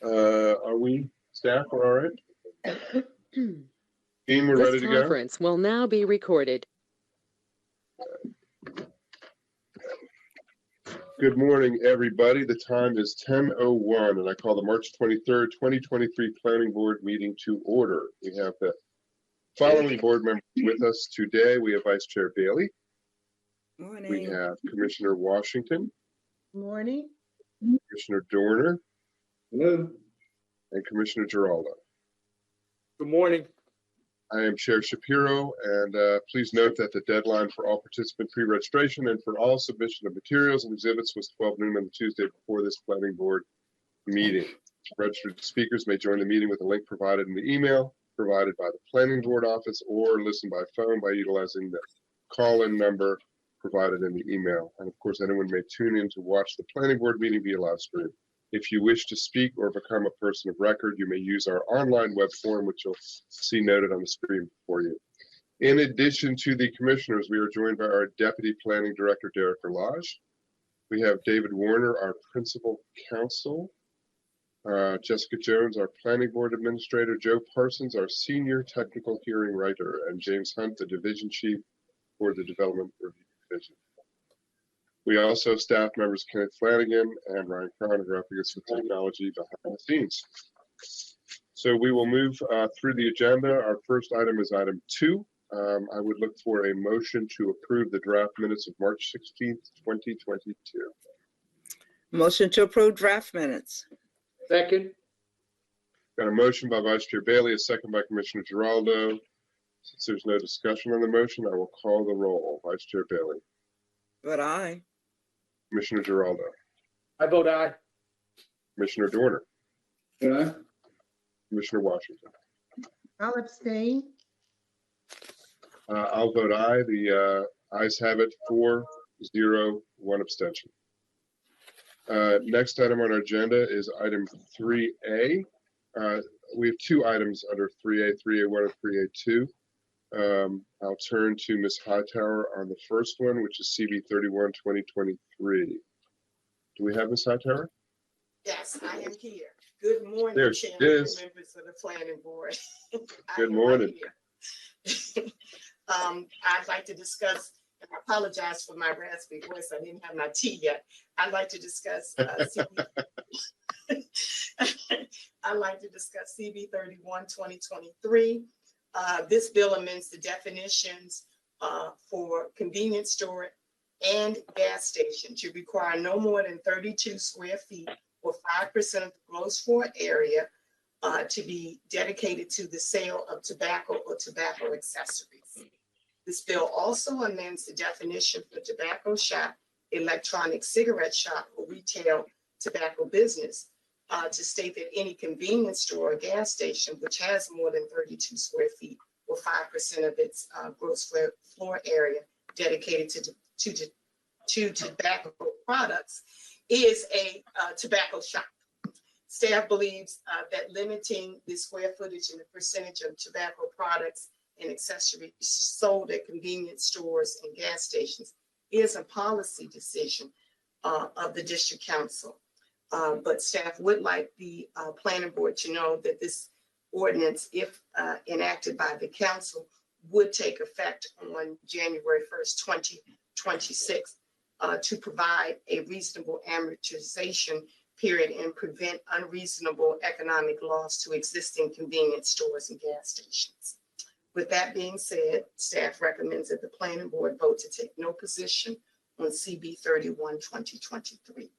Are we, staff, we're all right? Team, we're This ready to go? conference will now be recorded. Good morning, everybody. The time is 10:01, and I call the March 23rd, 2023 Planning Board meeting to order. We have the following board members with us today. We have Vice Chair Bailey. Morning. We have Commissioner Washington. Morning. Commissioner Dorner. Hello. And Commissioner Giraldo. Good morning. I am Chair Shapiro, and please note that the deadline for all participant pre-registration and for all submission of materials and exhibits was 12 noon on the Tuesday before this planning board meeting. Registered speakers may join the meeting with a link provided in the email provided by the planning board office or listen by phone by utilizing the call-in number provided in the email. And of course, anyone may tune in to watch the planning board meeting via live stream. If you wish to speak or become a person of record, you may use our online web form, which you'll see noted on the screen before you. In addition to the commissioners, we are joined by our Deputy Planning Director, Derek Erlage. We have David Warner, our Principal Counsel, Jessica Jones, our Planning Board Administrator, Joe Parsons, our Senior Technical Hearing Writer, and James Hunt, the Division Chief for the Development Review Division. We also have staff members Kenneth Flanagan and Ryan Crown who are helping us with technology behind the scenes. So we will move through the agenda. Our first item is item 2. I would look for a motion to approve the draft minutes of March 16th, 2022. Motion to approve draft minutes. Second. Got a motion by Vice Chair Bailey, a second by Commissioner Giraldo. Since there's no discussion on the motion, I will call the roll. Vice Chair Bailey. But aye. Commissioner Giraldo. I vote aye. Commissioner Dorner. Aye. Commissioner Washington. I'll abstain. I'll vote aye. The ayes have it, 4-0, 1 abstention. Next item on our agenda is item 3A. We have 2 items under 3A, 3A1 and 3A2. I'll turn to Ms. Hightower on the first one, which is CB 31, 2023. Do we have Ms. Hightower? Yes, I am here. Good morning, There she Chairman and is. members of the planning board. Good morning. I'd like to discuss, and I apologize for my raspy voice. I didn't have my tea yet. I'd like to discuss I'd like to discuss CB 31, 2023. This bill amends the definitions for convenience store and gas station to require no more than 32 square feet or 5% of the gross floor area to be dedicated to the sale of tobacco or tobacco accessories. This bill also amends the definition for tobacco shop, electronic cigarette shop, or retail tobacco business to state that any convenience store or gas station which has more than 32 square feet or 5% of its gross floor area dedicated to tobacco products is a tobacco shop. Staff believes that limiting the square footage and the percentage of tobacco products and accessories sold at convenience stores and gas stations is a policy decision of the district council. But staff would like the planning board to know that this ordinance, if enacted by the council, would take effect on January 1st, 2026 to provide a reasonable amortization period and prevent unreasonable economic loss to existing convenience stores and gas stations. With that being said, staff recommends that the planning board vote to take no position on CB 31, 2023.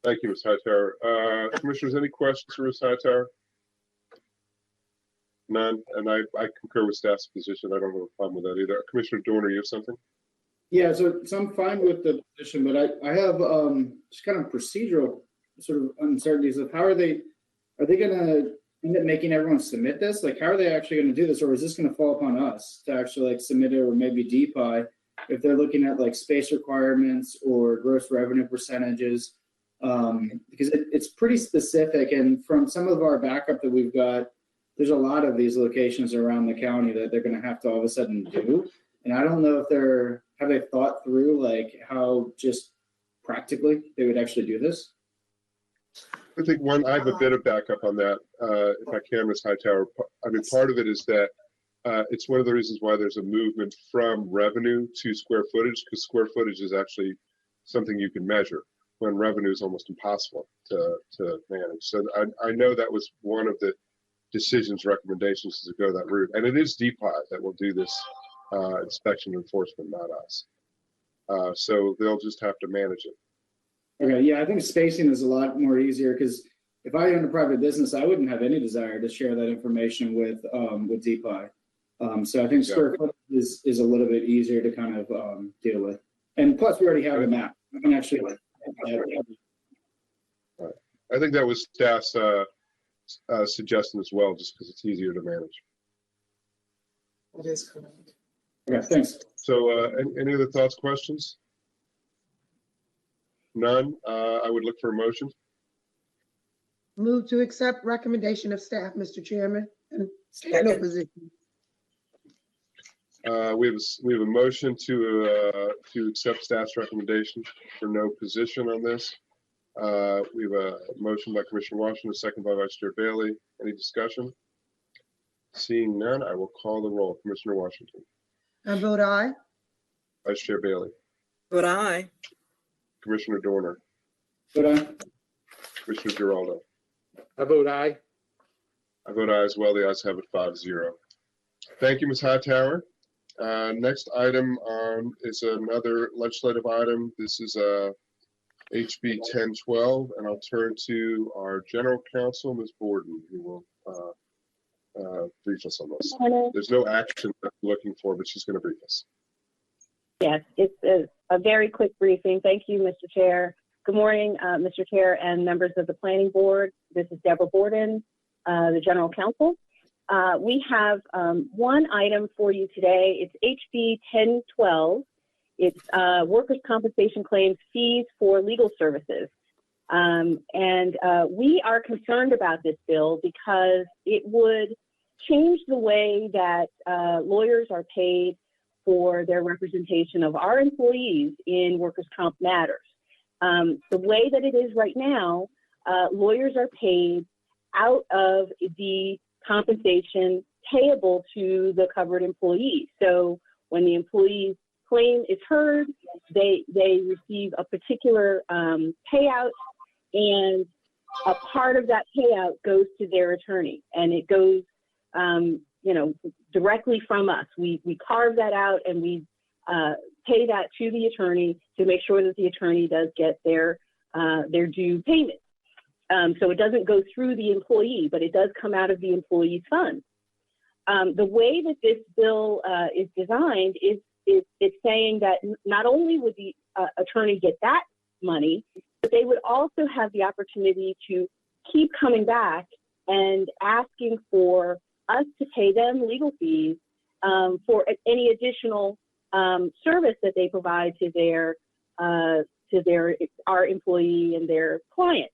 Thank you, Ms. Hightower. Commissioners, any questions for Ms. Hightower? None, and I concur with staff's position. I don't have a problem with that either. Commissioner Dorner, you have something? Yeah, so I'm fine with the position, but I have just kind of procedural sort of uncertainties of how are they going to end up making everyone submit this? Like, how are they actually going to do this? Or is this going to fall upon us to actually like submit it, or maybe DPI if they're looking at like space requirements or gross revenue percentages? Because it's pretty specific. And from some of our backup that we've got, there's a lot of these locations around the county that they're going to have to all of a sudden do. And I don't know if have they thought through like how just practically they would actually do this? I think I have a bit of backup on that, if I can, Ms. Hightower. I mean, part of it is that it's one of the reasons why there's a movement from revenue to square footage, because square footage is actually something you can measure, when revenue is almost impossible to manage. So I know that was one of the decisions, recommendations to go that route. And it is DPI that will do this inspection enforcement, not us. So they'll just have to manage it. Okay, yeah, I think spacing is a lot more easier because if I owned a private business, I wouldn't have any desire to share that information with DPI. So I think square footage is a little bit easier to kind of deal with. And plus, we already have a map. I can actually. I think that was staff's suggestion as well, just because it's easier to manage. That is correct. Okay, thanks. So any other thoughts, questions? None. I would look for a motion. Move to accept recommendation of staff, Mr. Chairman, and stand in opposition. We have a motion to accept staff's recommendation for no position on this. We have a motion by Commissioner Washington, a second by Vice Chair Bailey. Any discussion? Seeing none, I will call the roll. Commissioner Washington. I vote aye. Vice Chair Bailey. Vote aye. Commissioner Dorner. But Commissioner Giraldo. I vote aye. I vote aye as well. The ayes have it 5-0. Thank you, Ms. Hightower. Next item is another legislative item. This is HB 1012, and I'll turn to our General Counsel, Ms. Borden, who will brief us on this. There's no action that we're looking for, but she's going to brief us. Yes, it's a very quick briefing. Thank you, Mr. Chair. Good morning, Mr. Chair and members of the Planning Board. This is Deborah Borden, the General Counsel. We have one item for you today. It's HB 1012. It's workers' compensation claims fees for legal services. We are concerned about this bill because it would change the way that lawyers are paid for their representation of our employees in workers' comp matters. The way that it is right now, lawyers are paid out of the compensation payable to the covered employee. So when the employee's claim is heard, they receive a particular payout, and a part of that payout goes to their attorney, and it goes directly from us. We carve that out and we pay that to the attorney to make sure that the attorney does get their due payment. So it doesn't go through the employee, but it does come out of the employee's fund. The way that this bill is designed is it's saying that not only would the attorney get that money, but they would also have the opportunity to keep coming back and asking for us to pay them legal fees for any additional service that they provide to our employee and their client.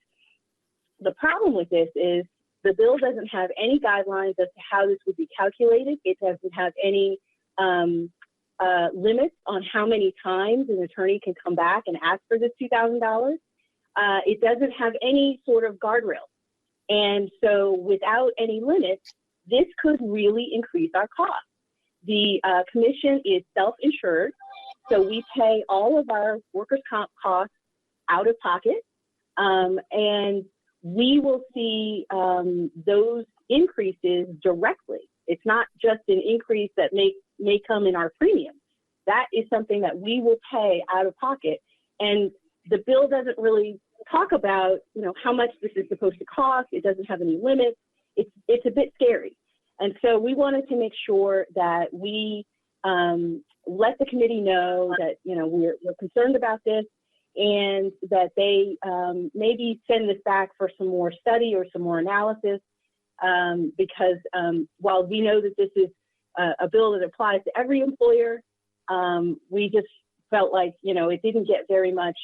The problem with this is the bill doesn't have any guidelines as to how this would be calculated. It doesn't have any limits on how many times an attorney can come back and ask for this $2,000. It doesn't have any sort of guardrail. And so without any limits, this could really increase our costs. The commission is self-insured, so we pay all of our workers' comp costs out of pocket, and we will see those increases directly. It's not just an increase that may come in our premium. That is something that we will pay out of pocket, and the bill doesn't really talk about how much this is supposed to cost. It doesn't have any limits. It's a bit scary. And so we wanted to make sure that we let the committee know that we're concerned about this, and that they maybe send this back for some more study or some more analysis, because while we know that this is a bill that applies to every employer, we just felt like it didn't get very much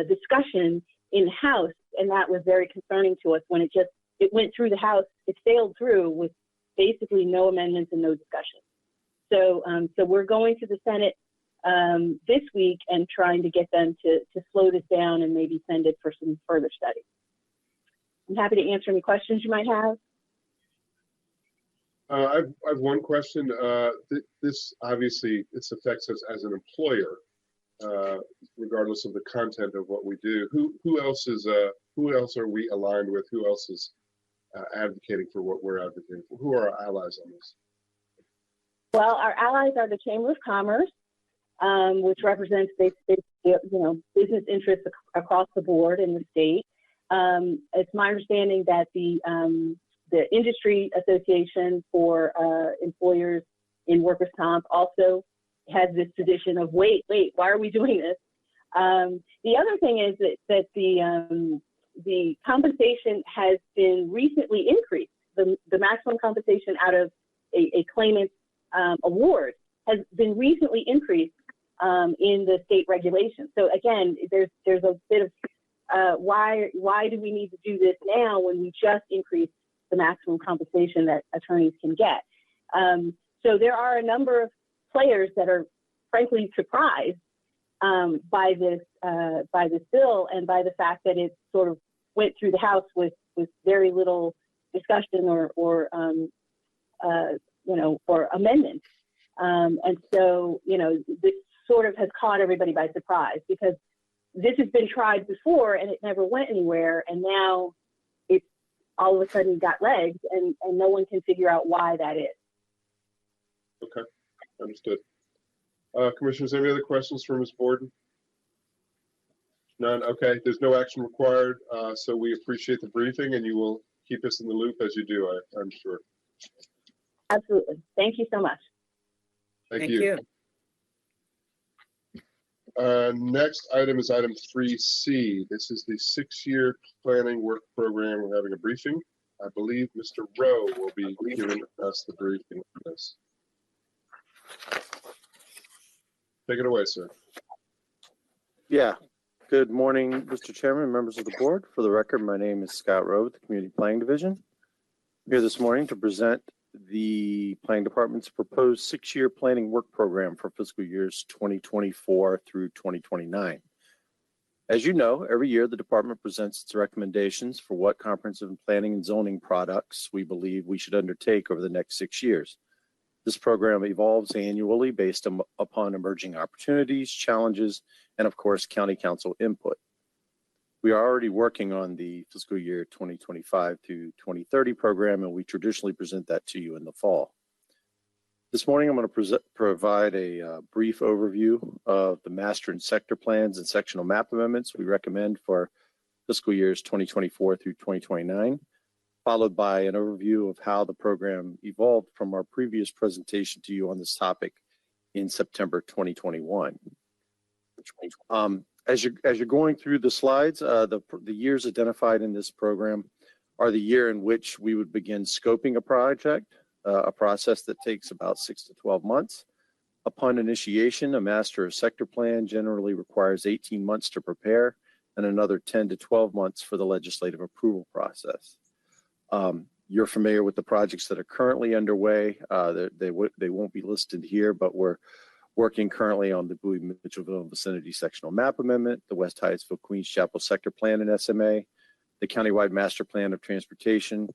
discussion in the House, and that was very concerning to us when it went through the House. It sailed through with basically no amendments and no discussion. So we're going to the Senate this week and trying to get them to slow this down and maybe send it for some further study. I'm happy to answer any questions you might have. I've one question. This obviously, this affects us as an employer, regardless of the content of what we do. Who else are we aligned with? Who else is advocating for what we're advocating for? Who are our allies on this? Well, our allies are the Chamber of Commerce, which represents business interests across the board in the state. It's my understanding that the Industry Association for Employers in Workers' Comp also has this position of wait, why are we doing this? The other thing is that the compensation has been recently increased. The maximum compensation out of a claimant's award has been recently increased in the state regulations. So again, there's a bit of why do we need to do this now when we just increased the maximum compensation that attorneys can get? So there are a number of players that are frankly surprised by this bill and by the fact that it sort of went through the House with very little discussion or amendment. And so, this sort of has caught everybody by surprise because this has been tried before and it never went anywhere. And now it's all of a sudden got legs and no one can figure out why that is. Okay, understood. Commissioners, any other questions for Ms. Borden? None? Okay, there's no action required. So we appreciate the briefing and you will keep us in the loop as you do, I'm sure. Absolutely. Thank you so much. Thank you. Next item is item 3C. This is the 6-year planning work program. We're having a briefing. I believe Mr. Rowe will be giving us the briefing on this. Take it away, sir. Yeah. Good morning, Mr. Chairman, members of the board. For the record, my name is Scott Rowe with the Community Planning Division. I'm here this morning to present the Planning Department's proposed 6-year planning work program for fiscal years 2024 through 2029. As you know, every year the department presents its recommendations for what comprehensive planning and zoning products we believe we should undertake over the next 6 years. This program evolves annually based upon emerging opportunities, challenges, and of course, county council input. We are already working on the fiscal year 2025 to 2030 program, and we traditionally present that to you in the fall. This morning, I'm going to provide a brief overview of the master and sector plans and sectional map amendments we recommend for fiscal years 2024 through 2029, followed by an overview of how the program evolved from our previous presentation to you on this topic in September 2021. As you're going through the slides, the years identified in this program are the year in which we would begin scoping a project, a process that takes about 6 to 12 months. Upon initiation, a master or sector plan generally requires 18 months to prepare and another 10 to 12 months for the legislative approval process. You're familiar with the projects that are currently underway. They won't be listed here, but we're working currently on the Bowie-Mitchellville Vicinity Sectional Map Amendment, the West Hyattsville-Queens Chapel Sector Plan and SMA, the Countywide Master Plan of Transportation,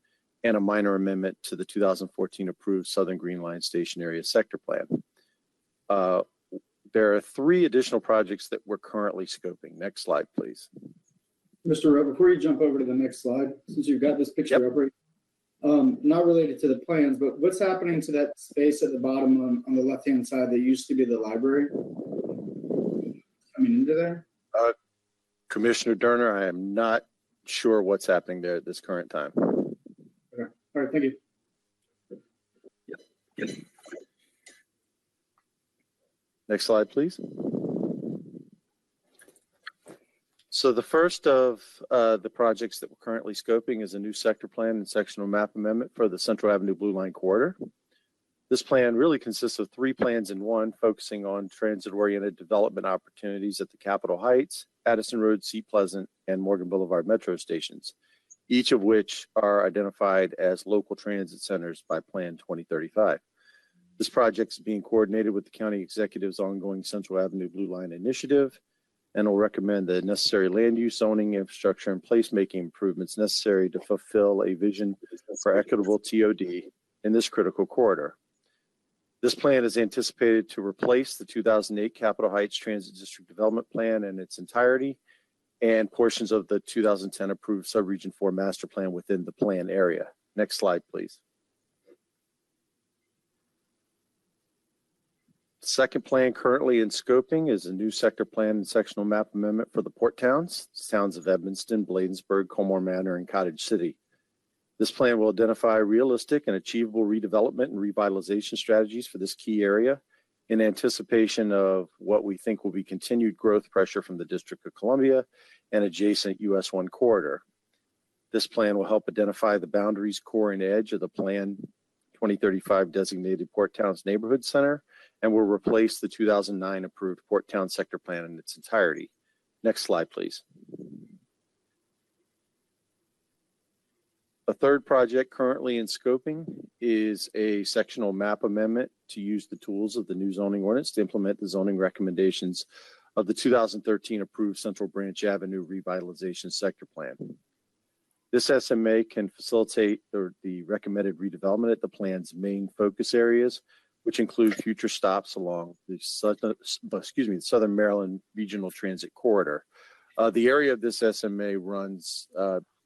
and a minor amendment to the 2014 approved Southern Green Line Station Area Sector Plan. There are 3 additional projects that we're currently scoping. Next slide, please. Mr. Rowe, before you jump over to the next slide, since you've got this picture up, right, not related to the plans, but what's happening to that space at the bottom on the left-hand side that used to be the library? Coming into there? Commissioner Durner, I am not sure what's happening there at this current time. Okay. All right, thank you. Yep. Next slide, please. So the first of the projects that we're currently scoping is a new sector plan and sectional map amendment for the Central Avenue Blue Line Corridor. This plan really consists of 3 plans in one, focusing on transit-oriented development opportunities at the Capitol Heights, Addison Road, Seat Pleasant, and Morgan Boulevard metro stations, each of which are identified as local transit centers by Plan 2035. This project is being coordinated with the county executive's ongoing Central Avenue Blue Line initiative and will recommend the necessary land use, zoning, infrastructure, and placemaking improvements necessary to fulfill a vision for equitable TOD in this critical corridor. This plan is anticipated to replace the 2008 Capitol Heights Transit District Development Plan in its entirety and portions of the 2010 approved Subregion 4 Master Plan within the plan area. Next slide, please. The second plan currently in scoping is a new sector plan and sectional map amendment for the port towns, towns of Edmonston, Bladensburg, Colmore Manor, and Cottage City. This plan will identify realistic and achievable redevelopment and revitalization strategies for this key area in anticipation of what we think will be continued growth pressure from the District of Columbia and adjacent US 1 corridor. This plan will help identify the boundaries, core, and edge of the Plan 2035 designated Port Towns Neighborhood Center and will replace the 2009 approved Port Town Sector Plan in its entirety. Next slide, please. A third project currently in scoping is a sectional map amendment to use the tools of the new zoning ordinance to implement the zoning recommendations of the 2013 approved Central Branch Avenue Revitalization Sector Plan. This SMA can facilitate the recommended redevelopment at the plan's main focus areas, which include future stops along the Southern Maryland Regional Transit Corridor. The area of this SMA runs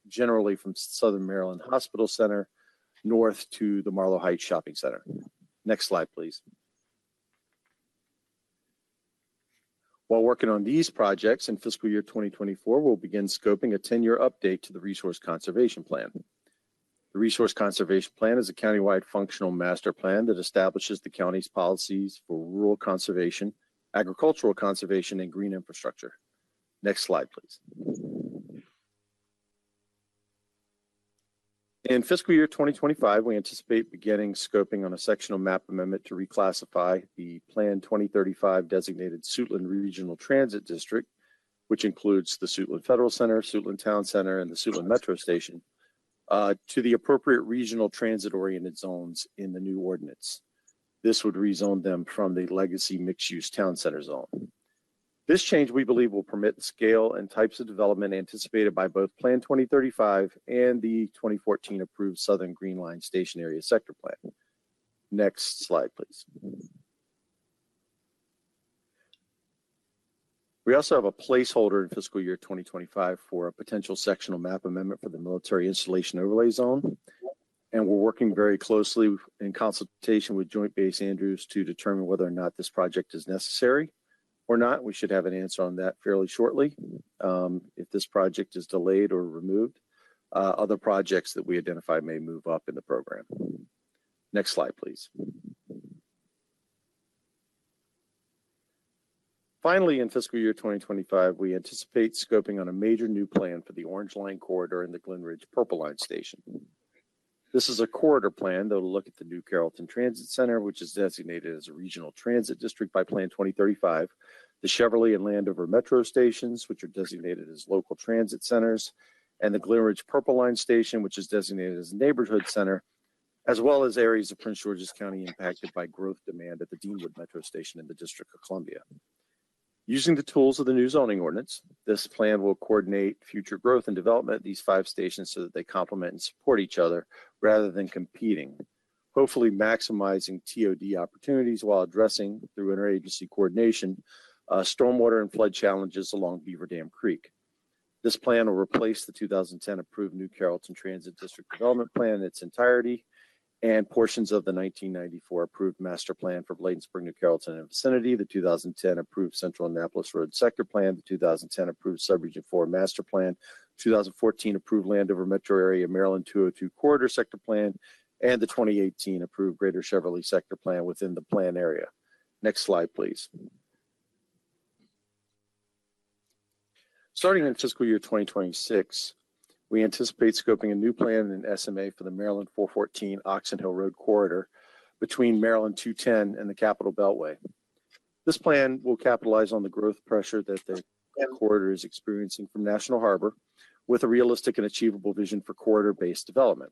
generally from Southern Maryland Hospital Center north to the Marlow Heights Shopping Center. Next slide, please. While working on these projects in fiscal year 2024, we'll begin scoping a 10-year update to the Resource Conservation Plan. The Resource Conservation Plan is a countywide functional master plan that establishes the county's policies for rural conservation, agricultural conservation, and green infrastructure. Next slide, please. In fiscal year 2025, we anticipate beginning scoping on a sectional map amendment to reclassify the Plan 2035 designated Suitland Regional Transit District, which includes the Suitland Federal Center, Suitland Town Center, and the Suitland Metro Station, to the appropriate regional transit-oriented zones in the new ordinance. This would rezone them from the legacy mixed-use town center zone. This change, we believe, will permit the scale and types of development anticipated by both Plan 2035 and the 2014 approved Southern Green Line Station Area Sector Plan. Next slide, please. We also have a placeholder in fiscal year 2025 for a potential sectional map amendment for the Military Installation Overlay Zone. And we're working very closely in consultation with Joint Base Andrews to determine whether or not this project is necessary or not. We should have an answer on that fairly shortly. If this project is delayed or removed, other projects that we identify may move up in the program. Next slide, please. Finally, in fiscal year 2025, we anticipate scoping on a major new plan for the Orange Line Corridor and the Glen Ridge Purple Line Station. This is a corridor plan that will look at the new Carrollton Transit Center, which is designated as a regional transit district by Plan 2035, the Cheverly and Landover Metro stations, which are designated as local transit centers, and the Glen Ridge Purple Line Station, which is designated as a neighborhood center, as well as areas of Prince George's County impacted by growth demand at the Deanwood Metro Station in the District of Columbia. Using the tools of the new zoning ordinance, this plan will coordinate future growth and development at these 5 stations so that they complement and support each other rather than competing, hopefully maximizing TOD opportunities while addressing, through interagency coordination, stormwater and flood challenges along Beaver Dam Creek. This plan will replace the 2010 approved new Carrollton Transit District Development Plan in its entirety and portions of the 1994 approved master plan for Bladensburg, New Carrollton and vicinity, the 2010 approved Central Annapolis Road Sector Plan, the 2010 approved Subregion 4 Master Plan, 2014 approved Landover Metro Area Maryland 202 Corridor Sector Plan, and the 2018 approved Greater Cheverly Sector Plan within the plan area. Next slide, please. Starting in fiscal year 2026, we anticipate scoping a new plan and SMA for the Maryland 414 Oxon Hill Road corridor between Maryland 210 and the Capitol Beltway. This plan will capitalize on the growth pressure that the corridor is experiencing from National Harbor with a realistic and achievable vision for corridor-based development.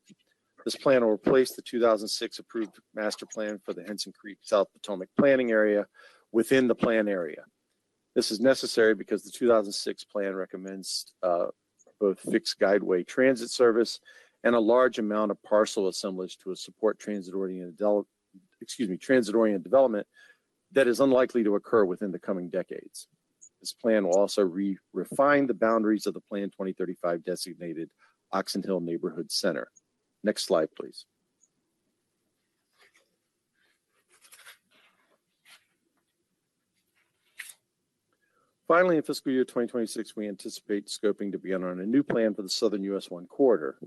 This plan will replace the 2006 approved master plan for the Henson Creek South Potomac planning area within the plan area. This is necessary because the 2006 plan recommends both fixed guideway transit service and a large amount of parcel assemblage to support transit-oriented development that is unlikely to occur within the coming decades. This plan will also refine the boundaries of the Plan 2035 designated Oxon Hill Neighborhood Center. Next slide, please. Finally, in fiscal year 2026, we anticipate scoping to begin on a new plan for the Southern US 1 corridor.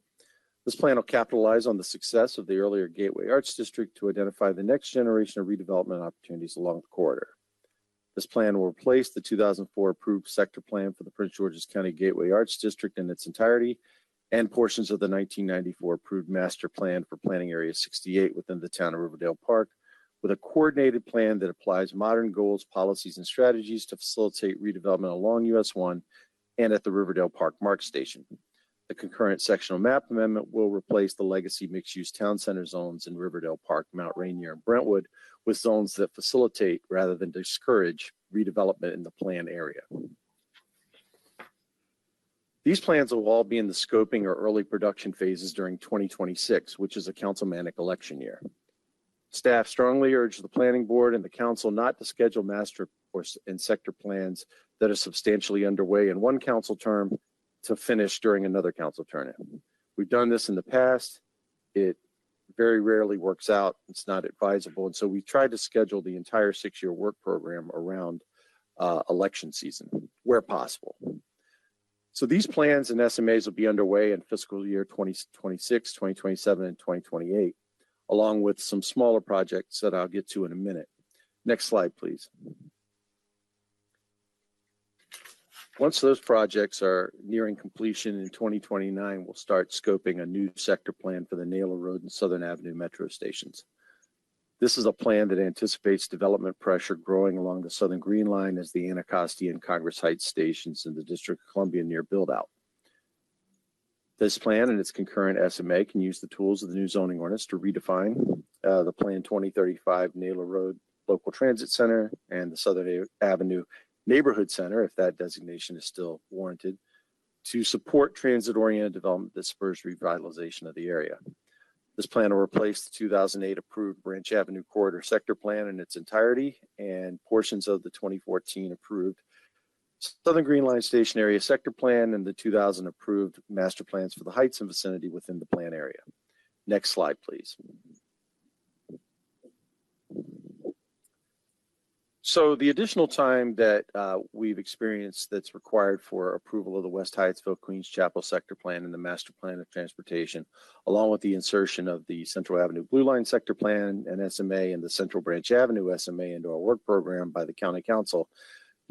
This plan will capitalize on the success of the earlier Gateway Arts District to identify the next generation of redevelopment opportunities along the corridor. This plan will replace the 2004 approved sector plan for the Prince George's County Gateway Arts District in its entirety and portions of the 1994 approved master plan for Planning Area 68 within the town of Riverdale Park, with a coordinated plan that applies modern goals, policies, and strategies to facilitate redevelopment along US 1 and at the Riverdale Park MARC station. The concurrent sectional map amendment will replace the legacy mixed-use town center zones in Riverdale Park, Mount Rainier, and Brentwood with zones that facilitate rather than discourage redevelopment in the plan area. These plans will all be in the scoping or early production phases during 2026, which is a councilmanic election year. Staff strongly urge the planning board and the council not to schedule master and sector plans that are substantially underway in one council term to finish during another council term. We've done this in the past. It very rarely works out. It's not advisable. And so we tried to schedule the entire 6-year work program around election season where possible. So these plans and SMAs will be underway in fiscal year 2026, 2027, and 2028, along with some smaller projects that I'll get to in a minute. Next slide, please. Once those projects are nearing completion in 2029, we'll start scoping a new sector plan for the Naylor Road and Southern Avenue metro stations. This is a plan that anticipates development pressure growing along the Southern Green Line as the Anacostia and Congress Heights stations in the District of Columbia near build out. This plan and its concurrent SMA can use the tools of the new zoning ordinance to redefine the Plan 2035 Naylor Road Local Transit Center and the Southern Avenue Neighborhood Center, if that designation is still warranted, to support transit-oriented development that spurs revitalization of the area. This plan will replace the 2008 approved Branch Avenue Corridor Sector Plan in its entirety and portions of the 2014 approved Southern Green Line Station Area Sector Plan and the 2000 approved master plans for the Heights and vicinity within the plan area. Next slide, please. So the additional time that we've experienced that's required for approval of the West Hyattsville Queens Chapel Sector Plan and the Master Plan of Transportation, along with the insertion of the Central Avenue Blue Line Sector Plan and SMA and the Central Branch Avenue SMA into our work program by the County Council,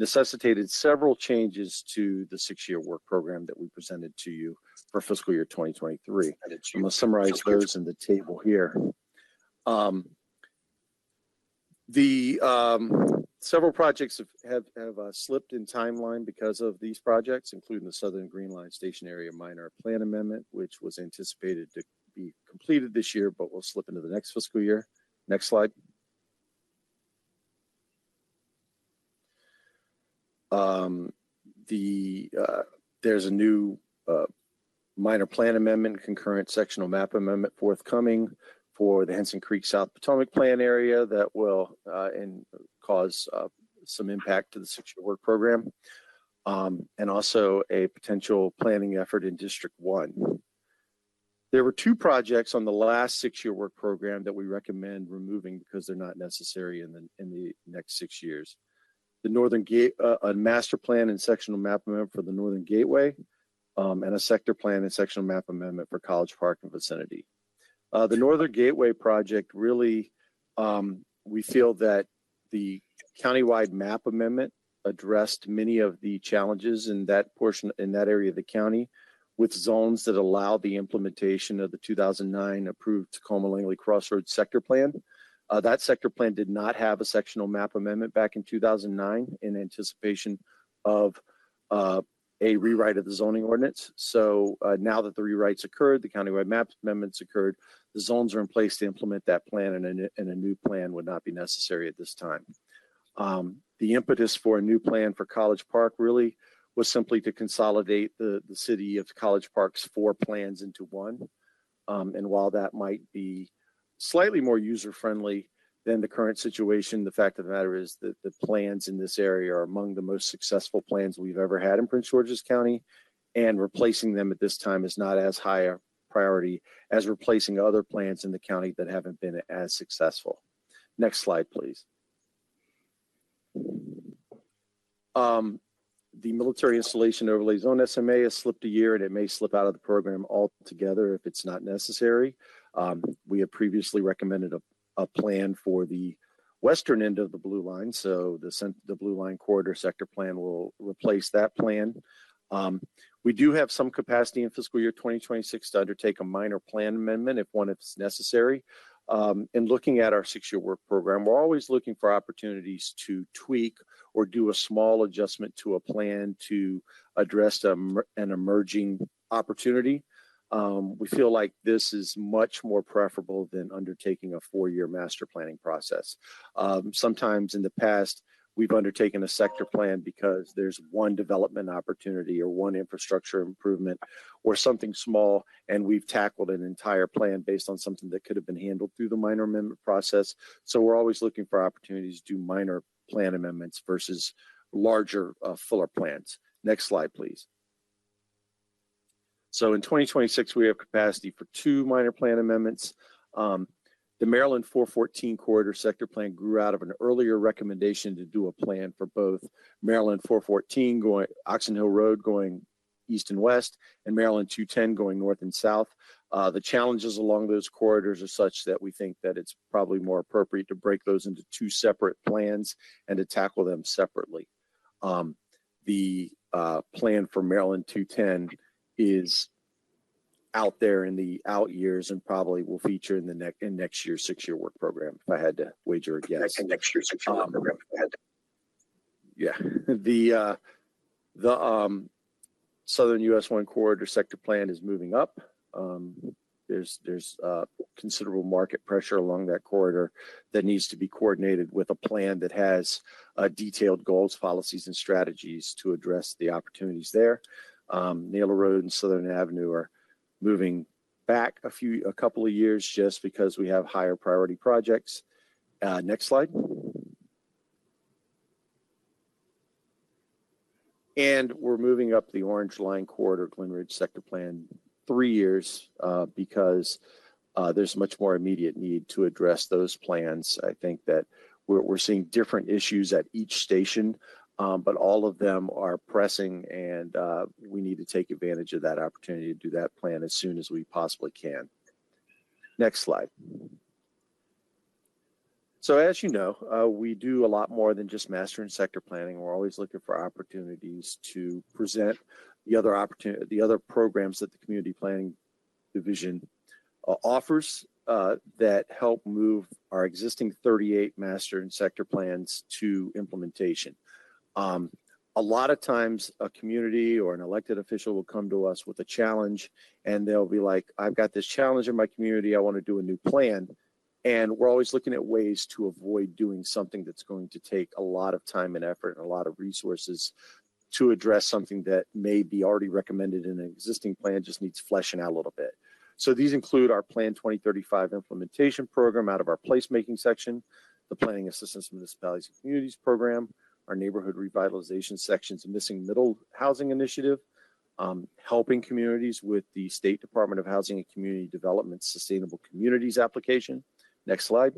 necessitated several changes to the 6-year work program that we presented to you for fiscal year 2023. I'm going to summarize those in the table here. Several projects have slipped in timeline because of these projects, including the Southern Green Line Station Area Minor Plan Amendment, which was anticipated to be completed this year, but will slip into the next fiscal year. Next slide. There's a new minor plan amendment, concurrent sectional map amendment forthcoming for the Henson Creek South Potomac plan area that will cause some impact to the 6-year work program, and also a potential planning effort in District 1. There were 2 projects on the last 6-year work program that we recommend removing because they're not necessary in the next 6 years. The Northern Gate, a master plan and sectional map amendment for the Northern Gateway, and a sector plan and sectional map amendment for College Park and vicinity. The Northern Gateway project really, we feel that the countywide map amendment addressed many of the challenges in that portion, in that area of the county, with zones that allow the implementation of the 2009 approved Tacoma-Langley Crossroads sector plan. That sector plan did not have a sectional map amendment back in 2009 in anticipation of a rewrite of the zoning ordinance. So now that the rewrites occurred, the countywide map amendments occurred, the zones are in place to implement that plan, and a new plan would not be necessary at this time. The impetus for a new plan for College Park really was simply to consolidate the city of College Park's 4 plans into one. And while that might be slightly more user-friendly than the current situation, the fact of the matter is that the plans in this area are among the most successful plans we've ever had in Prince George's County, and replacing them at this time is not as high a priority as replacing other plans in the county that haven't been as successful. Next slide, please. The military installation overlay zone SMA has slipped a year, and it may slip out of the program altogether if it's not necessary. We have previously recommended a plan for the western end of the blue line, so the blue line corridor sector plan will replace that plan. We do have some capacity in fiscal year 2026 to undertake a minor plan amendment if one is necessary. And looking at our 6-year work program, we're always looking for opportunities to tweak or do a small adjustment to a plan to address an emerging opportunity. We feel like this is much more preferable than undertaking a 4-year master planning process. Sometimes in the past, we've undertaken a sector plan because there's one development opportunity or one infrastructure improvement or something small, and we've tackled an entire plan based on something that could have been handled through the minor amendment process. So we're always looking for opportunities to do minor plan amendments versus larger, fuller plans. Next slide, please. So in 2026, we have capacity for 2 minor plan amendments. The Maryland 414 corridor sector plan grew out of an earlier recommendation to do a plan for both Maryland 414 going Oxon Hill Road going east and west, and Maryland 210 going north and south. The challenges along those corridors are such that we think that it's probably more appropriate to break those into 2 separate plans and to tackle them separately. The plan for Maryland 210 is out there in the out years and probably will feature in the next year's 6-year work program, if I had to wager a guess. Next year's 6-year work program, if I had to. Yeah, the Southern US 1 corridor sector plan is moving up. There's considerable market pressure along that corridor that needs to be coordinated with a plan that has detailed goals, policies, and strategies to address the opportunities there. Naylor Road and Southern Avenue are moving back a couple of years just because we have higher priority projects. Next slide. And we're moving up the Orange Line Corridor Glen Ridge sector plan 3 years because there's much more immediate need to address those plans. I think that we're seeing different issues at each station, but all of them are pressing, and we need to take advantage of that opportunity to do that plan as soon as we possibly can. Next slide. So as you know, we do a lot more than just master and sector planning. We're always looking for opportunities to present the other programs that the Community Planning Division offers that help move our existing 38 master and sector plans to implementation. A lot of times a community or an elected official will come to us with a challenge, and they'll be like, I've got this challenge in my community, I want to do a new plan. And we're always looking at ways to avoid doing something that's going to take a lot of time and effort and a lot of resources to address something that may be already recommended in an existing plan, just needs fleshing out a little bit. So these include our Plan 2035 implementation program out of our placemaking section, the Planning Assistance Municipalities and Communities program, our neighborhood revitalization sections, missing middle housing initiative, helping communities with the State Department of Housing and Community Development Sustainable Communities application. Next slide.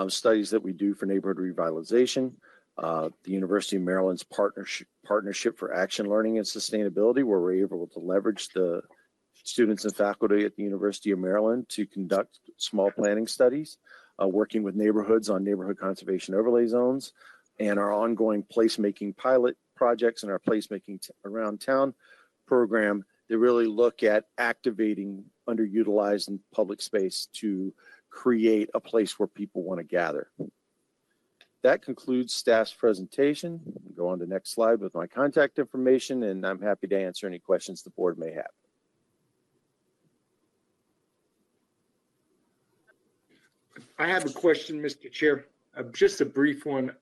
Studies that we do for neighborhood revitalization, the University of Maryland's partnership for action learning and sustainability, where we're able to leverage the students and faculty at the University of Maryland to conduct small planning studies, working with neighborhoods on neighborhood conservation overlay zones, and our ongoing placemaking pilot projects and our placemaking around town program that really look at activating underutilized and public space to create a place where people want to gather. that concludes staff's presentation. Go on to the next slide with my contact information, and I'm happy to answer any questions the board may have. I have a question, Mr. Chair, just a brief one,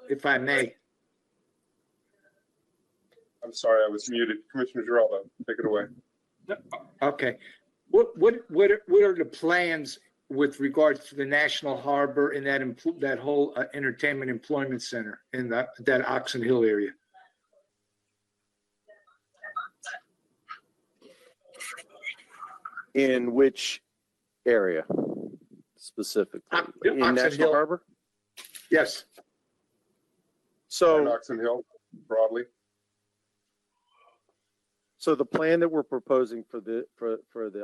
if I may. I'm sorry, I was muted. Commissioner Giraldo, take it away. Okay. What are the plans with regards to the National Harbor and that whole entertainment employment center in that Oxon Hill area? In which area specifically? In Oxon National Hill. Harbor? Yes. And So, Oxon Hill, broadly. so the plan that we're proposing for the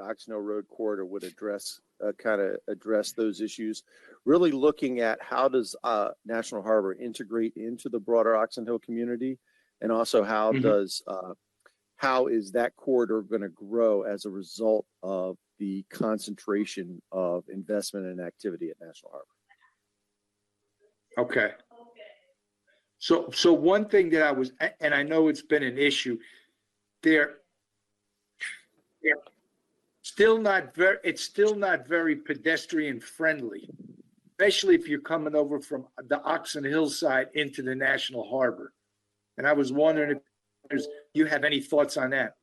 Oxon Hill Road corridor would address those issues, really looking at how does National Harbor integrate into the broader Oxon Hill community, and also how is that corridor going to grow as a result of the concentration of investment and activity at National Harbor. Okay. So one thing that I was, and I know it's been an issue, they're still not very pedestrian friendly, especially if you're coming over from the Oxon Hill side into the National Harbor. And I was wondering if you have any thoughts on that.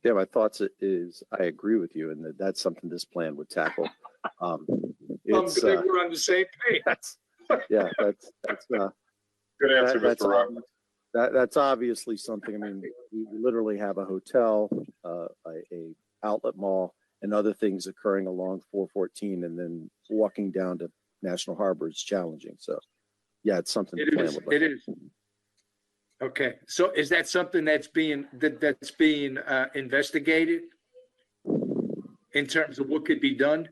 Yeah, my thoughts is I agree with you, and that's something this plan would tackle. It's We're on the same page. that's Good answer, that's Mr. Rock. that's obviously something. I mean, we literally have a hotel, a outlet mall, and other things occurring along 414, and then walking down to National Harbor is challenging. So, yeah, it's something the plan would look at. It is. Okay, so is that something that's being investigated in terms of what could be done?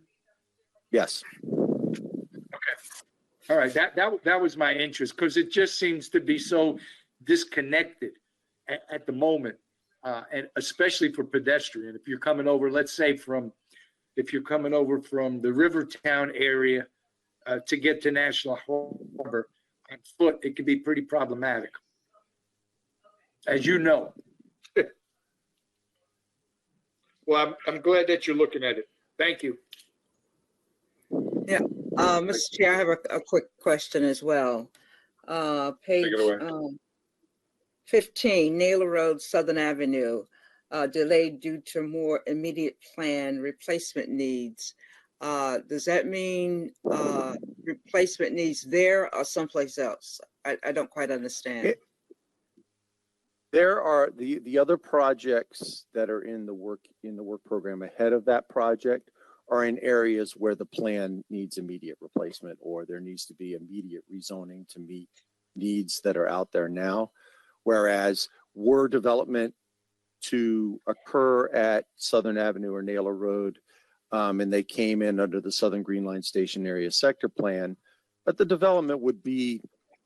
Yes. All right, that was my interest, because it just seems to be so disconnected at the moment, and especially for pedestrian. If you're coming over, let's say from the Rivertown area to get to National Harbor on foot, it can be pretty problematic, as you know. Well, I'm glad that you're looking at it. Thank you. Mr. Chair, I have a quick question as well. Page Take it away. 15, Naylor Road, Southern Avenue, delayed due to more immediate plan replacement needs. Does that mean replacement needs there or someplace else? I don't quite understand. There are the other projects that are in the work program ahead of that project are in areas where the plan needs immediate replacement, or there needs to be immediate rezoning to meet needs that are out there now. Whereas were development to occur at Southern Avenue or Naylor Road, and they came in under the Southern Green Line Station Area Sector Plan, but the development would be,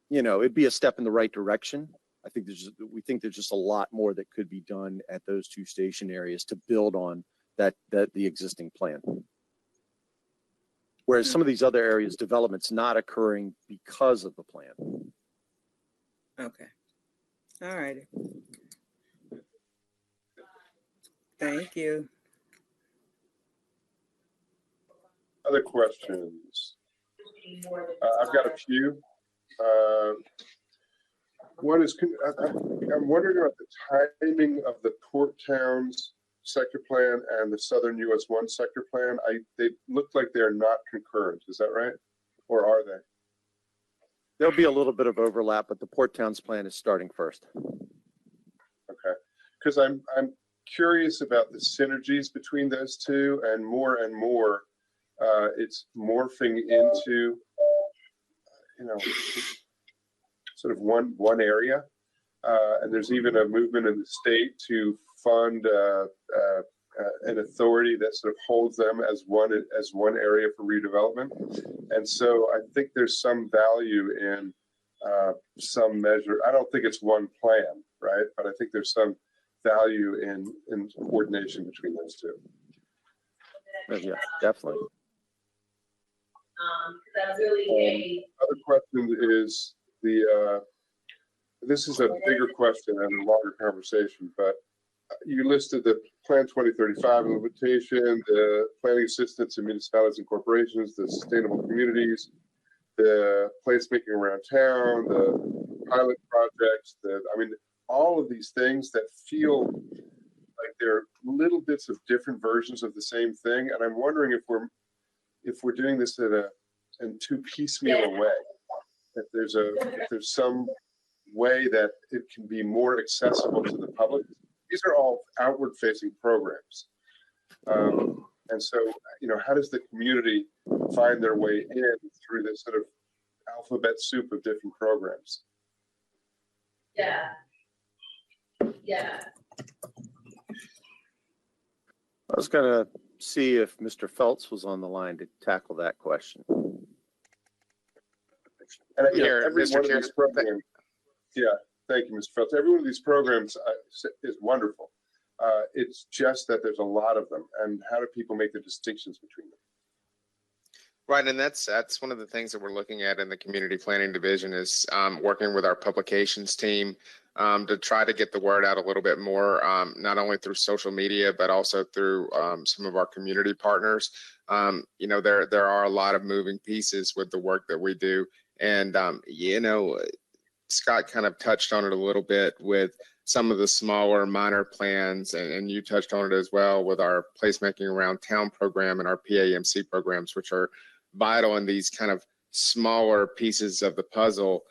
it'd be a step in the right direction. We think there's just a lot more that could be done at those two station areas to build on the existing plan. Whereas some of these other areas, development's not occurring because of the plan. Okay. All righty. Thank you. Other questions? I've got a few. One is, I'm wondering about the timing of the Port Towns sector plan and the Southern US 1 sector plan. They look like they're not concurrent. Is that right? Or are they? There'll be a little bit of overlap, but the Port Towns plan is starting first. Okay. Because I'm curious about the synergies between those two, and more it's morphing into, sort of one area. And there's even a movement in the state to fund an authority that sort of holds them as one area for redevelopment. And so I think there's some value in some measure. I don't think it's one plan, right? But I think there's some value in coordination between those two. Yeah, definitely. That was really Other question is this is a bigger question and a longer conversation, but you listed the Plan 2035 implementation, the planning assistance in municipalities and corporations, the sustainable communities, the placemaking around town, the pilot projects, all of these things that feel like they're little bits of different versions of the same thing. And I'm wondering if we're doing this in too piecemeal a way. If there's some way that it can be more accessible to the public. These are all outward-facing programs. And so, how does the community find their way in through this sort of alphabet soup of different programs? Yeah. I was going to see if Mr. Phelps was on the line to tackle that question. And Here, every Mr. one of Chair. these programs, thank you, Mr. Phelps. Every one of these programs is wonderful. It's just that there's a lot of them, and how do people make the distinctions between them? Right, and that's one of the things that we're looking at in the community planning division is working with our publications team to try to get the word out a little bit more, not only through social media, but also through some of our community partners. There are a lot of moving pieces with the work that we do. And, Scott kind of touched on it a little bit with some of the smaller minor plans, and you touched on it as well with our placemaking around town program and our PAMC programs, which are vital in these kind of smaller pieces of the puzzle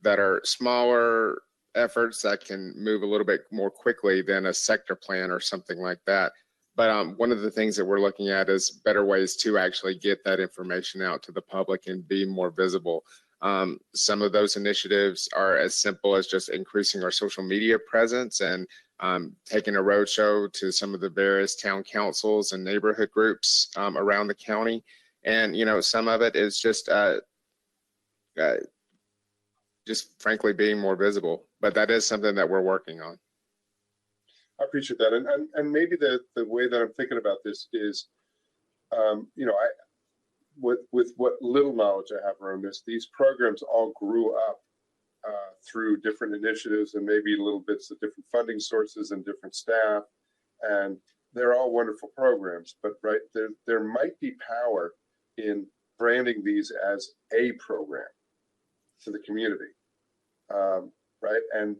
that are smaller efforts that can move a little bit more quickly than a sector plan or something like that. But one of the things that we're looking at is better ways to actually get that information out to the public and be more visible. Some of those initiatives are as simple as just increasing our social media presence and taking a roadshow to some of the various town councils and neighborhood groups around the county. And, some of it is just frankly being more visible. But that is something that we're working on. I appreciate that. And maybe the way that I'm thinking about this is, with what little knowledge I have around this, these programs all grew up through different initiatives and maybe little bits of different funding sources and different staff. And they're all wonderful programs, but there might be power in branding these as a program to the community. Right, and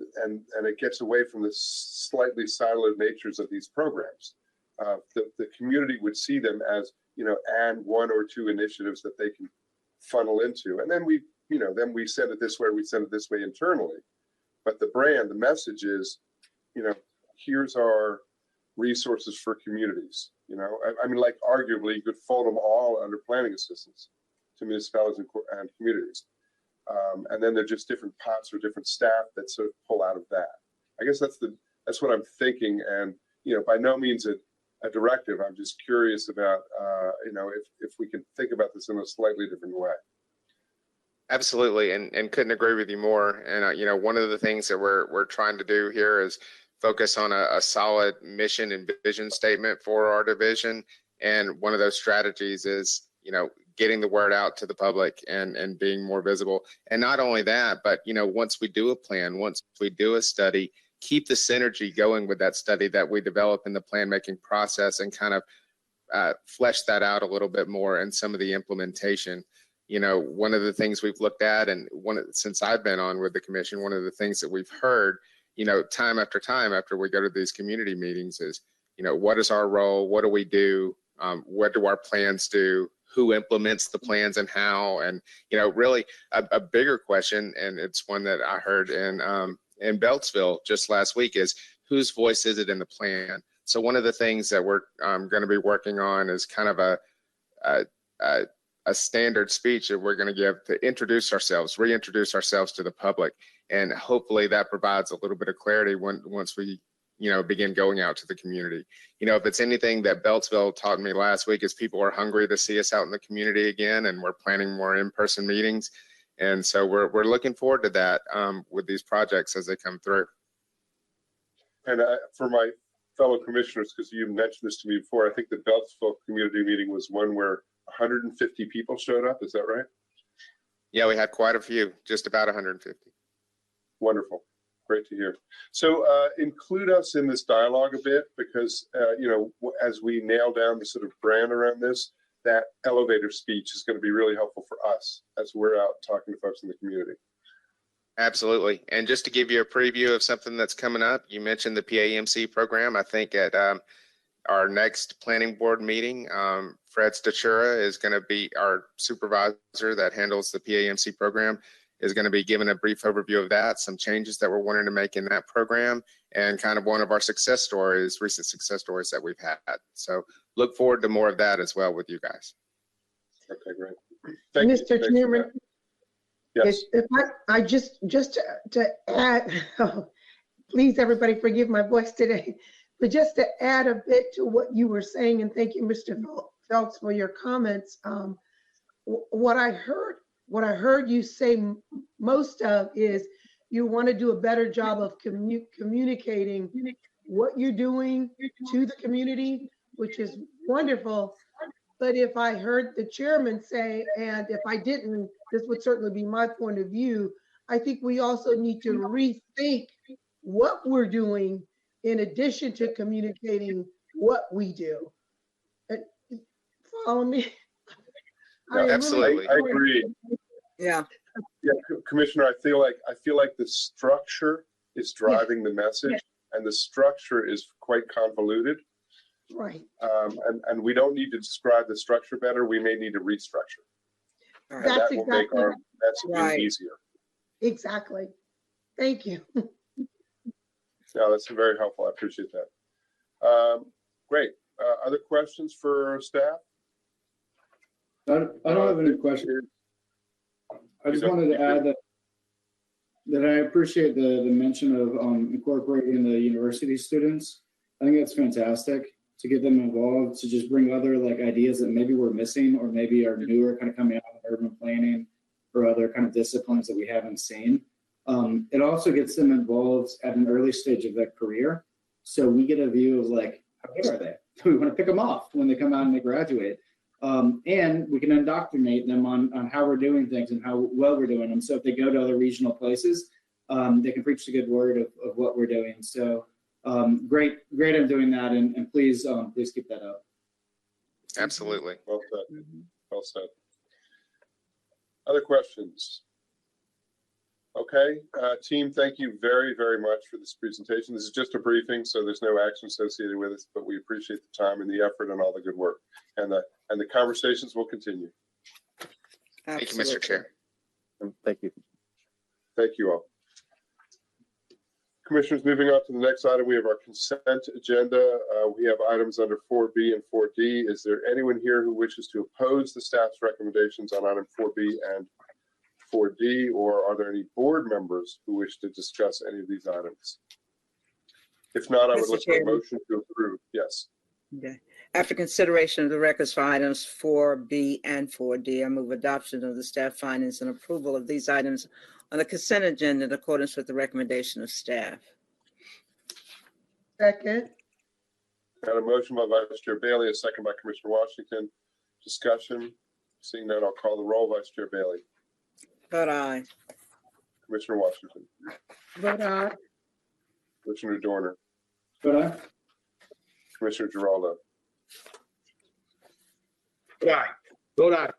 it gets away from the slightly siloed natures of these programs. The community would see them as and one or two initiatives that they can funnel into, and then we send it this way, we send it this way internally. But the brand, the message is, here's our resources for communities. Arguably, you could fold them all under planning assistance to municipalities and communities. And then they're just different pots or different staff that sort of pull out of that. I guess that's what I'm thinking. And, by no means a directive. I'm just curious about, if we can think about this in a slightly different way. Absolutely. And couldn't agree with you more. And, one of the things that we're trying to do here is focus on a solid mission and vision statement for our division. And one of those strategies is, getting the word out to the public and being more visible. And not only that, but, once we do a plan, once we do a study, keep the synergy going with that study that we develop in the plan making process and kind of flesh that out a little bit more in some of the implementation. One of the things we've looked at, and since I've been on with the commission, one of the things that we've heard, time after time after we go to these community meetings is, what is our role? What do we do? What do our plans do? Who implements the plans and how? And, really a bigger question, and it's one that I heard in Beltsville just last week, is whose voice is it in the plan? So one of the things that we're going to be working on is kind of a standard speech that we're going to give to introduce ourselves, reintroduce ourselves to the public. And hopefully that provides a little bit of clarity once we begin going out to the community. If it's anything that Beltsville taught me last week is people are hungry to see us out in the community again, and we're planning more in-person meetings. And so we're looking forward to that with these projects as they come through. And for my fellow commissioners, because you mentioned this to me before, I think the Beltsville community meeting was one where 150 people showed up. Is that right? Yeah, we had quite a few, just about 150. Wonderful. Great to hear. So include us in this dialogue a bit because, as we nail down the sort of brand around this, that elevator speech is going to be really helpful for us as we're out talking to folks in the community. Absolutely. And just to give you a preview of something that's coming up, you mentioned the PAMC program. I think at our next planning board meeting, Fred Stachura is going to be our supervisor that handles the PAMC program, is going to be giving a brief overview of that, some changes that we're wanting to make in that program, and kind of one of our success stories, recent success stories that we've had. So look forward to more of that as well with you guys. Okay, great. Thank you. Mr. Thanks for Chairman, that. Yes. if I just to add, please everybody forgive my voice today, but just to add a bit to what you were saying, and thank you, Mr. Phelps, for your comments. What I heard you say most of is you want to do a better job of communicating what you're doing to the community, which is wonderful. But if I heard the chairman say, and if I didn't, this would certainly be my point of view, I think we also need to rethink what we're doing in addition to communicating what we do. Follow me? No, absolutely. I agree. Yeah. Yeah, Commissioner, I feel like the structure is driving the message, and the structure is quite convoluted. Right. And we don't need to describe the structure better. We may need to restructure. All And right. That's that will exactly make our messaging right. easier. Exactly. Thank you. No, that's very helpful. I appreciate that. Great. Other questions for staff? I don't have any questions. I just wanted to add that I appreciate the mention of incorporating the university students. I think that's fantastic to get them involved, to just bring other like ideas that maybe we're missing or maybe are newer, kind of coming out of urban planning or other kind of disciplines that we haven't seen. It also gets them involved at an early stage of their career. So we get a view of like, how good are they? We want to pick them off when they come out and they graduate. And we can indoctrinate them on how we're doing things and how well we're doing them. So if they go to other regional places, they can preach the good word of what we're doing. So great on doing that, and please keep that up. Absolutely. Well said. Well said. Other questions? Okay, team, thank you very, very much for this presentation. This is just a briefing, so there's no action associated with it, but we appreciate the time and the effort and all the good work. And the conversations will continue. Thank you, Mr. Chair. Thank you. Thank you all. Commissioners, moving on to the next item, we have our consent agenda. We have items under 4B and 4D. Is there anyone here who wishes to oppose the staff's recommendations on item 4B and 4D, or are there any board members who wish to discuss any of these items? If not, I would Mr. look for a Chairman. motion to approve. Yes. Okay. After consideration of the records for items 4B and 4D, I move adoption of the staff findings and approval of these items on the consent agenda in accordance with the recommendation of staff. Second. Got a motion by Vice Chair Bailey, a second by Commissioner Washington. Discussion. Seeing none, I'll call the roll. Vice Chair Bailey. Vote aye. Commissioner Washington. Vote aye. Commissioner Dorner. But I Commissioner Giraldo. Vote aye. Vote aye.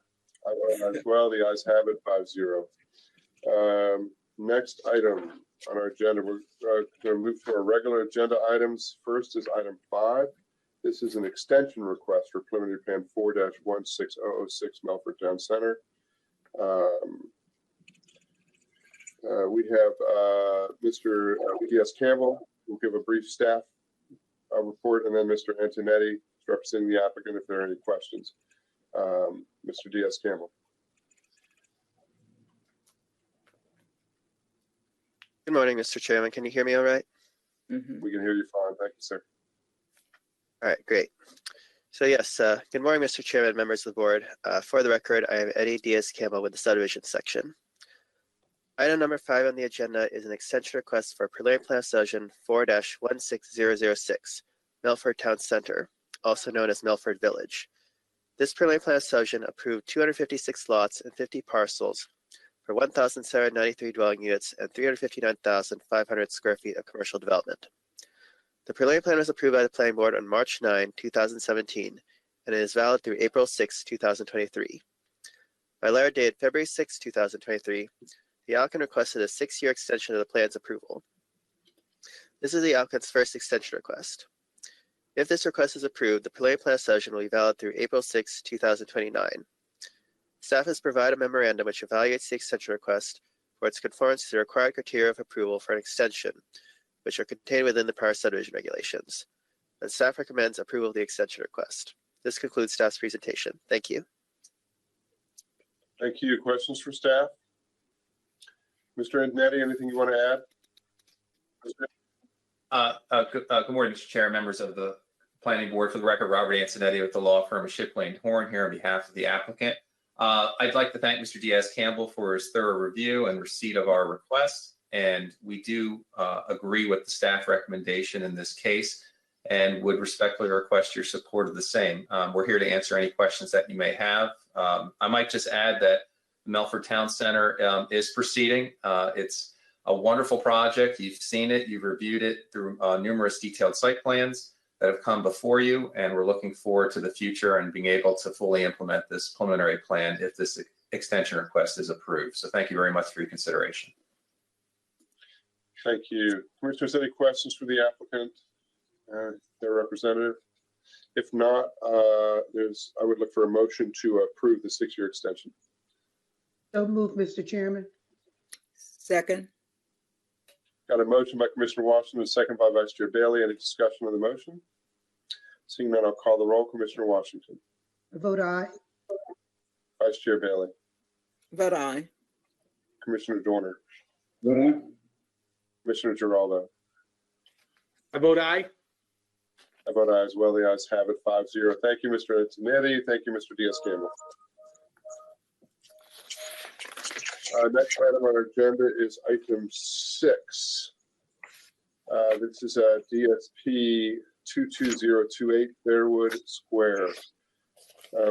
I vote aye as well. The ayes have it, 5-0. Next item on our agenda, we're going to move to our regular agenda items. First is item 5. This is an extension request for preliminary plan 4-16006 Melford Town Center. We have Mr. D.S. Campbell, who will give a brief staff report, and then Mr. Antonetti, representing the applicant, if there are any questions. Mr. D.S. Campbell. Good morning, Mr. Chairman. Can you hear me all right? Mhm. We can hear you fine. Thank you, sir. All right, great. So yes, good morning, Mr. Chairman, members of the board. For the record, I am Eddie Diaz-Campbell with the subdivision section. Item number 5 on the agenda is an extension request for preliminary plan subdivision 4-16006, Melford Town Center, also known as Melford Village. This preliminary plan of subdivision approved 256 lots and 50 parcels for 1,793 dwelling units and 359,500 square feet of commercial development. The preliminary plan was approved by the Planning Board on March 9, 2017, and it is valid through April 6, 2023. By letter dated February 6, 2023, the applicant requested a 6-year extension of the plan's approval. This is the applicant's first extension request. If this request is approved, the preliminary plan of subdivision will be valid through April 6, 2029. Staff has provided a memorandum which evaluates the extension request for its conformance to the required criteria of approval for an extension, which are contained within the prior subdivision regulations. And staff recommends approval of the extension request. This concludes staff's presentation. Thank you. Thank you. Questions for staff? Mr. Antonetti, anything you want to add? Good morning, Mr. Chair, members of the Planning Board. For the record, Robert Antonetti with the law firm of Shipley & Horn here on behalf of the applicant. I'd like to thank Mr. Diaz-Campbell for his thorough review and receipt of our request. And we do agree with the staff recommendation in this case and would respectfully request your support of the same. We're here to answer any questions that you may have. I might just add that the Melford Town Center is proceeding. It's a wonderful project. You've seen it, you've reviewed it through numerous detailed site plans that have come before you, and we're looking forward to the future and being able to fully implement this preliminary plan if this extension request is approved. So thank you very much for your consideration. Thank you. Commissioners, any questions for the applicant, their representative? If not, I would look for a motion to approve the 6-year extension. So moved, Mr. Chairman. Second. Got a motion by Commissioner Washington, a second by Vice Chair Bailey. Any discussion on the motion? Seeing none, I'll call the roll. Commissioner Washington. I vote aye. Vice Chair Bailey. Vote aye. Commissioner Dorner. Vote aye. Commissioner Giraldo. I vote aye. I vote aye as well. The ayes have it, 5-0. Thank you, Mr. Antonetti. Thank you, Mr. Diaz-Campbell. Next item on our agenda is item 6. This is DSP 22028 Fairwood Square.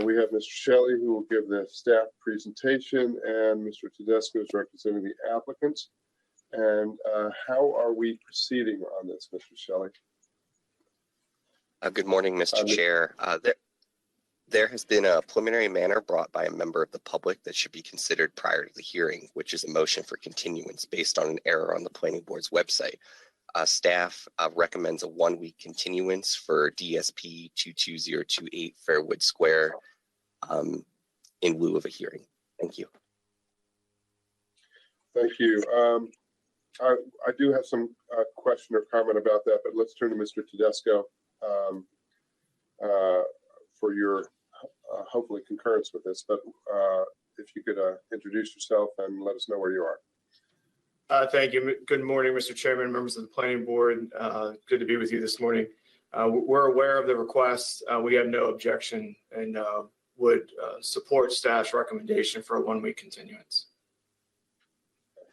We have Mr. Shelley who will give the staff presentation, and Mr. Tedesco is representing the applicant. And how are we proceeding on this, Mr. Shelley? Good morning, Mr. Chair. There has been a preliminary matter brought by a member of the public that should be considered prior to the hearing, which is a motion for continuance based on an error on the Planning Board's website. Staff recommends a 1-week continuance for DSP 22028 Fairwood Square in lieu of a hearing. Thank you. Thank you. I do have some question or comment about that, but let's turn to Mr. Tedesco for your hopefully concurrence with this. But if you could introduce yourself and let us know where you are. Thank you. Good morning, Mr. Chairman, members of the Planning Board. Good to be with you this morning. We're aware of the request. We have no objection and would support staff's recommendation for a 1-week continuance.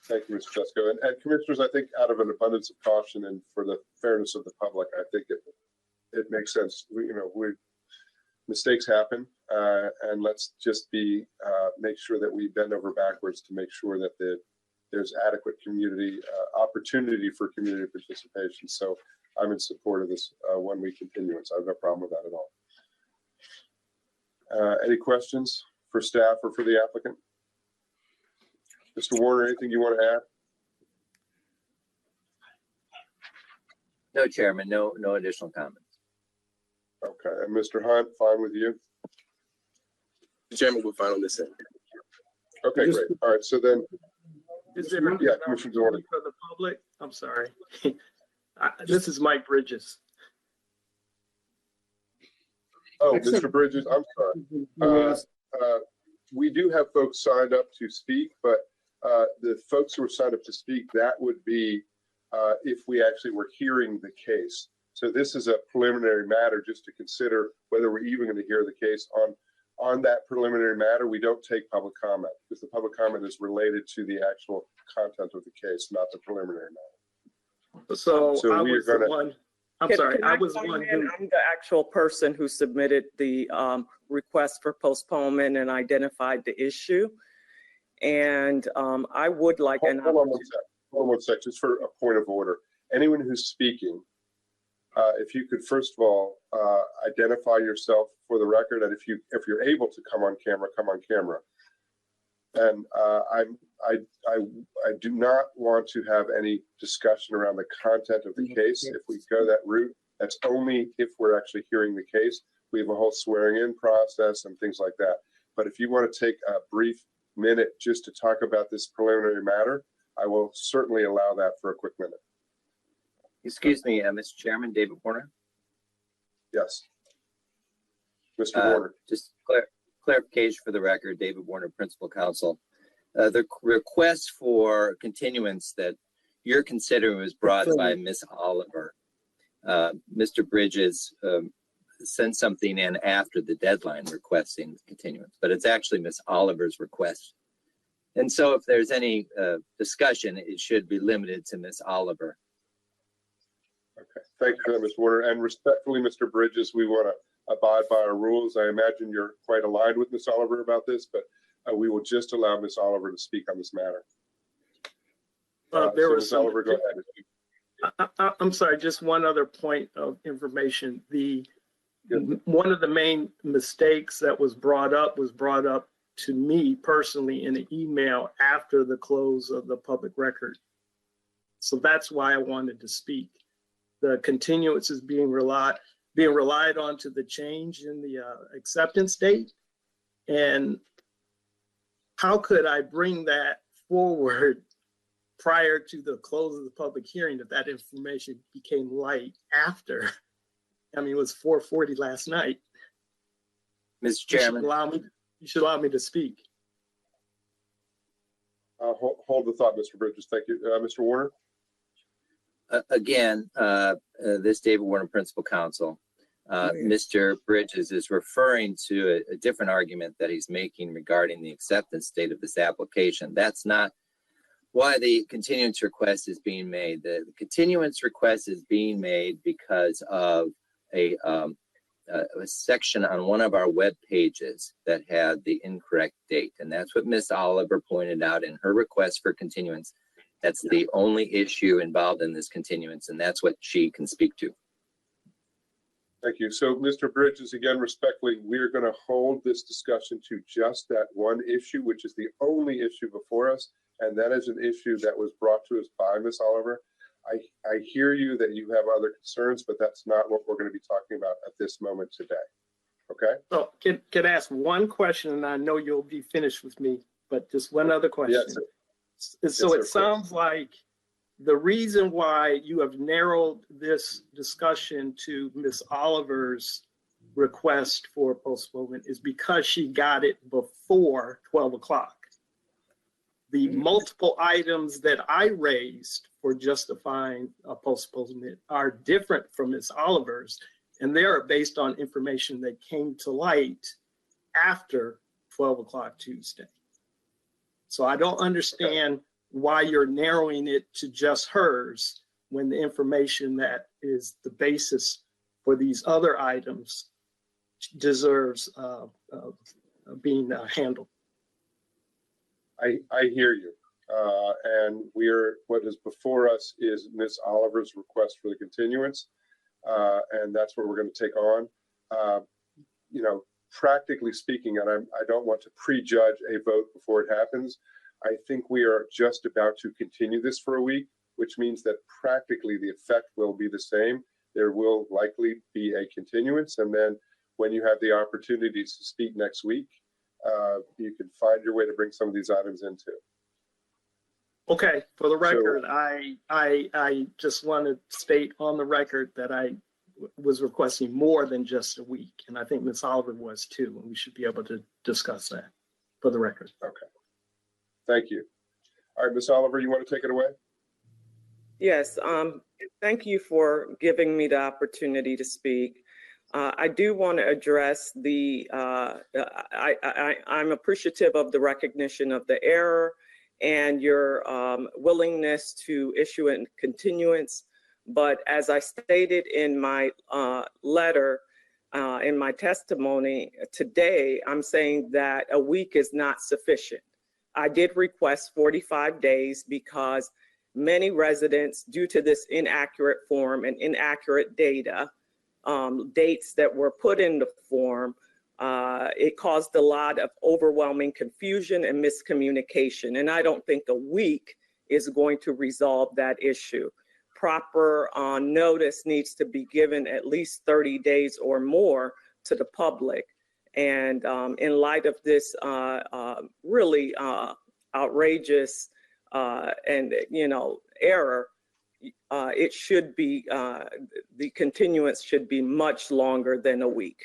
Thank you, Mr. Tedesco. And commissioners, I think out of an abundance of caution and for the fairness of the public, I think it makes sense. Mistakes happen, and let's just make sure that we bend over backwards to make sure that there's adequate community opportunity for community participation. So I'm in support of this 1-week continuance. I have no problem with that at all. Any questions for staff or for the applicant? Mr. Warner, anything you want to add? No, Chairman, no additional comments. Okay, and Mr. Hunt, fine with you? Chairman, we're fine on this end. Okay, great. All right, so then, Yeah, Commissioner Jordan. For the public, I'm sorry. This is Mike Bridges. Oh, Mr. Bridges, I'm sorry. We do have folks signed up to speak, but the folks who are signed up to speak, that would be if we actually were hearing the case. So this is a preliminary matter just to consider whether we're even going to hear the case. On that preliminary matter, we don't take public comment because the public comment is related to the actual content of the case, not the preliminary matter. So I we are was the gonna, one. I'm Can- sorry, can I was chime one in? who, I'm the actual person who submitted the request for postponement and identified the issue. And I would like an Hold on one sec. Hold on one sec, just for a point of order. Anyone who's speaking, if you could first of all identify yourself for the record, and if you're able to come on camera, come on camera. And I do not want to have any discussion around the content of the case. If we go that route, that's only if we're actually hearing the case. We have a whole swearing in process and things like that. But if you want to take a brief minute just to talk about this preliminary matter, I will certainly allow that for a quick minute. Excuse me, Mr. Chairman, David Warner. Yes. Mr. Warner. Just clarification for the record, David Warner, Principal Counsel. The request for continuance that you're considering was brought by Ms. Oliver. Mr. Bridges sent something in after the deadline requesting continuance, but it's actually Ms. Oliver's request. And so if there's any discussion, it should be limited to Ms. Oliver. Okay, thank you for that, Mr. Warner. And respectfully, Mr. Bridges, we want to abide by our rules. I imagine you're quite aligned with Ms. Oliver about this, but we will just allow Ms. Oliver to speak on this matter. there so was Ms. Oliver, go ahead. I'm sorry, just one other point of information. One of the main mistakes that was brought up to me personally in an email after the close of the public record. So that's why I wanted to speak. The continuance is being relied on to the change in the acceptance date. And how could I bring that forward prior to the close of the public hearing if that information became light after? I mean, it was 4:40 last night. Mr. Chairman. You should allow me to speak. Hold the thought, Mr. Bridges. Thank you. Mr. Warner? Again, this David Warner, Principal Counsel. Mr. Bridges is referring to a different argument that he's making regarding the acceptance date of this application. That's not why the continuance request is being made. The continuance request is being made because of a section on one of our web pages that had the incorrect date. And that's what Ms. Oliver pointed out in her request for continuance. That's the only issue involved in this continuance, and that's what she can speak to. Thank you. So, Mr. Bridges, again, respectfully, we're going to hold this discussion to just that one issue, which is the only issue before us. And that is an issue that was brought to us by Ms. Oliver. I hear you that you have other concerns, but that's not what we're going to be talking about at this moment today. Okay? So can I ask one question, and I know you'll be finished with me, but just one other question. Yes, so it sounds like the reason why you have narrowed this discussion to Ms. Oliver's request for postponement is because she got it before 12 o'clock. The multiple items that I raised for justifying a postponement are different from Ms. Oliver's, and they are based on information that came to light after 12 o'clock Tuesday. So I don't understand why you're narrowing it to just hers when the information that is the basis for these other items deserves being handled. I hear you. And what is before us is Ms. Oliver's request for the continuance. And that's what we're going to take on. Practically speaking, and I don't want to prejudge a vote before it happens, I think we are just about to continue this for a week, which means that practically the effect will be the same. There will likely be a continuance. And then when you have the opportunities to speak next week, you can find your way to bring some of these items into. Okay, for the record, I just want to state on the record that I was requesting more than just a week, and I think Ms. Oliver was too, and we should be able to discuss that for the record. Okay, thank you. All right, Ms. Oliver, you want to take it away? Yes, thank you for giving me the opportunity to speak. I do want to address I'm appreciative of the recognition of the error and your willingness to issue a continuance. But as I stated in my letter, in my testimony today, I'm saying that a week is not sufficient. I did request 45 days because many residents, due to this inaccurate form and inaccurate data, dates that were put in the form, it caused a lot of overwhelming confusion and miscommunication. And I don't think a week is going to resolve that issue. Proper notice needs to be given at least 30 days or more to the public. And in light of this really outrageous and, error, it should be, the continuance should be much longer than a week.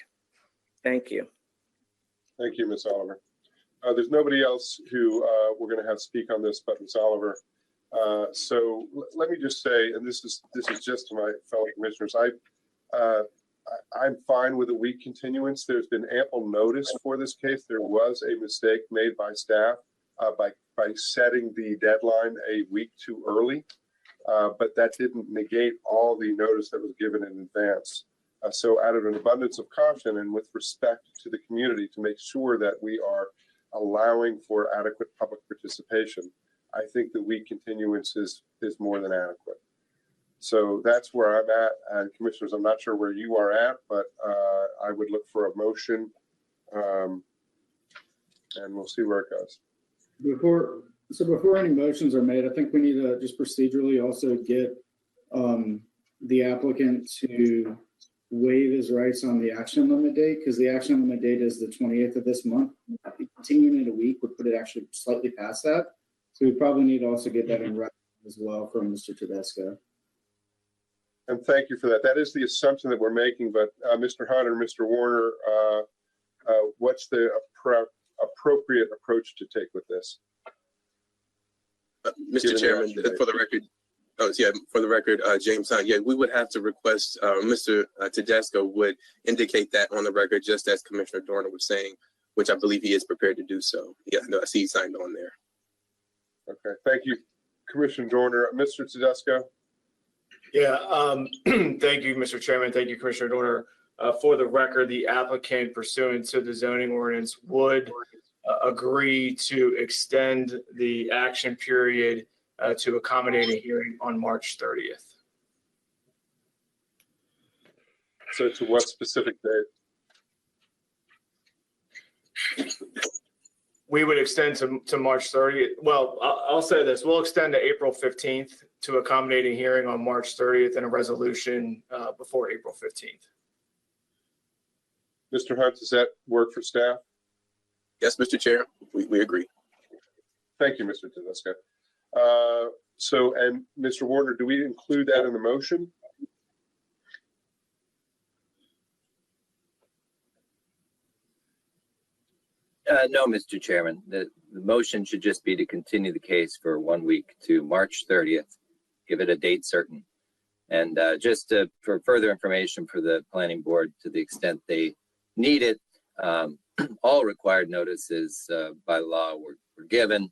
Thank you. Thank you, Ms. Oliver. There's nobody else who we're going to have speak on this but Ms. Oliver. So let me just say, and this is just to my fellow commissioners, I'm fine with a week continuance. There's been ample notice for this case. There was a mistake made by staff by setting the deadline a week too early, but that didn't negate all the notice that was given in advance. So out of an abundance of caution and with respect to the community to make sure that we are allowing for adequate public participation, I think the week continuance is more than adequate. So that's where I'm at. And commissioners, I'm not sure where you are at, but I would look for a motion and we'll see where it goes. Before any motions are made, I think we need to just procedurally also get the applicant to waive his rights on the action limit date, because the action limit date is the 28th of this month. Continuing it a week would put it actually slightly past that. So we probably need to also get that in writing as well from Mr. Tedesco. And thank you for that. That is the assumption that we're making, but Mr. Hunt and Mr. Warner, what's the appropriate approach to take with this? Mr. Chairman, for the record, James Hunt, we would have to request, Mr. Tedesco would indicate that on the record, just as Commissioner Dorner was saying, which I believe he is prepared to do so. Yeah, no, I see he signed on there. Okay, thank you, Commissioner Dorner. Mr. Tedesco? Yeah, thank you, Mr. Chairman. Thank you, Commissioner Dorner. For the record, the applicant pursuant to the zoning ordinance would agree to extend the action period to accommodate a hearing on March 30th. So to what specific date? We would extend to March 30th. Well, I'll say this. We'll extend to April 15th to accommodate a hearing on March 30th and a resolution before April 15th. Mr. Hunt, does that work for staff? Yes, Mr. Chair, we agree. Thank you, Mr. Tedesco. And Mr. Warner, do we include that in the motion? No, Mr. Chairman. The motion should just be to continue the case for 1 week to March 30th, give it a date certain. And for further information for the planning board, to the extent they need it, all required notices by law were given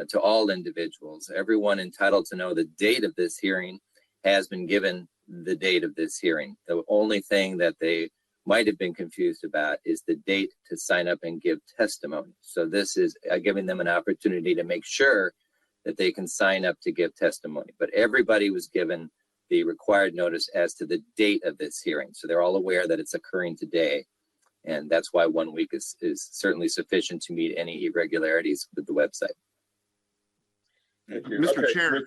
to all individuals. Everyone entitled to know the date of this hearing has been given the date of this hearing. The only thing that they might have been confused about is the date to sign up and give testimony. So this is giving them an opportunity to make sure that they can sign up to give testimony. But everybody was given the required notice as to the date of this hearing. So they're all aware that it's occurring today. And that's why 1 week is certainly sufficient to meet any irregularities with the website. Mr. Chair, if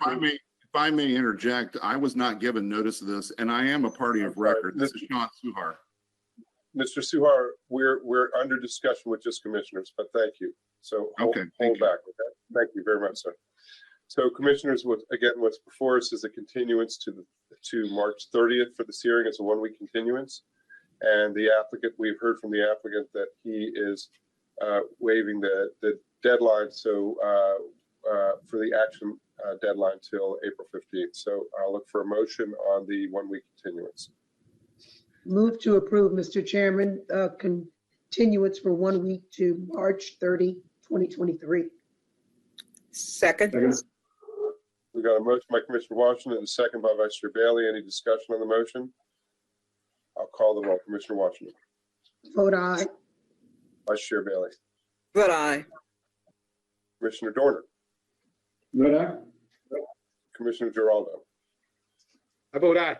I may interject, I was not given notice of this, and I am a party of record. This is Sean Suhar. Mr. Suhar, we're under discussion with just commissioners, but thank you. So hold back. Okay? Thank you very much, sir. So commissioners, what's before us is a continuance to March 30th for this hearing. It's a 1 week continuance. And the applicant, we've heard from the applicant that he is waiving the deadline. So for the action deadline till April 15th. So I'll look for a motion on the 1 week continuance. Move to approve, Mr. Chairman, continuance for 1 week to March 30, 2023. Second. We We got a motion by Commissioner Washington and a second by Vice Chair Bailey. Any discussion on the motion? I'll call the roll. Commissioner Washington. Vote aye. Vice Chair Bailey. Vote aye. Commissioner Dorner. Vote aye. Commissioner Giraldo. I vote aye.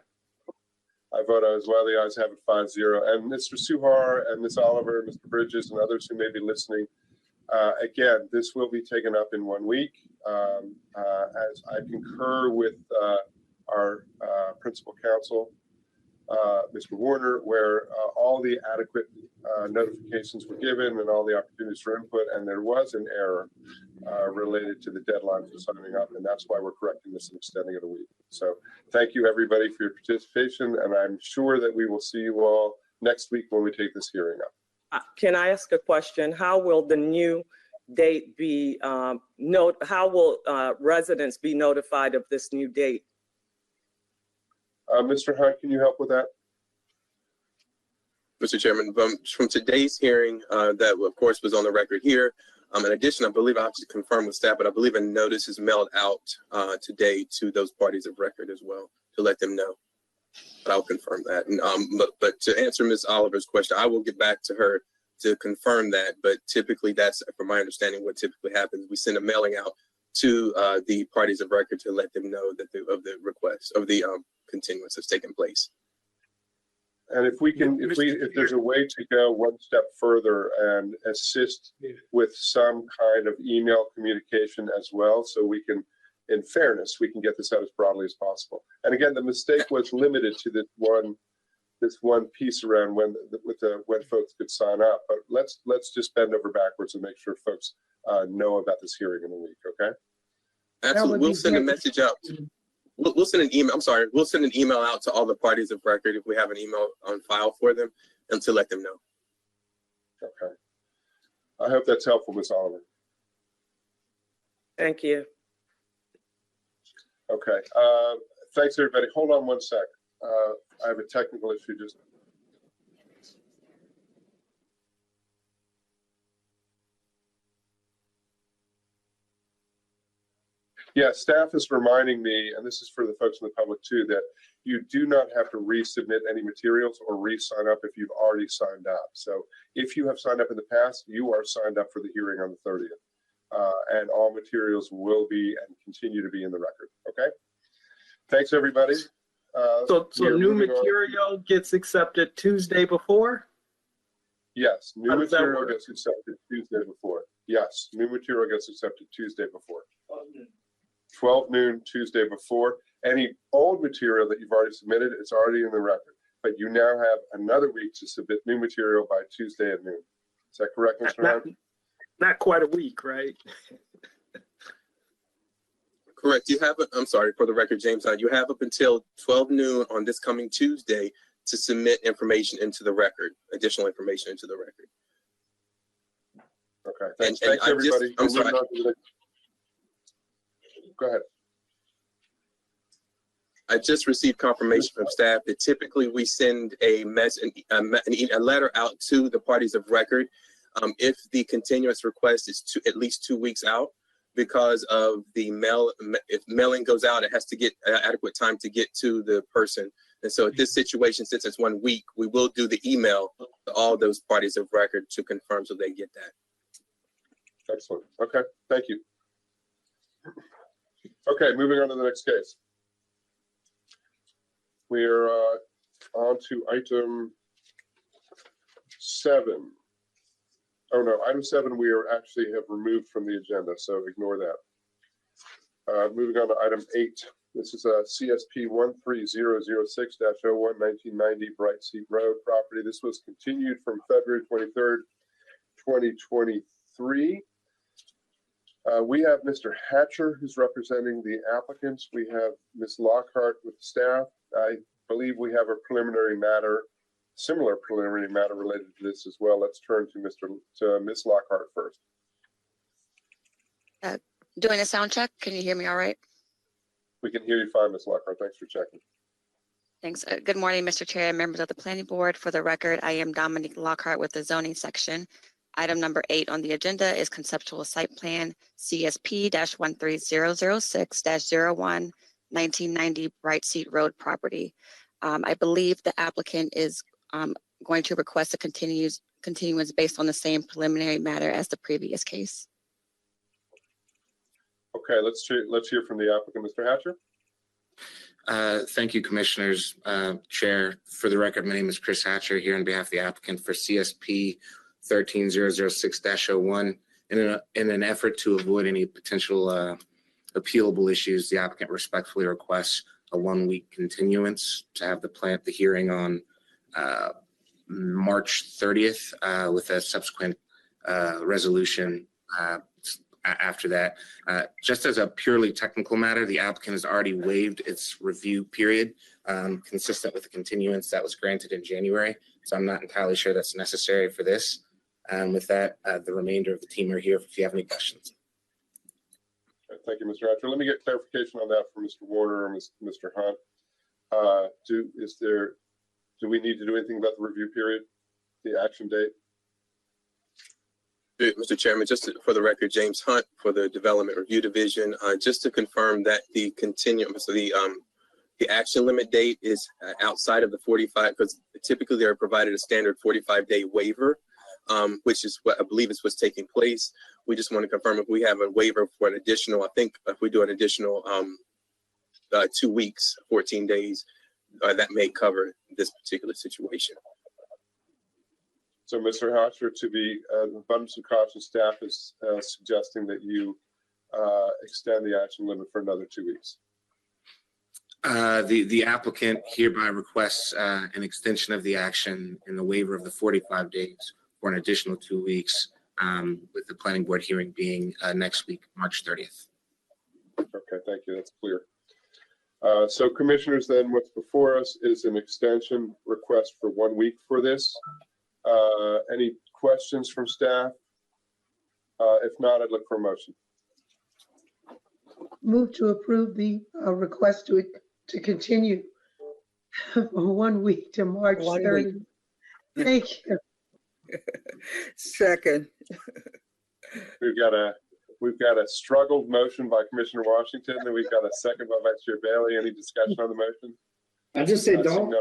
I vote aye as well. The ayes have it 5-0. And Mr. Suhar and Ms. Oliver, Mr. Bridges, and others who may be listening, again, this will be taken up in 1 week. As I concur with our principal counsel, Mr. Warner, where all the adequate notifications were given and all the opportunities for input, and there was an error related to the deadline for signing up, and that's why we're correcting this and extending it a week. So thank you, everybody, for your participation, and I'm sure that we will see you all next week when we take this hearing up. Can I ask a question? How will the new date be, how will residents be notified of this new date? Mr. Hunt, can you help with that? Mr. Chairman, from today's hearing, that of course was on the record here. In addition, I believe I have to confirm with staff, but I believe a notice is mailed out today to those parties of record as well to let them know. But I'll confirm that. And, but to answer Ms. Oliver's question, I will get back to her to confirm that. But typically, that's from my understanding what typically happens. We send a mailing out to the parties of record to let them know that of the request of the continuance that's taken place. And if we can, if there's a way to go one step further and assist with some kind of email communication as well, so we can, in fairness, we can get this out as broadly as possible. And again, the mistake was limited to this one piece around when folks could sign up. But let's just bend over backwards and make sure folks know about this hearing in a week. Okay. Absolutely. We'll send a message out. We'll send an email. I'm sorry. We'll send an email out to all the parties of record if we have an email on file for them and to let them know. Okay. I hope that's helpful, Ms. Oliver. Thank you. Okay. Thanks, everybody. Hold on 1 sec. I have a technical issue. Just. Yeah, staff is reminding me, and this is for the folks in the public too, that you do not have to resubmit any materials or re-sign up if you've already signed up. So if you have signed up in the past, you are signed up for the hearing on the 30th. And all materials will be and continue to be in the record. Okay. Thanks, everybody. So new material gets accepted Tuesday before? Yes, new material gets accepted Tuesday before. Yes, new material gets accepted Tuesday before. 12 noon Tuesday before. Any old material that you've already submitted, it's already in the record. But you now have another week to submit new material by Tuesday at noon. Is that correct, Mr. Hunt? Not quite a week, right? Correct. You have, I'm sorry, for the record, James, you have up until 12 noon on this coming Tuesday to submit information into the record, additional information into the record. Okay, thanks, thanks everybody. I'm sorry. Go ahead. I just received confirmation from staff that typically we send a letter out to the parties of record if the continuance request is at least 2 weeks out, because of the mail. If mailing goes out, it has to get adequate time to get to the person. And so, at this situation, since it's 1 week, we will do the email to all those parties of record to confirm so they get that. Excellent. Okay. Thank you. Okay, moving on to the next case. We are on to item 7. Oh no, item 7 we are actually have removed from the agenda, so ignore that. Moving on to item 8. This is a CSP 13006-01 1990 Bright Seat Road property. This was continued from February 23rd, 2023. We have Mr. Hatcher, who's representing the applicants. We have Ms. Lockhart with staff. I believe we have a preliminary matter, similar preliminary matter related to this as well. Let's turn to Ms. Lockhart first. Doing a sound check. Can you hear me all right? We can hear you fine, Ms. Lockhart. Thanks for checking. Thanks. Good morning, Mr. Chair and members of the Planning Board. For the record, I am Dominique Lockhart with the zoning section. Item number 8 on the agenda is conceptual site plan CSP-13006-01 1990 Bright Seat Road property. I believe the applicant is going to request a continuance based on the same preliminary matter as the previous case. Okay, let's hear from the applicant, Mr. Hatcher. Thank you, Commissioners. Chair, for the record, my name is Chris Hatcher here on behalf of the applicant for CSP 13006-01. In an effort to avoid any potential appealable issues, the applicant respectfully requests a 1-week continuance to have the hearing on March 30th with a subsequent resolution after that. Just as a purely technical matter, the applicant has already waived its review period consistent with the continuance that was granted in January. So I'm not entirely sure that's necessary for this. With that, the remainder of the team are here if you have any questions. Okay, thank you, Mr. Hatcher. Let me get clarification on that from Mr. Warner or Mr. Hunt. Do we need to do anything about the review period, the action date? Mr. Chairman, for the record, James Hunt for the Development Review Division, just to confirm that the action limit date is outside of the 45, because typically they're provided a standard 45-day waiver, which is what I believe is what's taking place. We just want to confirm if we have a waiver for an additional, I think if we do an additional 2 weeks, 14 days, that may cover this particular situation. So, Mr. Hatcher, to be abundance of caution, staff is suggesting that you extend the action limit for another 2 weeks. The applicant hereby requests an extension of the action and the waiver of the 45 days for an additional 2 weeks, with the planning board hearing being next week, March 30th. Okay, thank you. That's clear. So, commissioners, then what's before us is an extension request for 1 week for this. Any questions from staff? If not, I'd look for a motion. Move to approve the request to continue for 1 week to March 30th. Thank you. Second. We've got a struggled motion by Commissioner Washington, and we've got a second by Vice Chair Bailey. Any discussion on the motion? I just say don't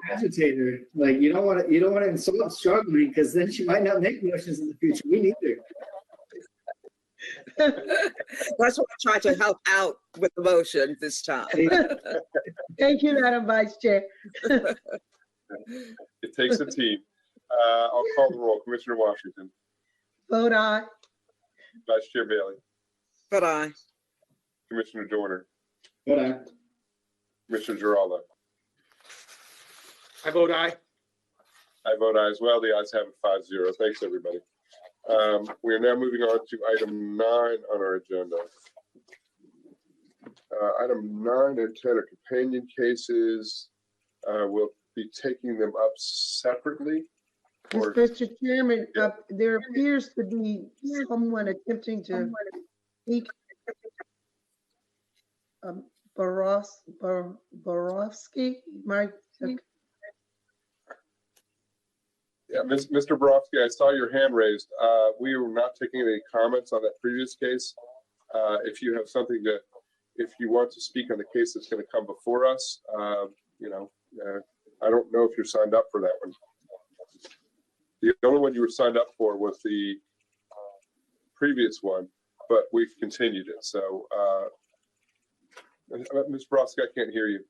agitate her. Like you don't want to insult struggling, because then she might not make motions in the future. We need her. That's why I tried to help out with the motion this time. Thank you, Madam Vice Chair. It takes a team. I'll call the roll. Commissioner Washington. Vote aye. Vice Chair Bailey. Vote aye. Commissioner Dorner. Vote aye. Commissioner Giraldo. I vote aye. I vote aye as well. The ayes have it 5-0. Thanks, everybody. We are now moving on to item 9 on our agenda. Item 9 and 10 are companion cases. We'll be taking them up separately. Mr. Chairman, there appears to be someone attempting to speak. Borowski, Yeah, Mr. Borowski, I saw your hand raised. We were not taking any comments on that previous case. If you have something if you want to speak on the case that's going to come before us, I don't know if you're signed up for that one. The only one you were signed up for was the previous one, but we've continued it. So, Ms. Borowski, I can't hear you.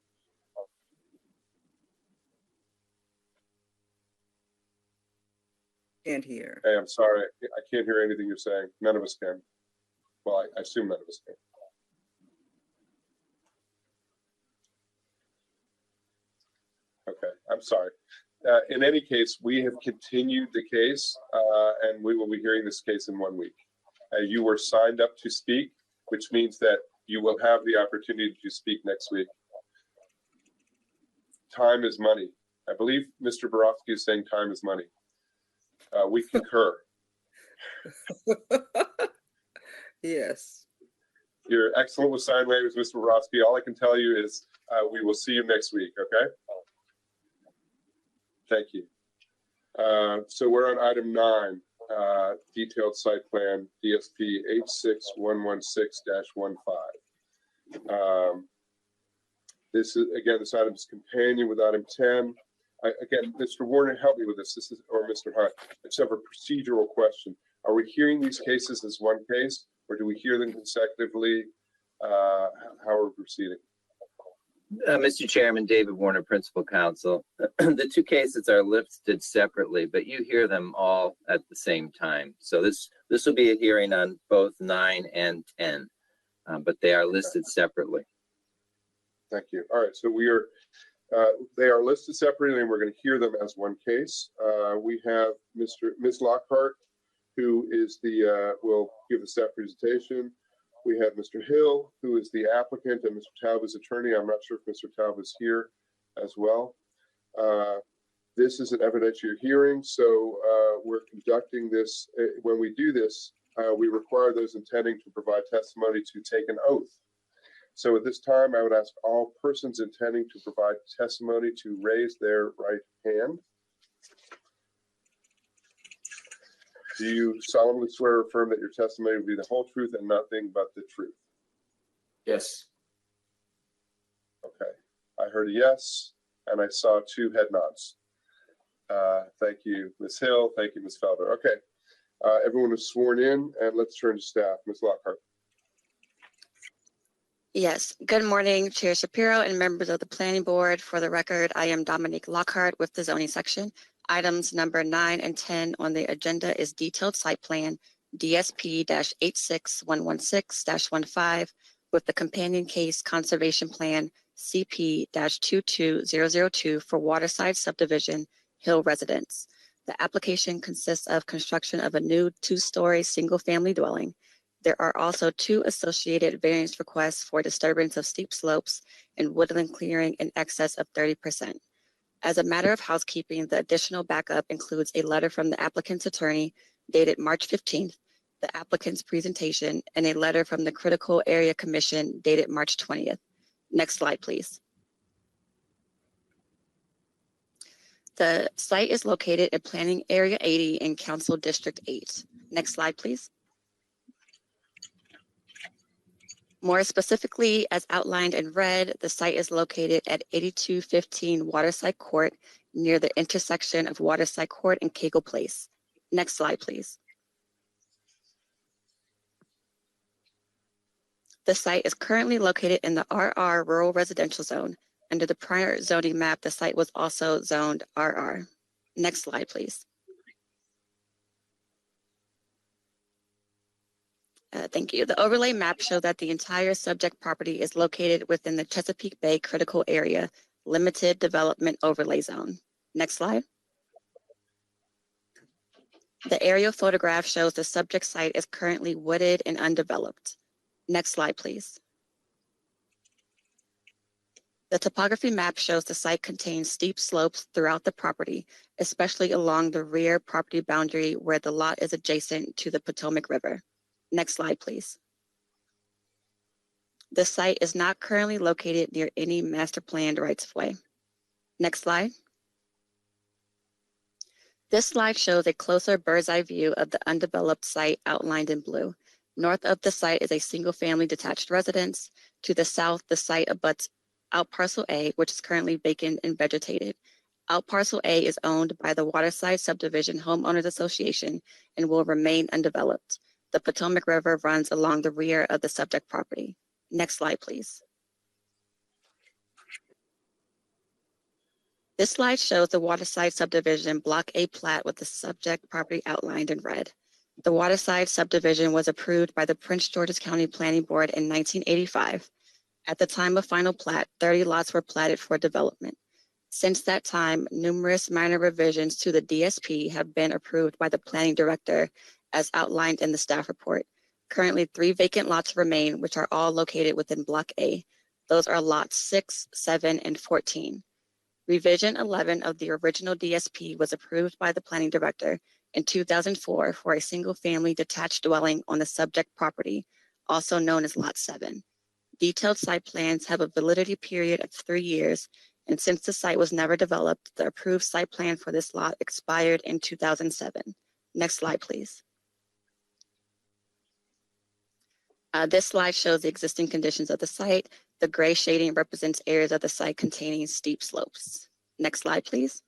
Can't hear. Hey, I'm sorry. I can't hear anything you're saying. None of us can. Well, I assume none of us can. Okay, I'm sorry. In any case, we have continued the case, and we will be hearing this case in 1 week. You were signed up to speak, which means that you will have the opportunity to speak next week. Time is money. I believe Mr. Borowski is saying time is money. We concur. Yes. You're excellent with sign language, Mr. Borowski. All I can tell you is we will see you next week, okay? Thank you. So we're on item 9. detailed site plan DSP 86116-15. This is, again, this item is companion with item 10. Again, Mr. Warner, help me with this. This is, or Mr. Hunt, I just have a procedural question. Are we hearing these cases as one case, or do we hear them consecutively? How are we proceeding? Mr. Chairman, David Warner, Principal Counsel. The two cases are listed separately, but you hear them all at the same time. So this will be a hearing on both 9 and 10, but they are listed separately. Thank you. All right, so we are, they are listed separately, and we're going to hear them as one case. We have Ms. Lockhart, who is the will give the staff presentation. We have Mr. Hill, who is the applicant, and Mr. Tauba's attorney. I'm not sure if Mr. Tauba is here as well. This is an evidentiary hearing, so we're conducting this. When we do this, we require those intending to provide testimony to take an oath. So at this time, I would ask all persons intending to provide testimony to raise their right hand. Do you solemnly swear or affirm that your testimony will be the whole truth and nothing but the truth? Yes. Okay. I heard a yes, and I saw 2 head nods. Thank you, Ms. Hill. Thank you, Ms. Felder. Okay. Everyone is sworn in, and let's turn to staff. Ms. Lockhart. Yes. Good morning, Chair Shapiro and members of the Planning Board. For the record, I am Dominique Lockhart with the zoning section. Items number 9 and 10 on the agenda is detailed site plan DSP-86116-15 with the companion case conservation plan CP-22002 for Waterside Subdivision, Hill Residence. The application consists of construction of a new 2-story single-family dwelling. There are also 2 associated variance requests for disturbance of steep slopes and woodland clearing in excess of 30%. As a matter of housekeeping, the additional backup includes a letter from the applicant's attorney dated March 15th, the applicant's presentation, and a letter from the Critical Area Commission dated March 20th. Next slide, please. The site is located in Planning Area 80 in Council District 8. Next slide, please. More specifically, as outlined in red, the site is located at 8215 Waterside Court near the intersection of Waterside Court and Cagle Place. Next slide, please. The site is currently located in the RR Rural Residential Zone. Under the prior zoning map, the site was also zoned RR. Next slide, please. Thank you. The overlay map shows that the entire subject property is located within the Chesapeake Bay Critical Area Limited Development Overlay Zone. Next slide. The aerial photograph shows the subject site is currently wooded and undeveloped. Next slide, please. The topography map shows the site contains steep slopes throughout the property, especially along the rear property boundary where the lot is adjacent to the Potomac River. Next slide, please. The site is not currently located near any master planned rights-of-way. Next slide. This slide shows a closer bird's eye view of the undeveloped site outlined in blue. North of the site is a single-family detached residence. To the south, the site abuts Out Parcel A, which is currently vacant and vegetated. Out Parcel A is owned by the Waterside Subdivision Homeowners Association and will remain undeveloped. The Potomac River runs along the rear of the subject property. Next slide, please. This slide shows the Waterside Subdivision Block A plat with the subject property outlined in red. The Waterside Subdivision was approved by the Prince George's County Planning Board in 1985. At the time of final plat, 30 lots were platted for development. Since that time, numerous minor revisions to the DSP have been approved by the planning director as outlined in the staff report. Currently, 3 vacant lots remain, which are all located within Block A. Those are lots 6, 7, and 14. Revision 11 of the original DSP was approved by the planning director in 2004 for a single-family detached dwelling on the subject property, also known as Lot 7. Detailed site plans have a validity period of 3 years, and since the site was never developed, the approved site plan for this lot expired in 2007. Next slide, please. This slide shows the existing conditions of the site. The gray shading represents areas of the site containing steep slopes. Next slide, please.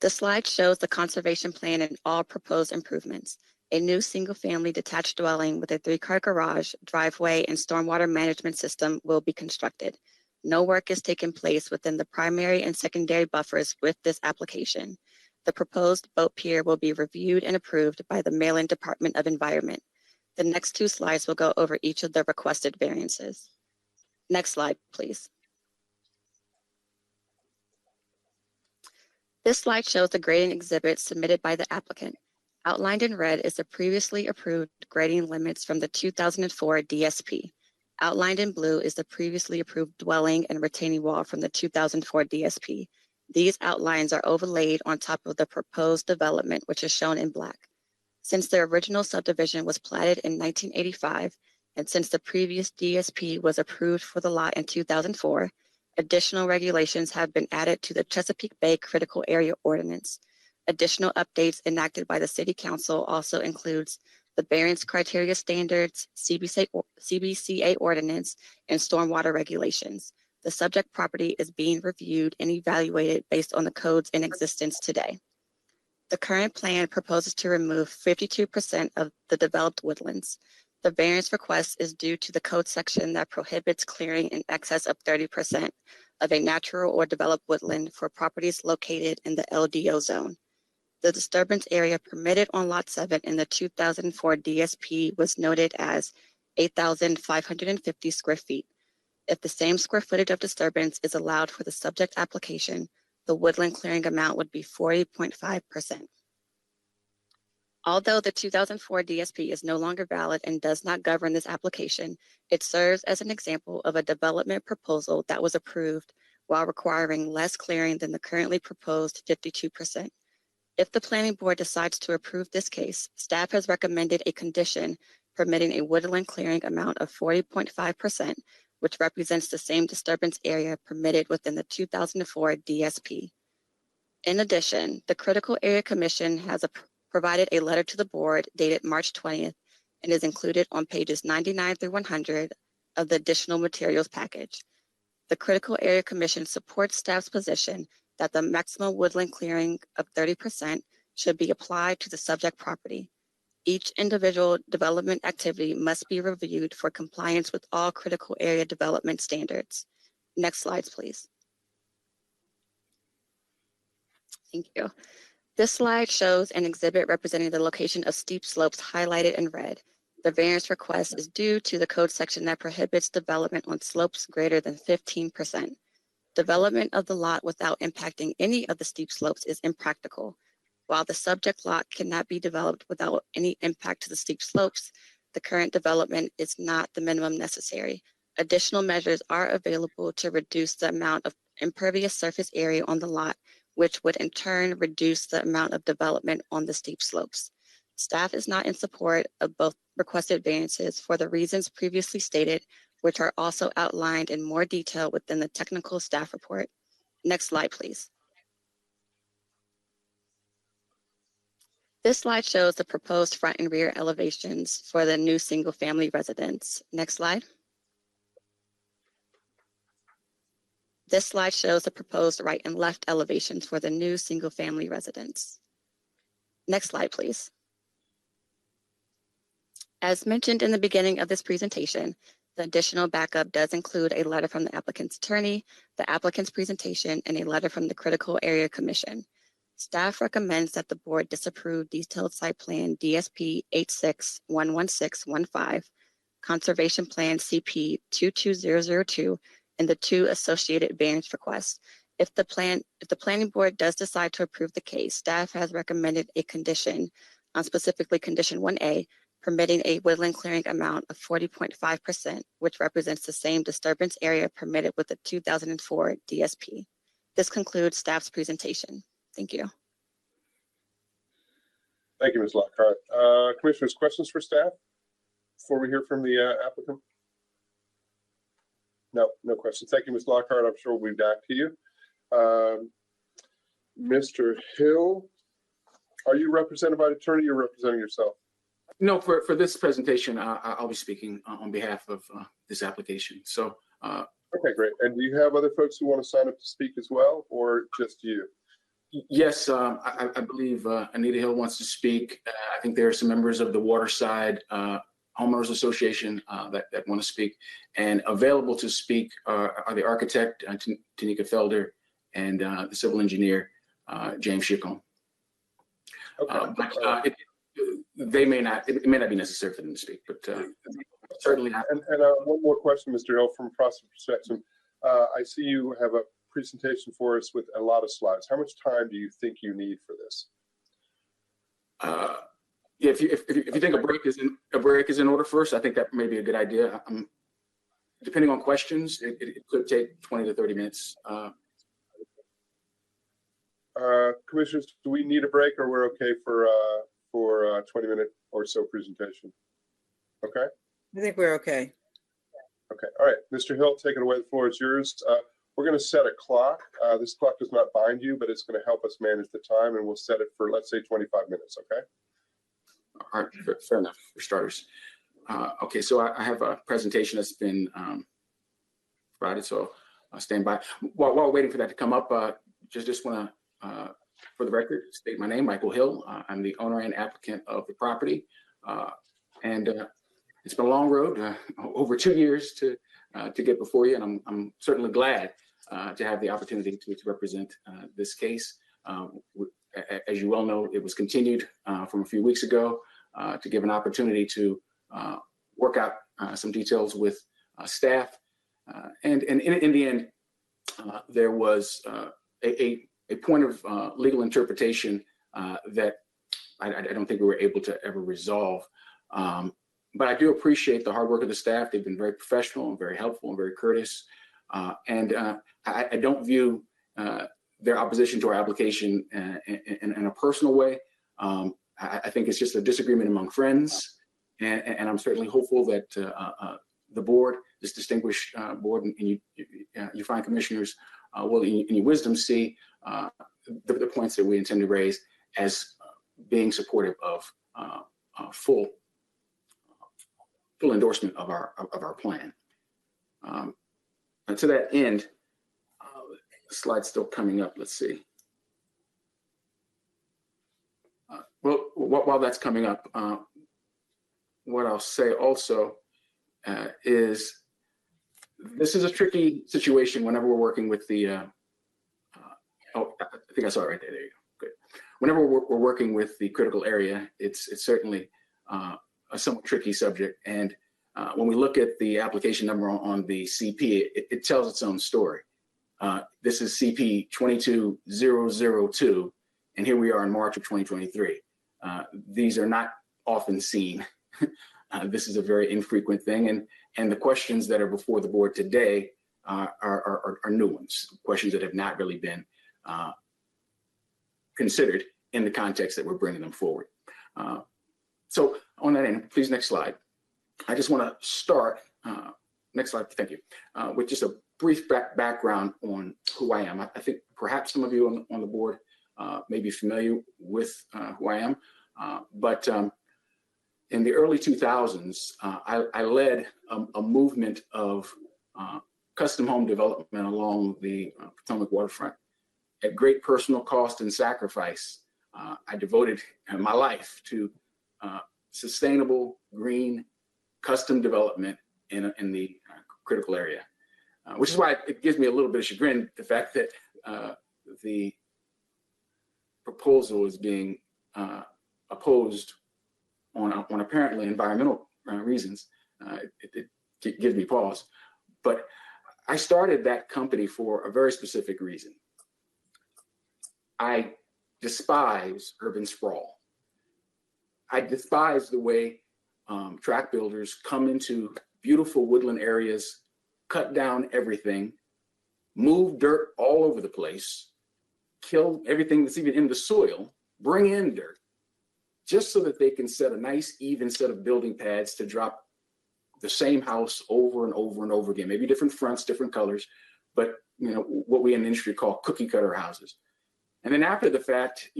The slide shows the conservation plan and all proposed improvements. A new single-family detached dwelling with a 3-car garage, driveway, and stormwater management system will be constructed. No work is taking place within the primary and secondary buffers with this application. The proposed boat pier will be reviewed and approved by the Maryland Department of Environment. The next 2 slides will go over each of the requested variances. Next slide, please. This slide shows the grading exhibit submitted by the applicant. Outlined in red is the previously approved grading limits from the 2004 DSP. Outlined in blue is the previously approved dwelling and retaining wall from the 2004 DSP. These outlines are overlaid on top of the proposed development, which is shown in black. Since the original subdivision was platted in 1985, and since the previous DSP was approved for the lot in 2004, additional regulations have been added to the Chesapeake Bay Critical Area Ordinance. Additional updates enacted by the City Council also includes the variance criteria standards, CBCA ordinance, and stormwater regulations. The subject property is being reviewed and evaluated based on the codes in existence today. The current plan proposes to remove 52% of the developed woodlands. The variance request is due to the code section that prohibits clearing in excess of 30% of a natural or developed woodland for properties located in the LDO zone. The disturbance area permitted on Lot 7 in the 2004 DSP was noted as 8,550 square feet. If the same square footage of disturbance is allowed for the subject application, the woodland clearing amount would be 40.5%. Although the 2004 DSP is no longer valid and does not govern this application, it serves as an example of a development proposal that was approved while requiring less clearing than the currently proposed 52%. If the planning board decides to approve this case, staff has recommended a condition permitting a woodland clearing amount of 40.5%, which represents the same disturbance area permitted within the 2004 DSP. In addition, the Critical Area Commission has provided a letter to the board dated March 20th and is included on pages 99 through 100 of the additional materials package. The Critical Area Commission supports staff's position that the maximum woodland clearing of 30% should be applied to the subject property. Each individual development activity must be reviewed for compliance with all critical area development standards. Next slides, please. Thank you. This slide shows an exhibit representing the location of steep slopes highlighted in red. The variance request is due to the code section that prohibits development on slopes greater than 15%. Development of the lot without impacting any of the steep slopes is impractical. While the subject lot cannot be developed without any impact to the steep slopes, the current development is not the minimum necessary. Additional measures are available to reduce the amount of impervious surface area on the lot, which would in turn reduce the amount of development on the steep slopes. Staff is not in support of both requested variances for the reasons previously stated, which are also outlined in more detail within the technical staff report. Next slide, please. This slide shows the proposed front and rear elevations for the new single-family residence. Next slide. This slide shows the proposed right and left elevations for the new single-family residence. Next slide, please. As mentioned in the beginning of this presentation, the additional backup does include a letter from the applicant's attorney, the applicant's presentation, and a letter from the Critical Area Commission. Staff recommends that the board disapprove detailed site plan DSP 86-11615, conservation plan CP 22002, and the 2 associated variance requests. If the planning board does decide to approve the case, staff has recommended a condition, specifically condition 1A, permitting a woodland clearing amount of 40.5%, which represents the same disturbance area permitted with the 2004 DSP. This concludes staff's presentation. Thank you. Thank you, Ms. Lockhart. Commissioners, questions for staff before we hear from the applicant? No questions. Thank you, Ms. Lockhart. I'm sure we'll be back to you. Mr. Hill, are you represented by an attorney or representing yourself? No, for this presentation, I'll be speaking on behalf of this application. So. Okay, great. And do you have other folks who want to sign up to speak as well, or just you? Yes, I believe Anita Hill wants to speak. I think there are some members of the Waterside Homeowners Association that want to speak. And available to speak are the architect, Tanika Felder, and the civil engineer, James Chicon. Okay. It may not be necessary for them to speak, but certainly. And one more question, Mr. Hill, from a process perspective. I see you have a presentation for us with a lot of slides. How much time do you think you need for this? Yeah, if you think a break is in order first, I think that may be a good idea. Depending on questions, it could take 20 to 30 minutes. Commissioners, do we need a break, or we're okay for a 20-minute or so presentation? Okay. I think we're okay. Okay. All right, Mr. Hill, take it away. The floor is yours. We're going to set a clock. This clock does not bind you, but it's going to help us manage the time, and we'll set it for, let's say, 25 minutes. Okay. All right, fair enough for starters. Okay, so I have a presentation that's been provided, so I'll stand by. While waiting for that to come up, just want to, for the record, state my name, Michael Hill. I'm the owner and applicant of the property, and it's been a long road, over 2 years to get before you, and I'm certainly glad to have the opportunity to represent this case. As you well know, it was continued from a few weeks ago to give an opportunity to work out some details with staff. And in the end, there was a point of legal interpretation that I don't think we were able to ever resolve. But I do appreciate the hard work of the staff. They've been very professional and very helpful and very courteous. And I don't view their opposition to our application in a personal way. I think it's just a disagreement among friends. And I'm certainly hopeful that the board, this distinguished board, and you fine commissioners will, in your wisdom, see the points that we intend to raise as being supportive of full endorsement of our plan. And to that end, the slide's still coming up. Let's see. Well, while that's coming up, what I'll say also is this is a tricky situation whenever we're working with the, oh, I think I saw it right there. There you go. Good. Whenever we're working with the critical area, it's certainly a somewhat tricky subject. And when we look at the application number on the CP, it tells its own story. This is CP 22002, and here we are in March of 2023. These are not often seen. This is a very infrequent thing, and the questions that are before the board today are new ones, questions that have not really been considered in the context that we're bringing them forward. So on that end, please, next slide. I just want to start, next slide, thank you, with just a brief background on who I am. I think perhaps some of you on the board may be familiar with who I am, but in the early 2000s, I led a movement of custom home development along the Potomac waterfront. At great personal cost and sacrifice, I devoted my life to sustainable, green, custom development in the critical area, which is why it gives me a little bit of chagrin, the fact that the proposal is being opposed on apparently environmental reasons. It gives me pause. But I started that company for a very specific reason. I despise urban sprawl. I despise the way tract builders come into beautiful woodland areas, cut down everything, move dirt all over the place, kill everything that's even in the soil, bring in dirt, just so that they can set a nice, even set of building pads to drop the same house over and over and over again. Maybe different fronts, different colors, but you know what we in the industry call cookie cutter houses. And then after the fact,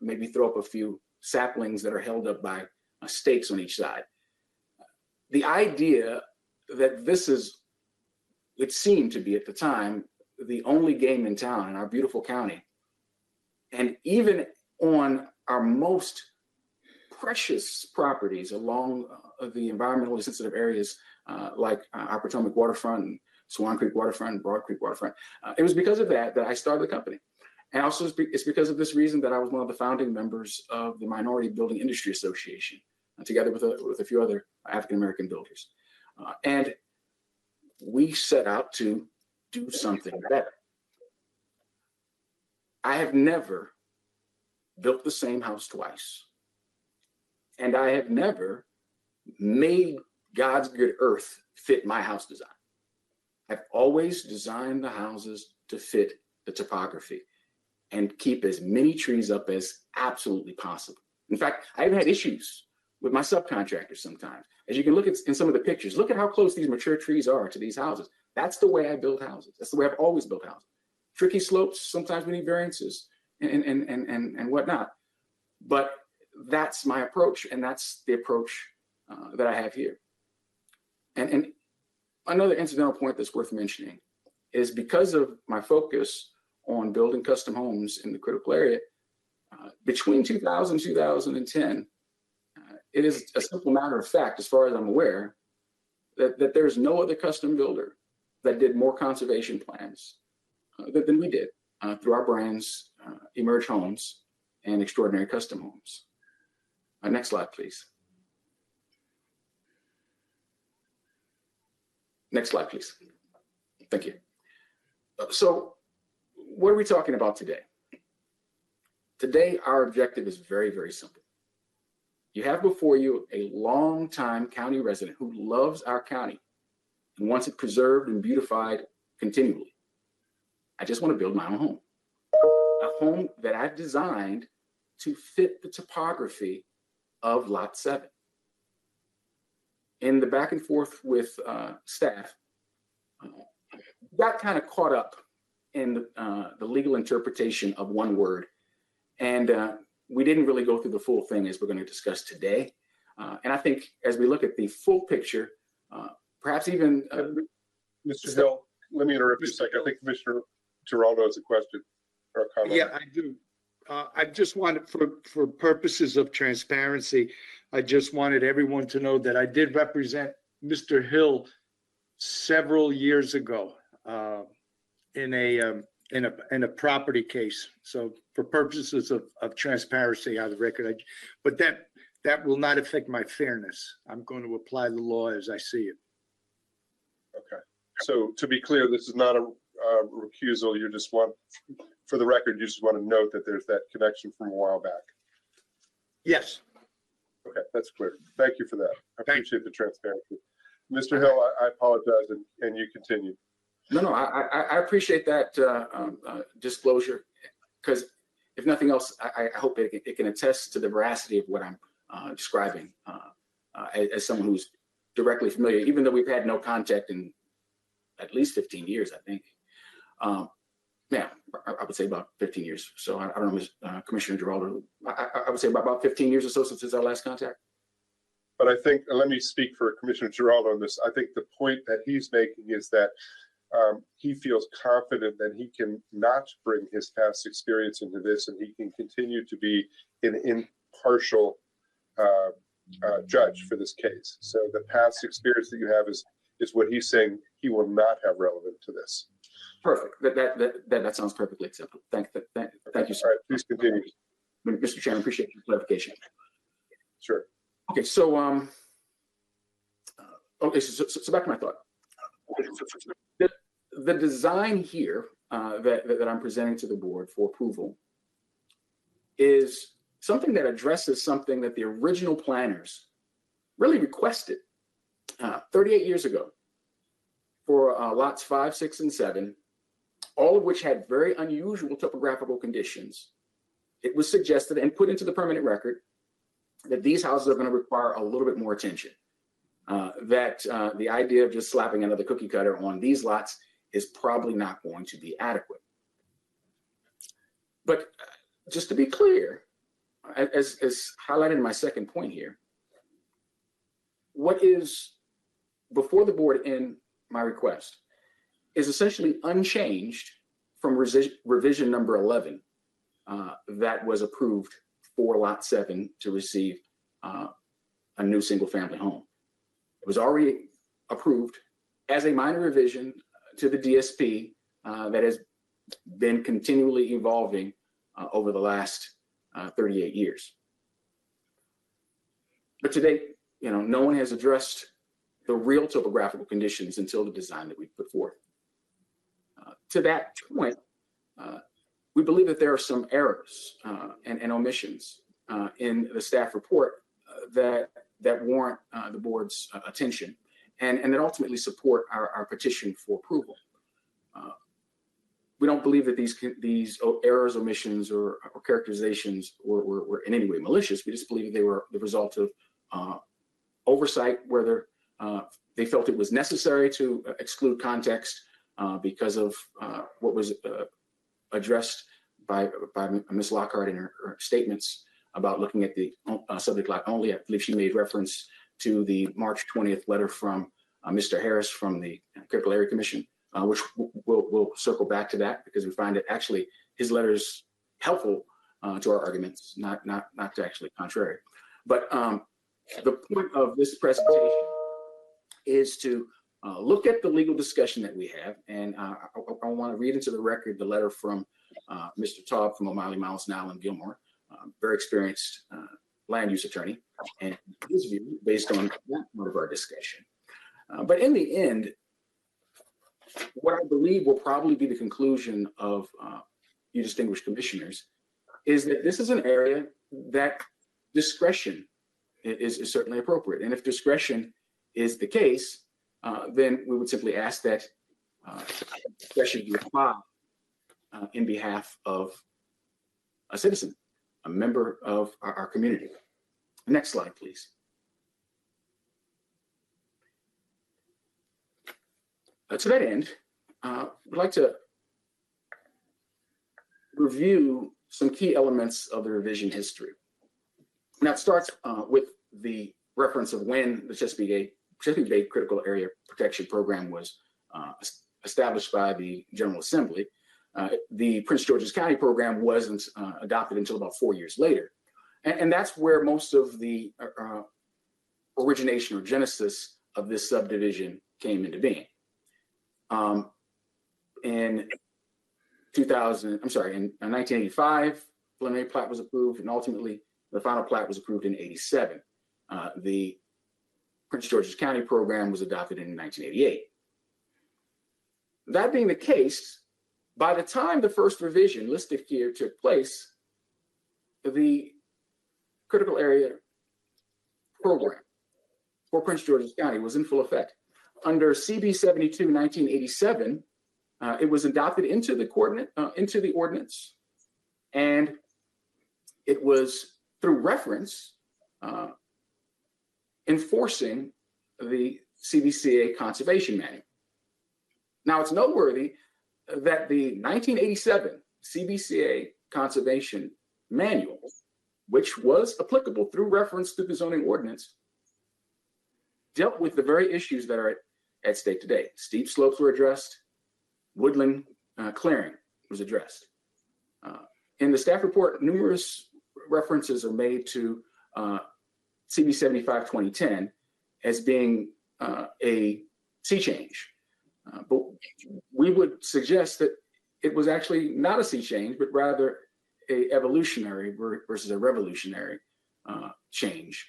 maybe throw up a few saplings that are held up by stakes on each side. The idea that this is, it seemed to be at the time, the only game in town in our beautiful county. And even on our most precious properties along the environmentally sensitive areas like our Potomac waterfront, and Swan Creek waterfront, and Broad Creek waterfront, it was because of that I started the company. And also it's because of this reason that I was one of the founding members of the Minority Building Industry Association, together with a few other African-American builders. And we set out to do something better. I have never built the same house twice. And I have never made God's good earth fit my house design. I've always designed the houses to fit the topography and keep as many trees up as absolutely possible. In fact, I even had issues with my subcontractors sometimes. As you can look at in some of the pictures, look at how close these mature trees are to these houses. That's the way I build houses. That's the way I've always built houses. Tricky slopes, sometimes we need variances and whatnot. But that's my approach, and that's the approach that I have here. And another incidental point that's worth mentioning is because of my focus on building custom homes in the critical area, between 2000 and 2010, it is a simple matter of fact, as far as I'm aware, that there's no other custom builder that did more conservation plans than we did through our brands, Emerge Homes and Extraordinary Custom Homes. Next slide, please. Next slide, please. Thank you. So what are we talking about today? Today, our objective is very, very simple. You have before you a longtime county resident who loves our county and wants it preserved and beautified continually. I just want to build my own home, a home that I've designed to fit the topography of Lot 7. In the back and forth with staff, got kind of caught up in the legal interpretation of one word. And we didn't really go through the full thing as we're going to discuss today. And I think as we look at the full picture, perhaps even... Mr. Hill, let me interrupt you a second. I think Commissioner Giraldo has a question or a comment. Yeah, I do. I just wanted, for purposes of transparency, I just wanted everyone to know that I did represent Mr. Hill several years ago in a property case. So for purposes of transparency on the record, but that will not affect my fairness. I'm going to apply the law as I see it. Okay. So to be clear, this is not a recusal. You just want, for the record, you just want to note that there's that connection from a while back. Yes. Okay, that's clear. Thank you for that. I appreciate the transparency. Mr. Hill, I apologize, and you continue. No, I appreciate that disclosure, because if nothing else, I hope it can attest to the veracity of what I'm describing as someone who's directly familiar, even though we've had no contact in at least 15 years, I think. Yeah, I would say about 15 years. So I don't know, Commissioner Giraldo, I would say about 15 years or so since our last contact. But I think, let me speak for Commissioner Giraldo on this. I think the point that he's making is that he feels confident that he can not bring his past experience into this, and he can continue to be an impartial judge for this case. So the past experience that you have is what he's saying he will not have relevant to this. Perfect. That sounds perfectly acceptable. Thank you, sir. All right, please continue. Mr. Chairman, appreciate your clarification. Sure. Okay, so so back to my thought. The design here that I'm presenting to the board for approval is something that addresses something that the original planners really requested 38 years ago for lots 5, 6, and 7, all of which had very unusual topographical conditions. It was suggested and put into the permanent record that these houses are going to require a little bit more attention. That the idea of just slapping another cookie cutter on these lots is probably not going to be adequate. But just to be clear, as highlighted in my second point here, what is before the board in my request is essentially unchanged from revision number 11 that was approved for Lot 7 to receive a new single-family home. It was already approved as a minor revision to the DSP that has been continually evolving over the last 38 years. But to date, no one has addressed the real topographical conditions until the design that we put forth. To that point, we believe that there are some errors and omissions in the staff report that warrant the board's attention and that ultimately support our petition for approval. We don't believe that these errors, omissions, or characterizations were in any way malicious. We just believe that they were the result of oversight, whether they felt it was necessary to exclude context because of what was addressed by Ms. Lockhart in her statements about looking at the subject lot only. I believe she made reference to the March 20th letter from Mr. Harris from the Critical Area Commission, which we'll circle back to that because we find it actually his letters helpful to our arguments, not to actually contrary. But the point of this presentation is to look at the legal discussion that we have, and I want to read into the record the letter from Mr. Taub from O'Malley, Miles, Nowell, and Gilmore, very experienced land use attorney, and his view based on that part of our discussion. But in the end, what I believe will probably be the conclusion of you distinguished commissioners is that this is an area that discretion is certainly appropriate. And if discretion is the case, then we would simply ask that discretion be applied in behalf of a citizen, a member of our community. Next slide, please. To that end, I'd like to review some key elements of the revision history. Now, it starts with the reference of when the Chesapeake Bay Critical Area Protection Program was established by the General Assembly. The Prince George's County program wasn't adopted until about 4 years later. And that's where most of the origination or genesis of this subdivision came into being. In 1985, preliminary plat was approved, and ultimately the final plat was approved in 87. The Prince George's County program was adopted in 1988. That being the case, by the time the first revision listed here took place, the critical area program for Prince George's County was in full effect. Under CB 72, 1987, it was adopted into the ordinance, and it was through reference enforcing the CBCA Conservation Manual. Now, it's noteworthy that the 1987 CBCA Conservation Manual, which was applicable through reference to the zoning ordinance, dealt with the very issues that are at stake today. Steep slopes were addressed, woodland clearing was addressed. In the staff report, numerous references are made to CB 75 2010 as being a sea change. But we would suggest that it was actually not a sea change, but rather a evolutionary versus a revolutionary change.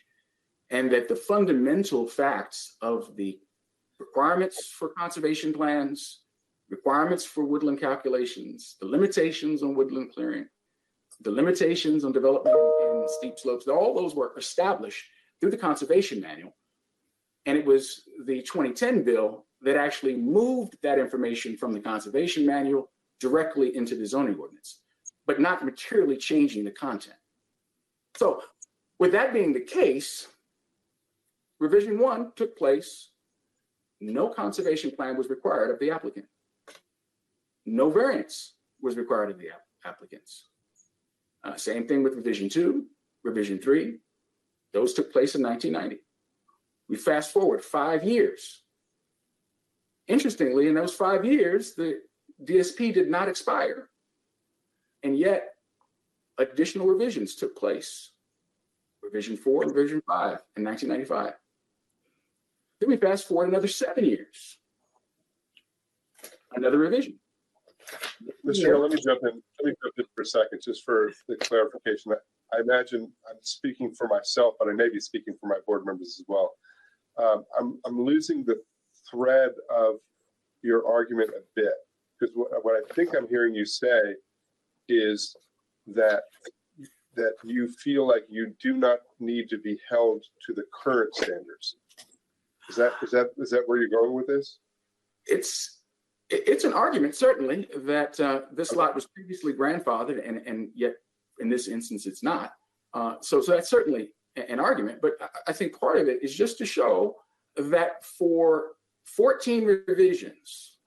And that the fundamental facts of the requirements for conservation plans, requirements for woodland calculations, the limitations on woodland clearing, the limitations on development in steep slopes, all those were established through the Conservation Manual. And it was the 2010 bill that actually moved that information from the Conservation Manual directly into the zoning ordinance, but not materially changing the content. So with that being the case, revision 1 took place. No conservation plan was required of the applicant. No variance was required of the applicants. Same thing with revision 2, revision 3. Those took place in 1990. We fast forward 5 years. Interestingly, in those 5 years, the DSP did not expire. And yet, additional revisions took place. Revision 4 and revision 5 in 1995. Then we fast forward another 7 years. Another revision. Mr. Hill, let me jump in for a second, just for the clarification. I imagine I'm speaking for myself, but I may be speaking for my board members as well. I'm losing the thread of your argument a bit, because what I think I'm hearing you say is that you feel like you do not need to be held to the current standards. Is that where you're going with this? It's an argument, certainly, that this lot was previously grandfathered, and yet in this instance it's not. So that's certainly an argument, but I think part of it is just to show that for 14 revisions,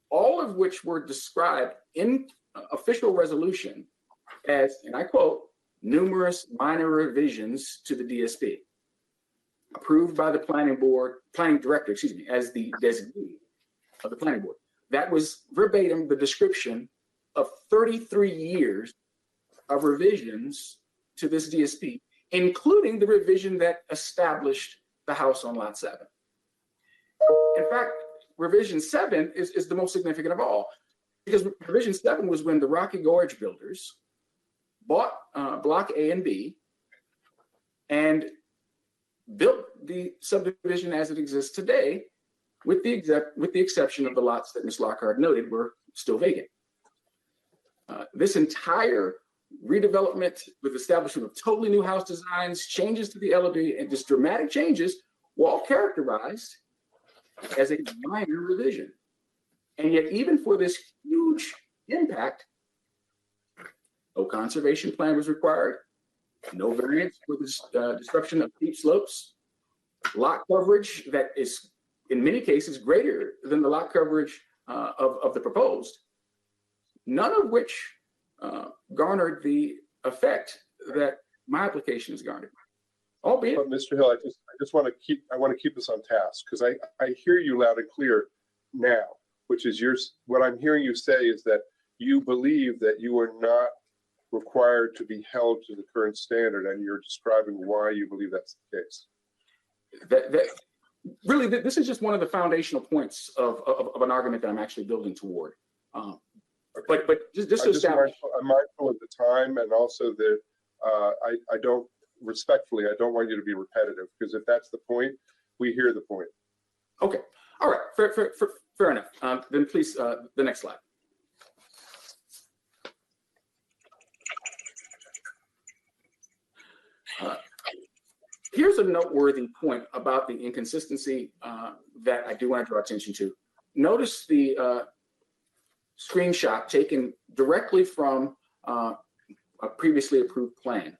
all of which were described in official resolution as, and I quote, numerous minor revisions to the DSP, approved by the planning director, as the designee of the planning board. That was verbatim the description of 33 years of revisions to this DSP, including the revision that established the house on lot 7. In fact, revision 7 is the most significant of all, because revision 7 was when the Rocky Gorge builders bought block A and B and built the subdivision as it exists today, with the exception of the lots that Ms. Lockhart noted were still vacant. This entire redevelopment with establishment of totally new house designs, changes to the LOD, and just dramatic changes were all characterized as a minor revision. And yet, even for this huge impact, no conservation plan was required, no variance for the disruption of steep slopes, lot coverage that is in many cases greater than the lot coverage of the proposed, none of which garnered the effect that my application has garnered. Albeit, but Mr. Hill, I want to keep this on task, because I hear you loud and clear now, which is what I'm hearing you say is that you believe that you are not required to be held to the current standard, and you're describing why you believe that's the case. Really, this is just one of the foundational points of an argument that I'm actually building toward. But just to establish, I'm mindful of the time, and also that I don't want you to be repetitive, because if that's the point, we hear the point. Okay, all right, fair enough. Then please, the next slide. Here's a noteworthy point about the inconsistency that I do want to draw attention to. Notice the screenshot taken directly from a previously approved plan.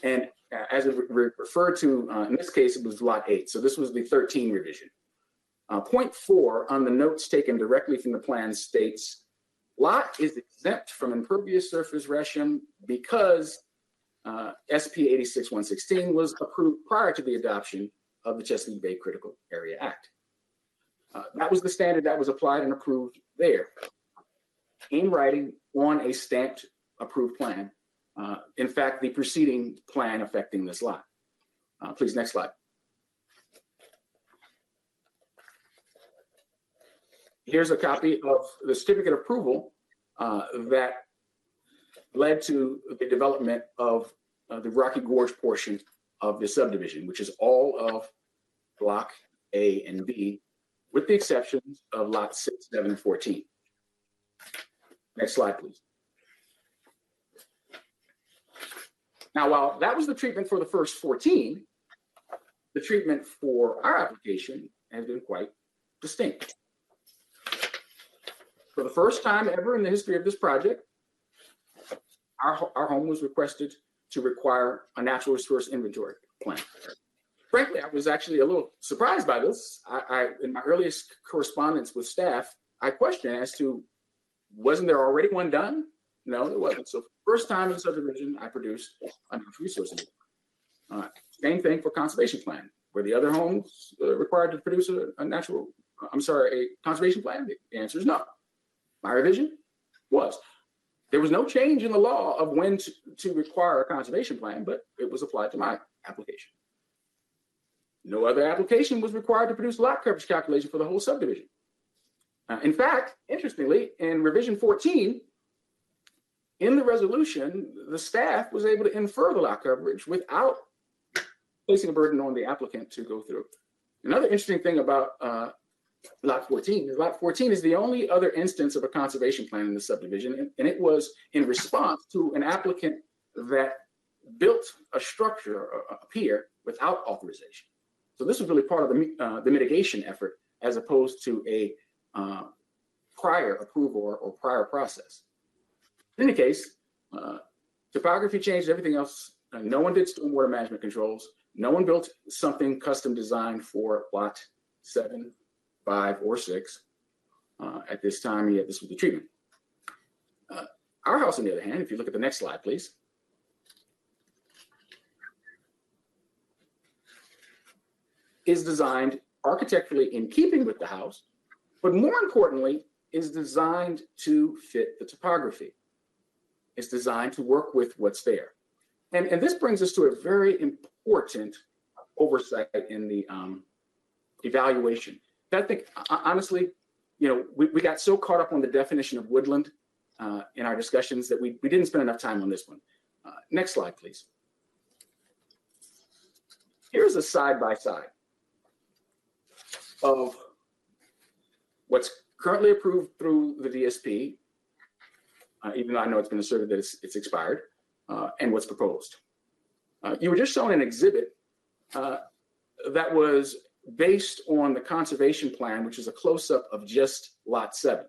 And as it referred to, in this case, it was lot 8. So this was the 13 revision. Point 4 on the notes taken directly from the plan states, lot is exempt from impervious surface reshim because SP 86-116 was approved prior to the adoption of the Chesapeake Bay Critical Area Act. That was the standard that was applied and approved there, in writing on a stamped approved plan. In fact, the preceding plan affecting this lot. Please, next slide. Here's a copy of the certificate of approval that led to the development of the Rocky Gorge portion of the subdivision, which is all of block A and B, with the exceptions of lot 6, 7, and 14. Next slide, please. Now, while that was the treatment for the first 14, the treatment for our application has been quite distinct. For the first time ever in the history of this project, our home was requested to require a natural resource inventory plan. Frankly, I was actually a little surprised by this. In my earliest correspondence with staff, I questioned as to, wasn't there already one done? No, it wasn't. So first time in subdivision, I produced a natural resource. Same thing for conservation plan. Were the other homes required to produce a conservation plan? The answer is no. My revision was. There was no change in the law of when to require a conservation plan, but it was applied to my application. No other application was required to produce lot coverage calculation for the whole subdivision. In fact, interestingly, in revision 14, in the resolution, the staff was able to infer the lot coverage without placing a burden on the applicant to go through. Another interesting thing about lot 14 is lot 14 is the only other instance of a conservation plan in the subdivision, and it was in response to an applicant that built a structure, a pier, without authorization. So this was really part of the mitigation effort as opposed to a prior approval or prior process. In any case, topography changed, everything else. No one did stormwater management controls. No one built something custom designed for lot 7, 5, or 6 at this time, yet this was the treatment. Our house, on the other hand, if you look at the next slide, please. Is designed architecturally in keeping with the house, but more importantly, is designed to fit the topography. It's designed to work with what's there. And this brings us to a very important oversight in the evaluation. I think, honestly, we got so caught up on the definition of woodland in our discussions that we didn't spend enough time on this one. Next slide, please. Here's a side-by-side of what's currently approved through the DSP, even though I know it's been asserted that it's expired, and what's proposed. You were just shown an exhibit that was based on the conservation plan, which is a close-up of just lot 7.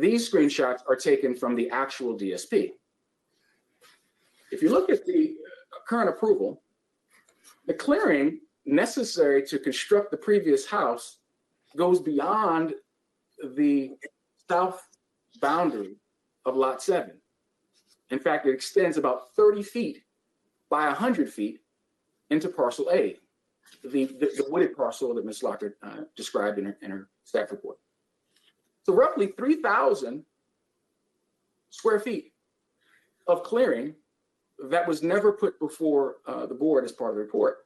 These screenshots are taken from the actual DSP. If you look at the current approval, the clearing necessary to construct the previous house goes beyond the south boundary of lot 7. In fact, it extends about 30 feet by 100 feet into parcel A, the wooded parcel that Ms. Lockard described in her staff report. So roughly 3,000 square feet of clearing that was never put before the board as part of the report.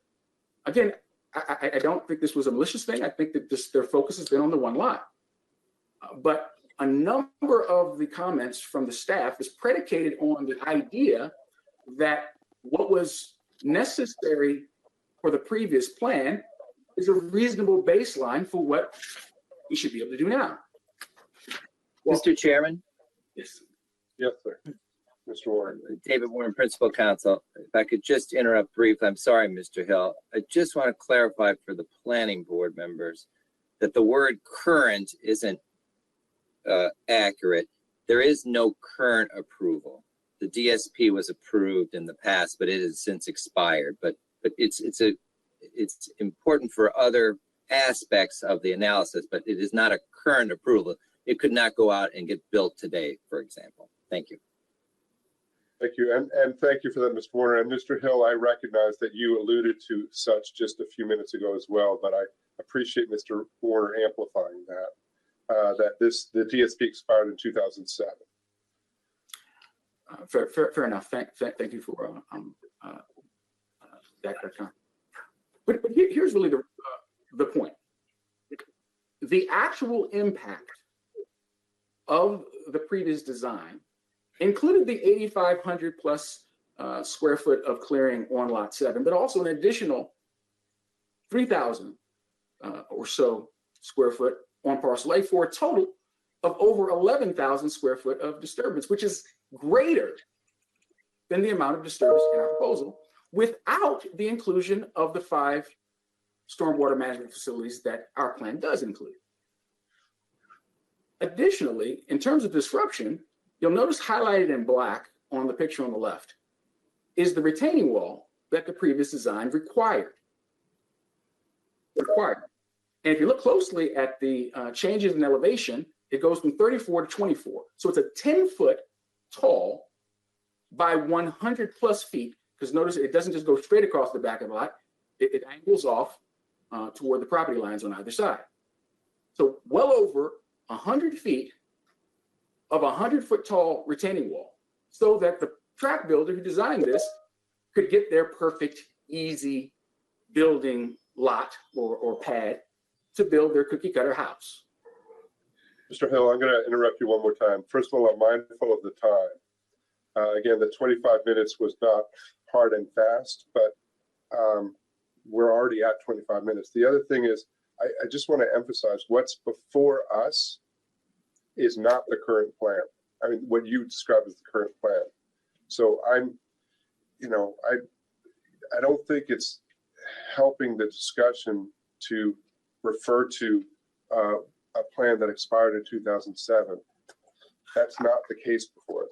Again, I don't think this was a malicious thing. I think that their focus has been on the one lot. But a number of the comments from the staff is predicated on the idea that what was necessary for the previous plan is a reasonable baseline for what we should be able to do now. Well, Mr. Chairman? Yes. Yes, sir. Mr. Warren. David Warren, Principal Counsel. If I could just interrupt briefly, I'm sorry, Mr. Hill. I just want to clarify for the planning board members that the word current isn't accurate. There is no current approval. The DSP was approved in the past, but it has since expired. But it's important for other aspects of the analysis, but it is not a current approval. It could not go out and get built today, for example. Thank you. Thank you. And thank you for that, Mr. Warner. And Mr. Hill, I recognize that you alluded to such just a few minutes ago as well, but I appreciate Mr. Warner amplifying that, the DSP expired in 2007. Fair enough. Thank you for that comment. But here's really the point. The actual impact of the previous design included the 8,500 plus square foot of clearing on lot 7, but also an additional 3,000 or so square foot on parcel A for a total of over 11,000 square foot of disturbance, which is greater than the amount of disturbance in our proposal without the inclusion of the 5 stormwater management facilities that our plan does include. Additionally, in terms of disruption, you'll notice highlighted in black on the picture on the left is the retaining wall that the previous design required. And if you look closely at the changes in elevation it goes from 34 to 24. So it's a 10-foot tall by 100 plus feet, because notice it doesn't just go straight across the back of the lot, it angles off toward the property lines on either side. So well over 100 feet of a 100-foot tall retaining wall, so that the tract builder who designed this could get their perfect, easy building lot or pad to build their cookie cutter house. Mr. Hill, I'm going to interrupt you one more time. First of all, I'm mindful of the time. Again, the 25 minutes was not hard and fast, but we're already at 25 minutes. The other thing is, I just want to emphasize what's before us is not the current plan. I mean, what you describe as the current plan. So I don't think it's helping the discussion to refer to a plan that expired in 2007. That's not the case before us.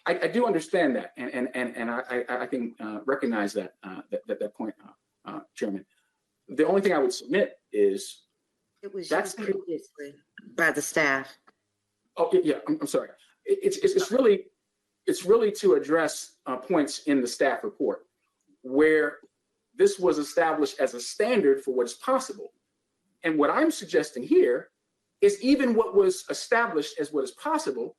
I do understand that, and I can recognize that that point, Chairman. The only thing I would submit is it was that's previously by the staff. Oh yeah, I'm sorry. It's really to address points in the staff report where this was established as a standard for what is possible. And what I'm suggesting here is even what was established as what is possible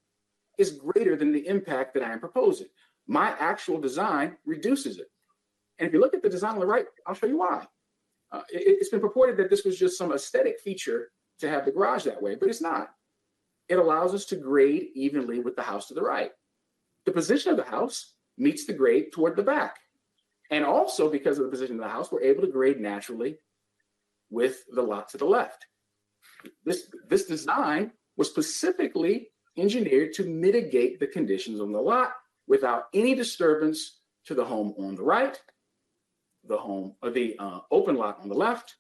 is greater than the impact that I am proposing. My actual design reduces it. And if you look at the design on the right, I'll show you why. It's been purported that this was just some aesthetic feature to have the garage that way, but it's not. It allows us to grade evenly with the house to the right. The position of the house meets the grade toward the back. And also because of the position of the house, we're able to grade naturally with the lot to the left. This design was specifically engineered to mitigate the conditions on the lot without any disturbance to the home on the right, the home or the open lot on the left,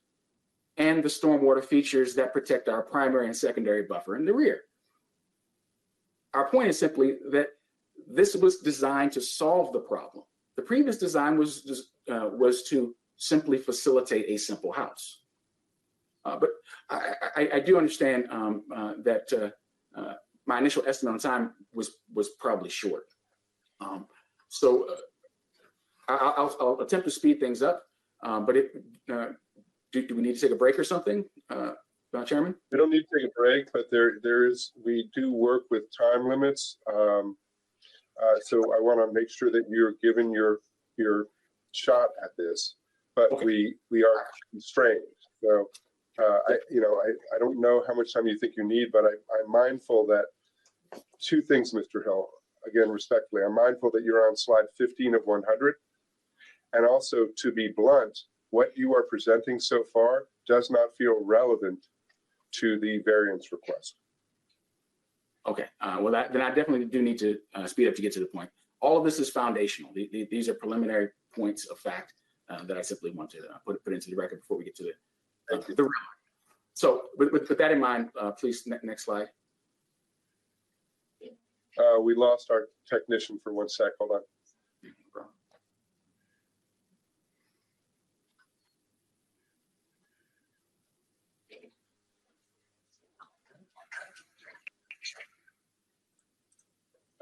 and the stormwater features that protect our primary and secondary buffer in the rear. Our point is simply that this was designed to solve the problem. The previous design was to simply facilitate a simple house. But I do understand that my initial estimate on time was probably short. So I'll attempt to speed things up. But do we need to take a break or something, Chairman? We don't need to take a break, but we do work with time limits. So I want to make sure that you're given your shot at this, but okay. we are constrained. So I don't know how much time you think you need, but I'm mindful that two things, Mr. Hill. Again, respectfully, I'm mindful that you're on slide 15 of 100, and also to be blunt, what you are presenting so far does not feel relevant to the variance request. Okay, well, then I definitely do need to speed up to get to the point. All of this is foundational. These are preliminary points of fact that I simply want to put into the record before we get to the real. So with that in mind, please, next slide. We lost our technician for 1 sec. Hold on.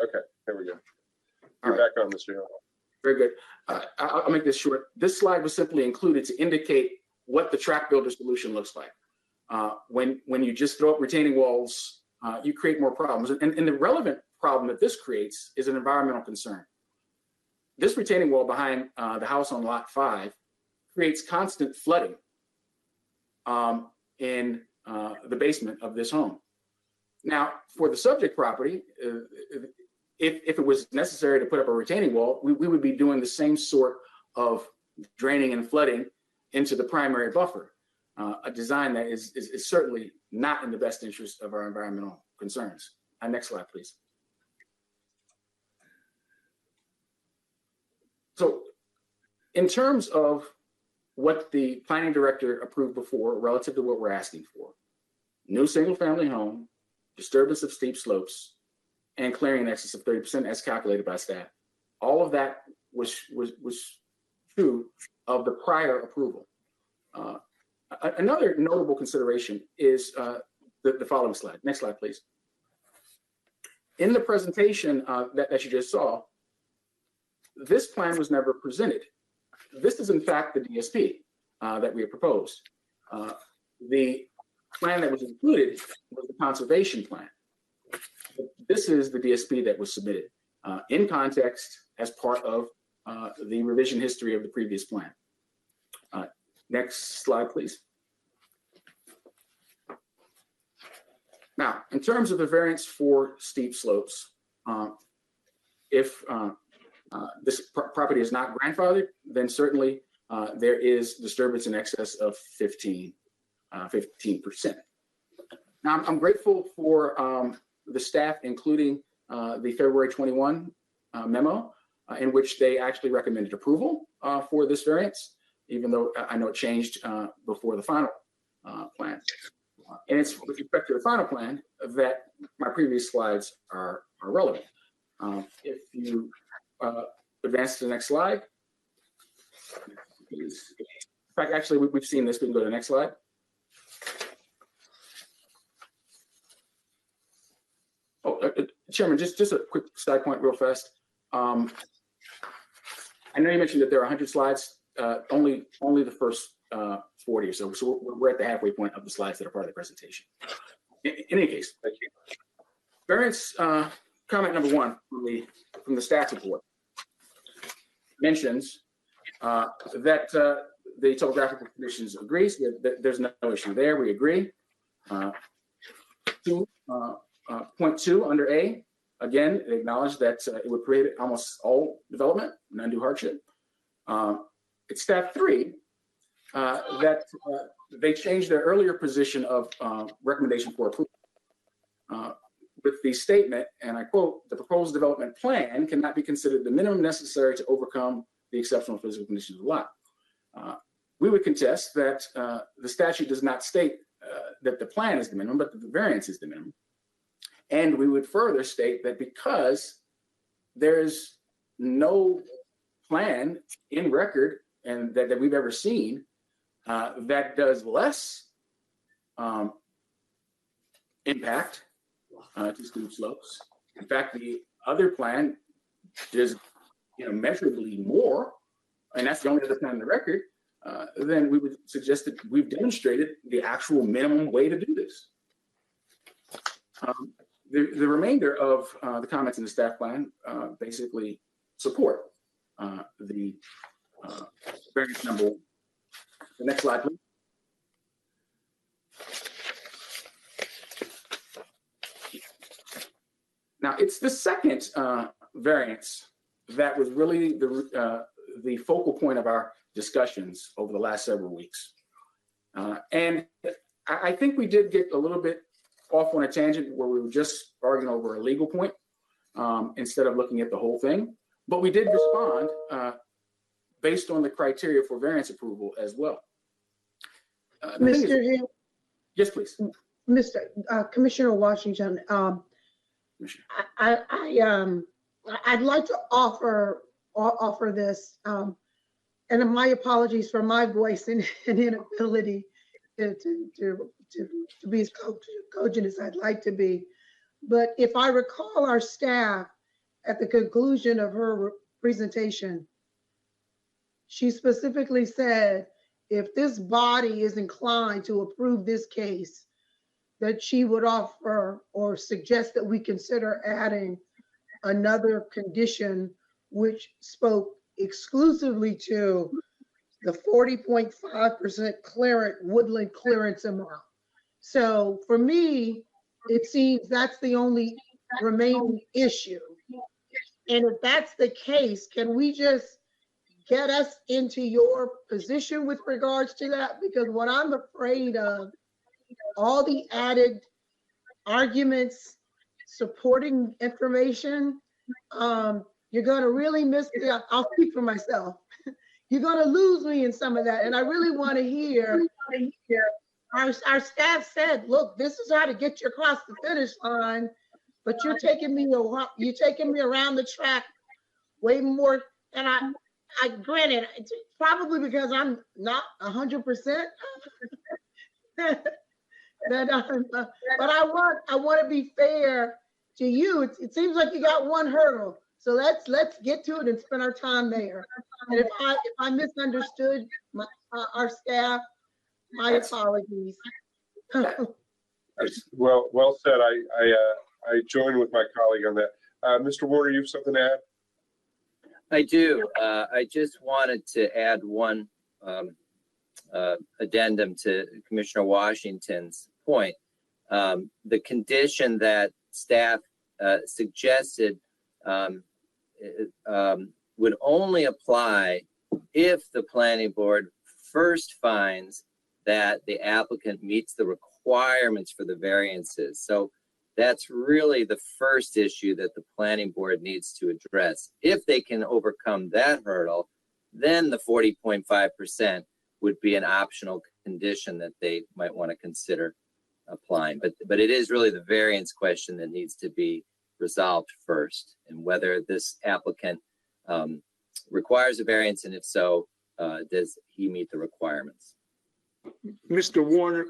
Okay, there we go. You're back on, Mr. Hill. Very good. I'll make this short. This slide was simply included to indicate what the tract builder solution looks like. When you just throw up retaining walls, you create more problems. And the relevant problem that this creates is an environmental concern. This retaining wall behind the house on lot 5 creates constant flooding in the basement of this home. Now, for the subject property, if it was necessary to put up a retaining wall, we would be doing the same sort of draining and flooding into the primary buffer, a design that is certainly not in the best interest of our environmental concerns. Next slide, please. So in terms of what the planning director approved before relative to what we're asking for, new single family home, disturbance of steep slopes, and clearing in excess of 30% as calculated by staff. All of that was true of the prior approval. Another notable consideration is the following slide. Next slide, please. In the presentation that you just saw, this plan was never presented. This is in fact the DSP that we have proposed. The plan that was included was the conservation plan. This is the DSP that was submitted in context as part of the revision history of the previous plan. Next slide, please. Now, in terms of the variance for steep slopes, if this property is not grandfathered, then certainly there is disturbance in excess of 15%. Now, I'm grateful for the staff, including the February 21 memo, in which they actually recommended approval for this variance, even though I know it changed before the final plan. And it's with respect to the final plan that my previous slides are relevant. If you advance to the next slide. In fact, actually, we've seen this. We can go to the next slide. Oh, Chairman, just a quick side point real fast. I know you mentioned that there are 100 slides, only the first 40 or so. So we're at the halfway point of the slides that are part of the presentation. In any case, thank you. Variance comment number 1 from the staff report mentions that the topographical conditions agrees that there's no issue there. We agree. 2.2 under A, again, it acknowledged that it would create almost all development, an undue hardship. It's step 3 that they changed their earlier position of recommendation for approval with the statement, and I quote, "The proposed development plan cannot be considered the minimum necessary to overcome the exceptional physical conditions of the lot." We would contest that the statute does not state that the plan is the minimum, but that the variance is the minimum. And we would further state that because there's no plan in record and that we've ever seen that does less impact to steep slopes. In fact, the other plan does measurably more, and that's the only other plan in the record, then we would suggest that we've demonstrated the actual minimum way to do this. The remainder of the comments in the staff plan basically support the variance number 1. The next slide, please. Now, it's the second variance that was really the focal point of our discussions over the last several weeks. And I think we did get a little bit off on a tangent where we were just arguing over a legal point instead of looking at the whole thing. But we did respond based on the criteria for variance approval as well. Mr. Hill. Yes, please. Mr. Commissioner Washington, I'd like to offer this, and my apologies for my voice and inability to be as cogent as I'd like to be. But if I recall our staff at the conclusion of her presentation, she specifically said, if this body is inclined to approve this case, that she would offer or suggest that we consider adding another condition which spoke exclusively to the 40.5% woodland clearance amount. So for me, it seems that's the only remaining issue. And if that's the case, can we just get us into your position with regards to that? Because what I'm afraid of, all the added arguments, supporting information, you're going to really miss it. I'll speak for myself. You're going to lose me in some of that. And I really want to hear, our staff said, look, this is how to get you across the finish line, but you're taking me around the track way more. And I granted, it's probably because I'm not 100%. that but I want to be fair to you. It seems like you got one hurdle. So let's get to it and spend our time there. And if I misunderstood our staff, my apologies. Well said. I join with my colleague on that. Mr. Warner, you have something to add? I do. I just wanted to add one addendum to Commissioner Washington's point. The condition that staff suggested would only apply if the planning board first finds that the applicant meets the requirements for the variances. So that's really the first issue that the planning board needs to address. If they can overcome that hurdle, then the 40.5% would be an optional condition that they might want to consider applying. But it is really the variance question that needs to be resolved first, and whether this applicant requires a variance, and if so, does he meet the requirements? Mr. Warner,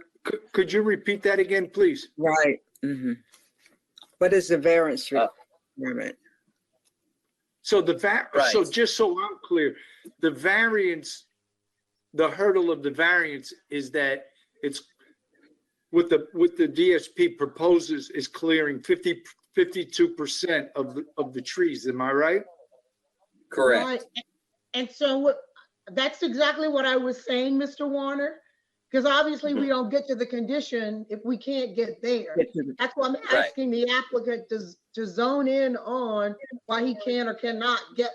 could you repeat that again, please? Right. Mm-hmm. What is the variance requirement? So so just so I'm clear, the variance, the hurdle of the variance is that it's what the DSP proposes is clearing 52% of the trees. Am I right? Correct. Right. And so that's exactly what I was saying, Mr. Warner, because obviously we don't get to the condition if we can't get there. That's why I'm asking the applicant to zone in on why he can or cannot get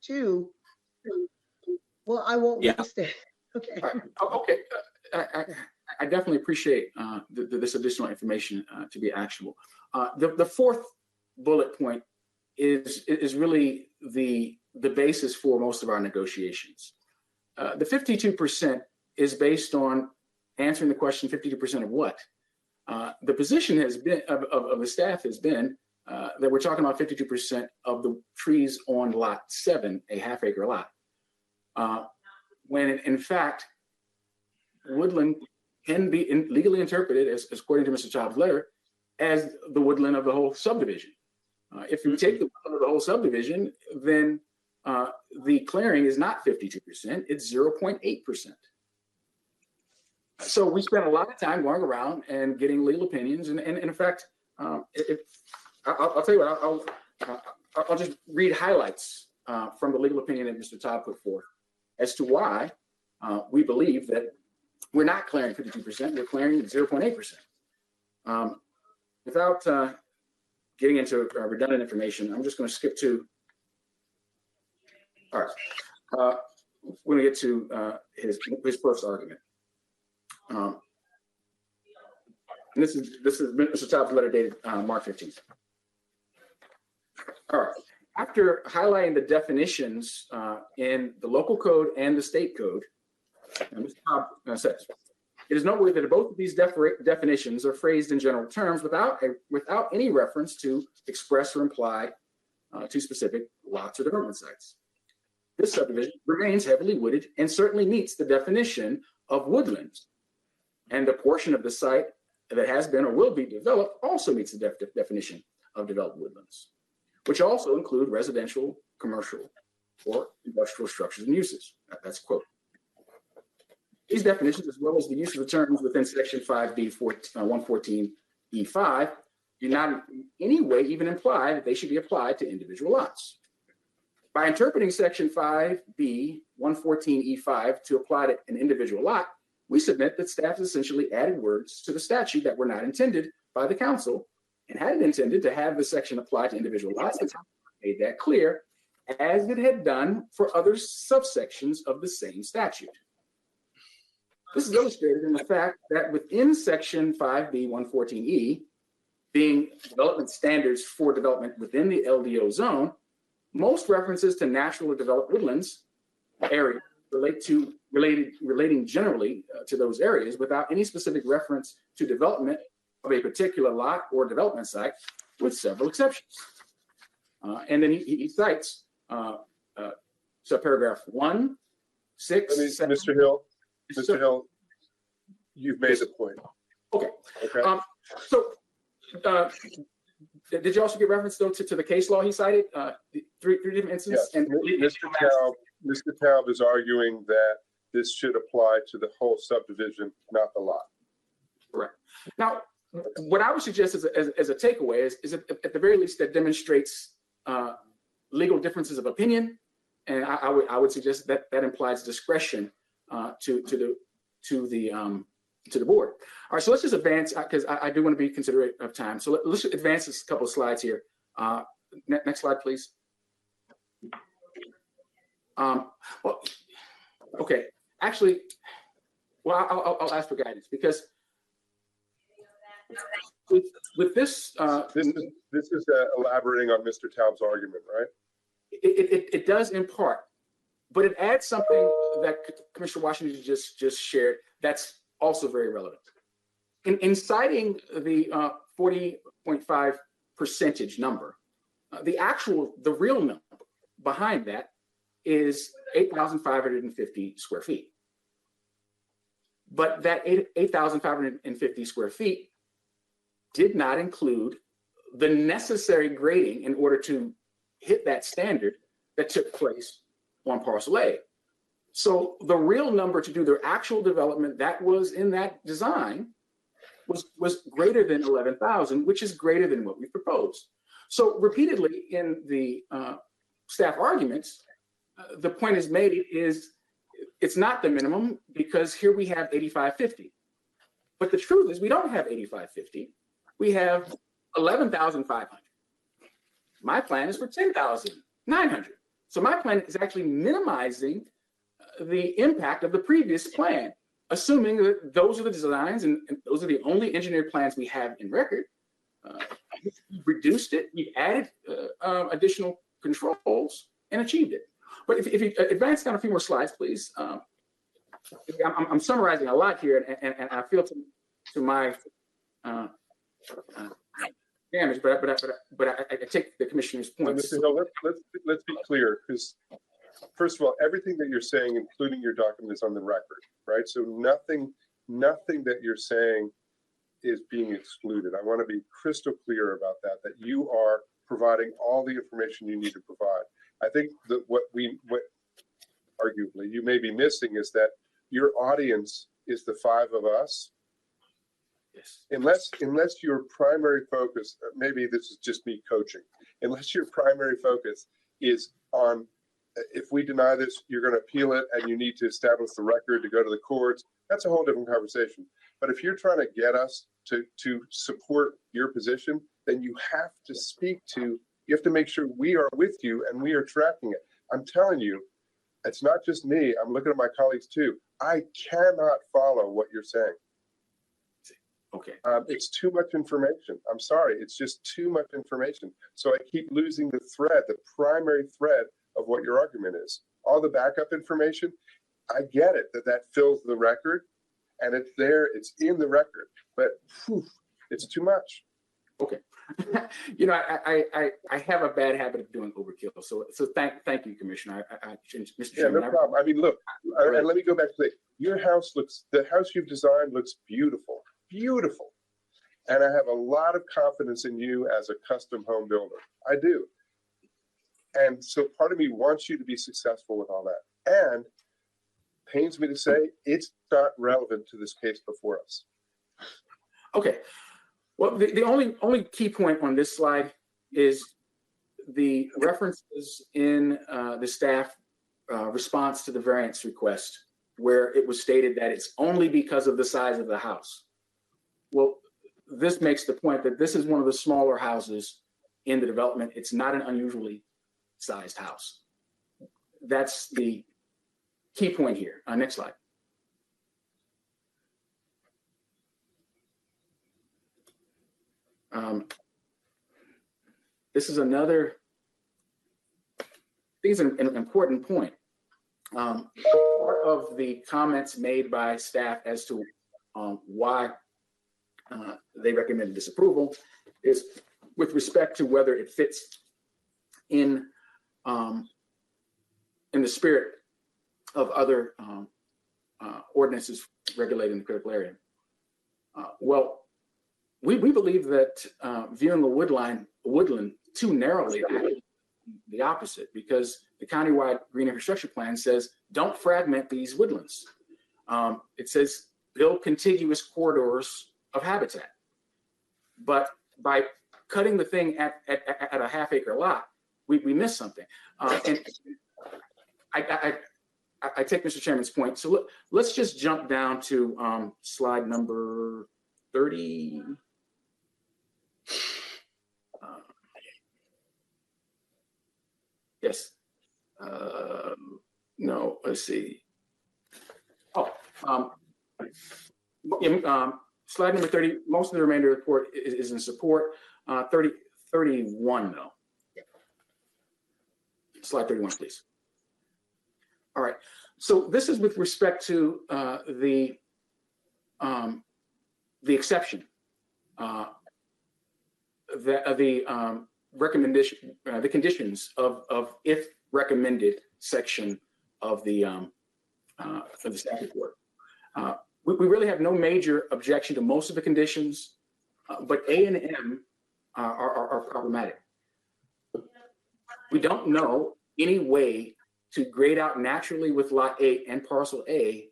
to. Well, I won't waste it. Okay. Okay. I definitely appreciate this additional information to be actionable. The fourth bullet point is really the basis for most of our negotiations. The 52% is based on answering the question, 52% of what? The position has been of the staff has been that we're talking about 52% of the trees on lot 7, a half-acre lot. When in fact, woodland can be legally interpreted, as according to Mr. Child's letter, as the woodland of the whole subdivision. If you take the woodland of the whole subdivision, then the clearing is not 52%, it's 0.8%. So we spent a lot of time going around and getting legal opinions, and in fact, I'll tell you what, I'll just read highlights from the legal opinion that Mr. Todd put forth as to why we believe that we're not clearing 52%, we're clearing 0.8%. Without getting into redundant information, I'm just going to skip to, all right, we're going to get to his first argument. And this is Mr. Todd's letter dated March 15th. All right. After highlighting the definitions in the local code and the state code, Mr. Todd says, it is noteworthy that both of these definitions are phrased in general terms without any reference to express or imply to specific lots or development sites. This subdivision remains heavily wooded and certainly meets the definition of woodlands. And the portion of the site that has been or will be developed also meets the definition of developed woodlands, which also include residential, commercial, or industrial structures and uses. That's a quote. These definitions, as well as the use of the terms within section 5B 114E5, do not in any way even imply that they should be applied to individual lots. By interpreting section 5B 114E5 to apply to an individual lot, we submit that staff essentially added words to the statute that were not intended by the council, and had it intended to have the section apply to individual lots, the council made that clear, as it had done for other subsections of the same statute. This is illustrated in the fact that within section 5B 114E, being development standards for development within the LDO zone, most references to natural or developed woodlands area relating generally to those areas without any specific reference to development of a particular lot or development site, with several exceptions. And then he cites subparagraph 1, 6, 7. Mr. Hill, you've made the point. Okay. Okay. So, did you also give reference though to the case law he cited? Three different instances? Yes, Mr. Taub is arguing that this should apply to the whole subdivision, not the lot. Correct. Now, what I would suggest as a takeaway is at the very least that demonstrates legal differences of opinion, and I would suggest that implies discretion to the board. All right, so let's just advance because I do want to be considerate of time. So let's advance this couple of slides here. Next slide, please. Well, okay. Actually, well, I'll ask for guidance because with this, this is elaborating on Mr. Taub's argument, right? It does in part, but it adds something that Commissioner Washington just shared that's also very relevant. In citing the 40.5% number, the real number behind that is 8,550 square feet. But that 8,550 square feet did not include the necessary grading in order to hit that standard that took place on parcel A. So the real number to do their actual development that was in that design was greater than 11,000, which is greater than what we proposed. So repeatedly in the staff arguments, the point is made is it's not the minimum because here we have 8,550. But the truth is we don't have 8,550. We have 11,500. My plan is for 10,900. So my plan is actually minimizing the impact of the previous plan, assuming that those are the designs and those are the only engineered plans we have in record. We reduced it, we added additional controls and achieved it. But if you advance down a few more slides, please. I'm summarizing a lot here, and I feel to my damage, but I take the commissioner's points. Let's be clear, because first of all, everything that you're saying, including your document, is on the record, right? So nothing that you're saying is being excluded. I want to be crystal clear about that you are providing all the information you need to provide. I think that what arguably you may be missing is that your audience is the five of us. Yes. Unless your primary focus, maybe this is just me coaching, unless your primary focus is on, if we deny this, you're going to appeal it and you need to establish the record to go to the courts, that's a whole different conversation. But if you're trying to get us to support your position, then you have to you have to make sure we are with you and we are tracking it. I'm telling you, it's not just me. I'm looking at my colleagues too. I cannot follow what you're saying. Okay. It's too much information. I'm sorry. It's just too much information. So I keep losing the thread, the primary thread of what your argument is. All the backup information, I get it that fills the record and it's there, it's in the record, but it's too much. Okay. You know, I have a bad habit of doing overkill. So thank you, Commissioner. Mr. Chairman, no problem. I mean, look, and let me go back to the house you've designed looks beautiful, beautiful. And I have a lot of confidence in you as a custom home builder. I do. And so part of me wants you to be successful with all that. And pains me to say it's not relevant to this case before us. Okay. Well, the only key point on this slide is the references in the staff response to the variance request, where it was stated that it's only because of the size of the house. Well, this makes the point that this is one of the smaller houses in the development. It's not an unusually sized house. That's the key point here. Next slide. This is another, I think it's an important point. Part of the comments made by staff as to why they recommended disapproval is with respect to whether it fits in the spirit of other ordinances regulating the critical area. Well, we believe that viewing a woodland too narrowly, the opposite, because the countywide green infrastructure plan says don't fragment these woodlands. It says build contiguous corridors of habitat. But by cutting the thing at a half-acre lot, we miss something. And I take Mr. Chairman's point. So let's just jump down to slide number 30. Yes. No, let's see. Oh, slide number 30, most of the remainder of the report is in support. 31 though. Slide 31, please. All right, so this is with respect to the exception, the recommendation, the conditions of if recommended section of the staff report. We really have no major objection to most of the conditions, but A and M are problematic. We don't know any way to grade out naturally with lot A and parcel A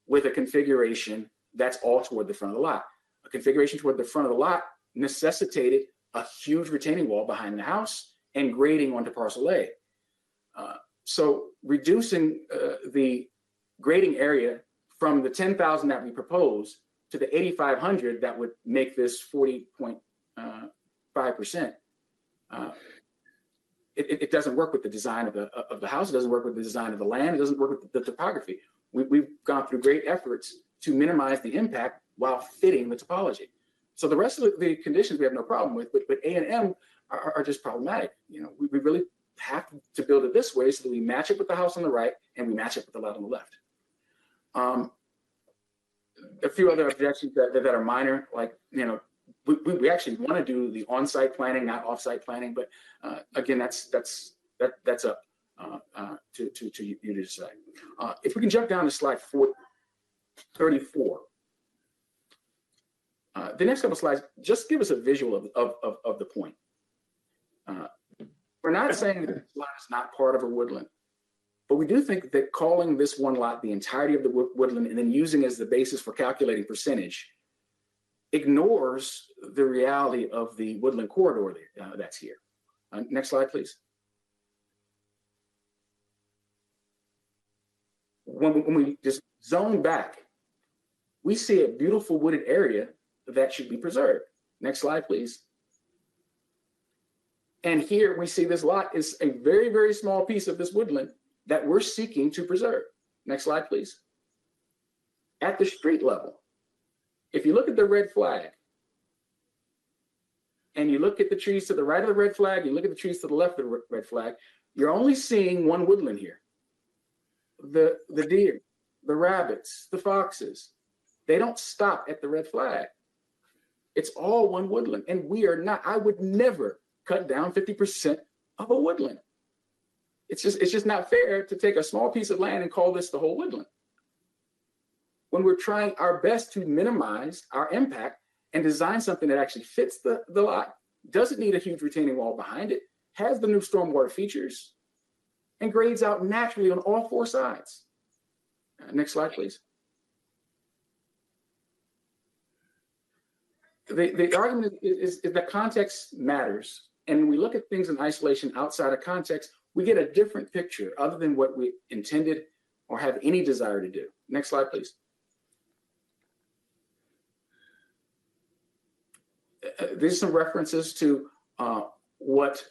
with a configuration that's all toward the front of the lot. A configuration toward the front of the lot necessitated a huge retaining wall behind the house and grading onto parcel A. So reducing the grading area from the 10,000 that we propose to the 8,500 that would make this 40.5%. It doesn't work with the design of the house. It doesn't work with the design of the land. It doesn't work with the topography. We've gone through great efforts to minimize the impact while fitting the topology. So the rest of the conditions we have no problem with, but A and M are just problematic. You know, we really have to build it this way so that we match it with the house on the right and we match it with the lot on the left. A few other objections that are minor, like, you know, we actually want to do the on-site planning, not off-site planning, but again, that's up to you to decide. If we can jump down to slide 34. The next couple slides just give us a visual of the point. We're not saying that this lot is not part of a woodland, but we do think that calling this one lot the entirety of the woodland and then using as the basis for calculating percentage ignores the reality of the woodland corridor that's here. Next slide, please. When we just zone back, we see a beautiful wooded area that should be preserved. Next slide, please. And here we see this lot is a very, very small piece of this woodland that we're seeking to preserve. Next slide, please. At the street level, if you look at the red flag, and you look at the trees to the right of the red flag, you look at the trees to the left of the red flag, you're only seeing one woodland here. The deer, the rabbits, the foxes, they don't stop at the red flag. It's all one woodland, and we are not, I would never cut down 50% of a woodland. It's just not fair to take a small piece of land and call this the whole woodland. When we're trying our best to minimize our impact and design something that actually fits the lot, doesn't need a huge retaining wall behind it, has the new stormwater features, and grades out naturally on all four sides. Next slide, please. The argument is that context matters. And when we look at things in isolation outside of context, we get a different picture other than what we intended or have any desire to do. Next slide, please. There's some references to what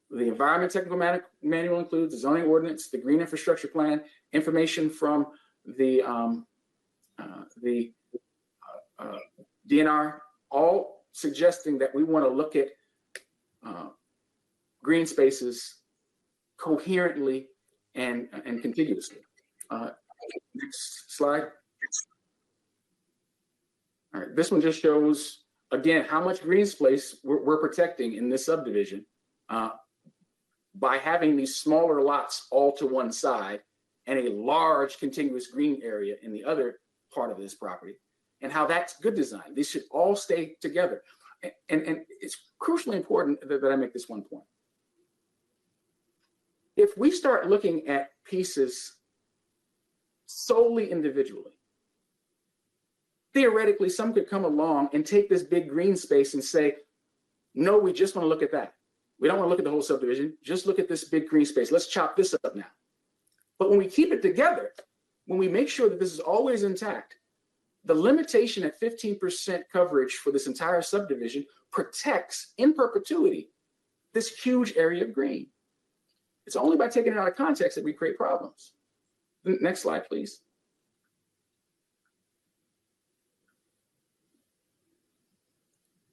the Environment Technical Manual includes, the zoning ordinance, the green infrastructure plan, information from the DNR, all suggesting that we want to look at green spaces coherently and contiguously. Next slide. All right, this one just shows, again, how much green space we're protecting in this subdivision by having these smaller lots all to one side and a large contiguous green area in the other part of this property. and how that's good design. These should all stay together. And it's crucially important that I make this one point. If we start looking at pieces solely individually, theoretically, some could come along and take this big green space and say, no, we just want to look at that. We don't want to look at the whole subdivision. Just look at this big green space. Let's chop this up now. But when we keep it together, when we make sure that this is always intact, the limitation at 15% coverage for this entire subdivision protects in perpetuity this huge area of green. It's only by taking it out of context that we create problems. Next slide, please.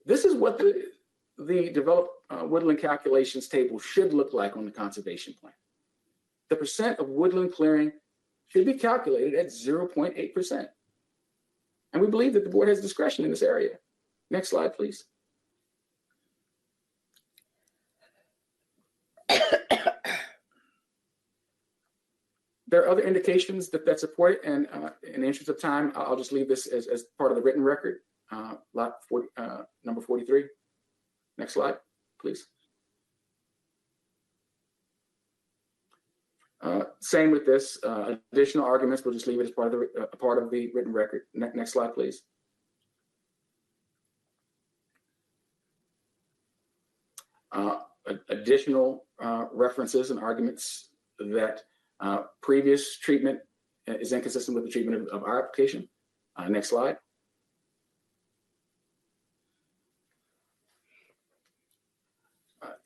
This is what the developed woodland calculations table should look like on the conservation plan. The percent of woodland clearing should be calculated at 0.8%. And we believe that the board has discretion in this area. Next slide, please. There are other indications that support it, and in the interest of time, I'll just leave this as part of the written record, number 43. Next slide, please. Same with this, additional arguments, we'll just leave it as part of the written record. Next slide, please. Additional references and arguments that previous treatment is inconsistent with the treatment of our application. Next slide.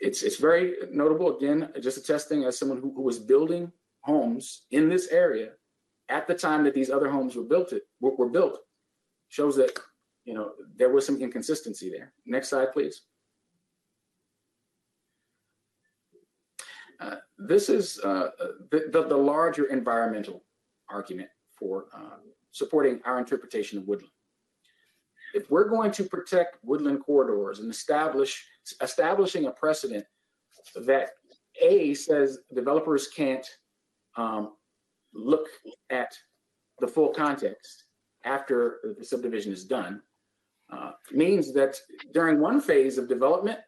It's very notable, again, just attesting as someone who was building homes in this area at the time that these other homes were built, shows that, you know, there was some inconsistency there. Next slide, please. This is the larger environmental argument for supporting our interpretation of woodland. If we're going to protect woodland corridors and establishing a precedent that says developers can't look at the full context after the subdivision is done, means that during one phase of development,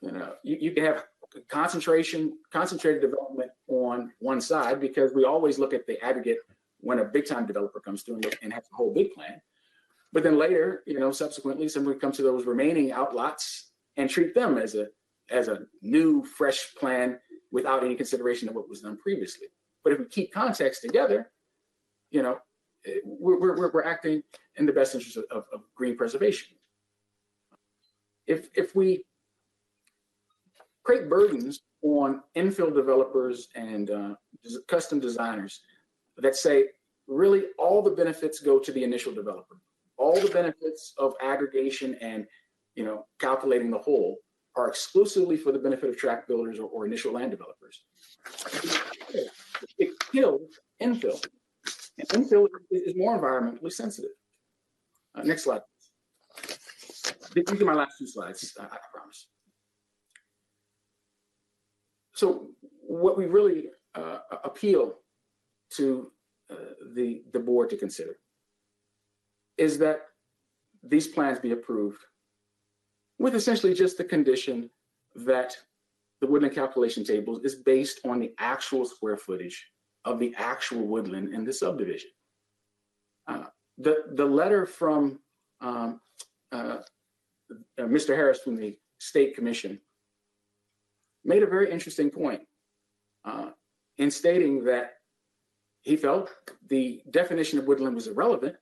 you know, you can have concentrated development on one side, because we always look at the aggregate when a big time developer comes through and has a whole big plan. But then later, you know, subsequently, somebody comes to those remaining outlots and treat them as a new, fresh plan without any consideration of what was done previously. But if we keep context together, you know, we're acting in the best interest of green preservation. If we create burdens on infill developers and custom designers that say, really, all the benefits go to the initial developer. All the benefits of aggregation and, you know, calculating the whole are exclusively for the benefit of tract builders or initial land developers. It kills infill. And infill is more environmentally sensitive. Next slide. These are my last two slides, I promise. So what we really appeal to the board to consider is that these plans be approved with essentially just the condition that the woodland calculation table is based on the actual square footage of the actual woodland in the subdivision. The letter from Mr. Harris from the State Commission made a very interesting point in stating that he felt the definition of woodland was irrelevant,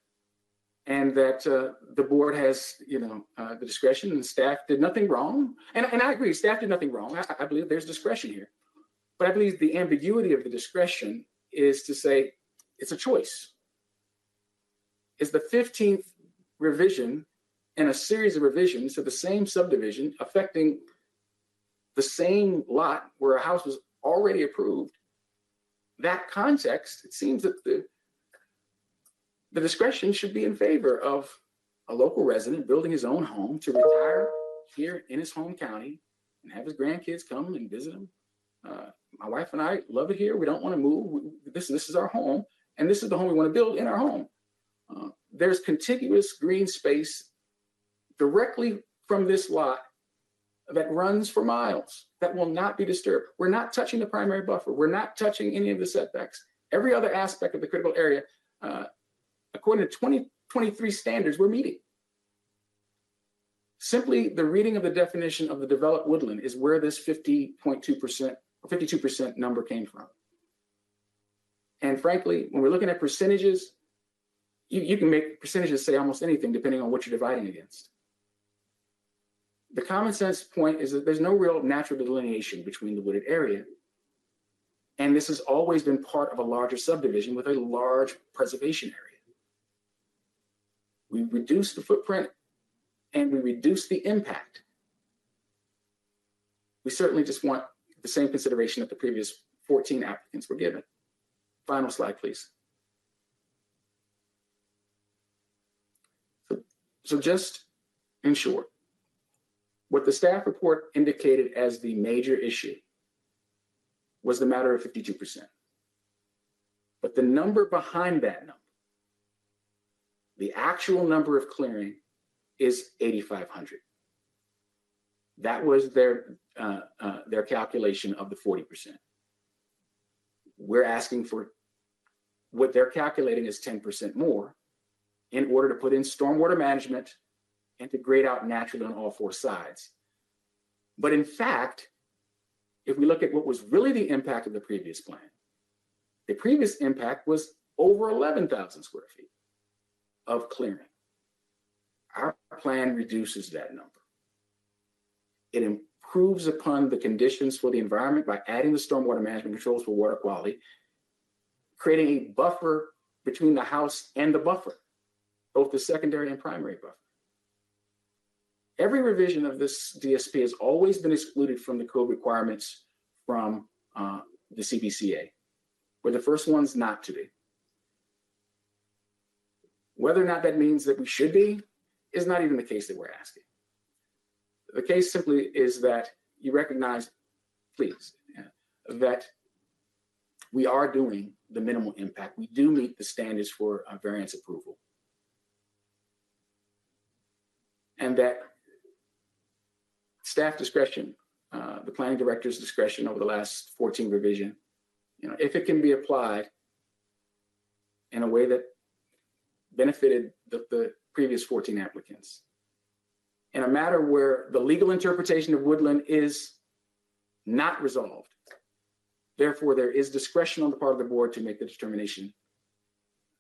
and that the board has, you know, the discretion, and staff did nothing wrong. And I agree, staff did nothing wrong. I believe there's discretion here. But I believe the ambiguity of the discretion is to say it's a choice. It's the 15th revision in a series of revisions to the same subdivision affecting the same lot where a house was already approved. That context, it seems that the discretion should be in favor of a local resident building his own home to retire here in his home county and have his grandkids come and visit him. My wife and I love it here. We don't want to move. This is our home, and this is the home we want to build in our home. there's contiguous green space directly from this lot that runs for miles that will not be disturbed. We're not touching the primary buffer. We're not touching any of the setbacks. Every other aspect of the critical area, according to 2023 standards, we're meeting. Simply the reading of the definition of the developed woodland is where this 50.2% or 52% number came from. And frankly, when we're looking at percentages, you can make percentages say almost anything depending on what you're dividing against. The common sense point is that there's no real natural delineation between the wooded area. And this has always been part of a larger subdivision with a large preservation area. We reduce the footprint and we reduce the impact. We certainly just want the same consideration that the previous 14 applicants were given. Final slide, please. So just in short, what the staff report indicated as the major issue was the matter of 52%. But the number behind that number, the actual number of clearing, is 8,500. That was their calculation of the 40%. We're asking for what they're calculating is 10% more in order to put in stormwater management and to grade out naturally on all four sides. But in fact, if we look at what was really the impact of the previous plan, the previous impact was over 11,000 square feet of clearing. Our plan reduces that number. It improves upon the conditions for the environment by adding the stormwater management controls for water quality, creating a buffer between the house and the buffer, both the secondary and primary buffer. Every revision of this DSP has always been excluded from the code requirements from the CBCA. We're the first ones not to be. Whether or not that means that we should be is not even the case that we're asking. The case simply is that you recognize, please, that we are doing the minimal impact. We do meet the standards for variance approval. And that staff discretion, the planning director's discretion over the last 14 revision, if it can be applied in a way that benefited the previous 14 applicants, in a matter where the legal interpretation of woodland is not resolved, therefore there is discretion on the part of the board to make the determination,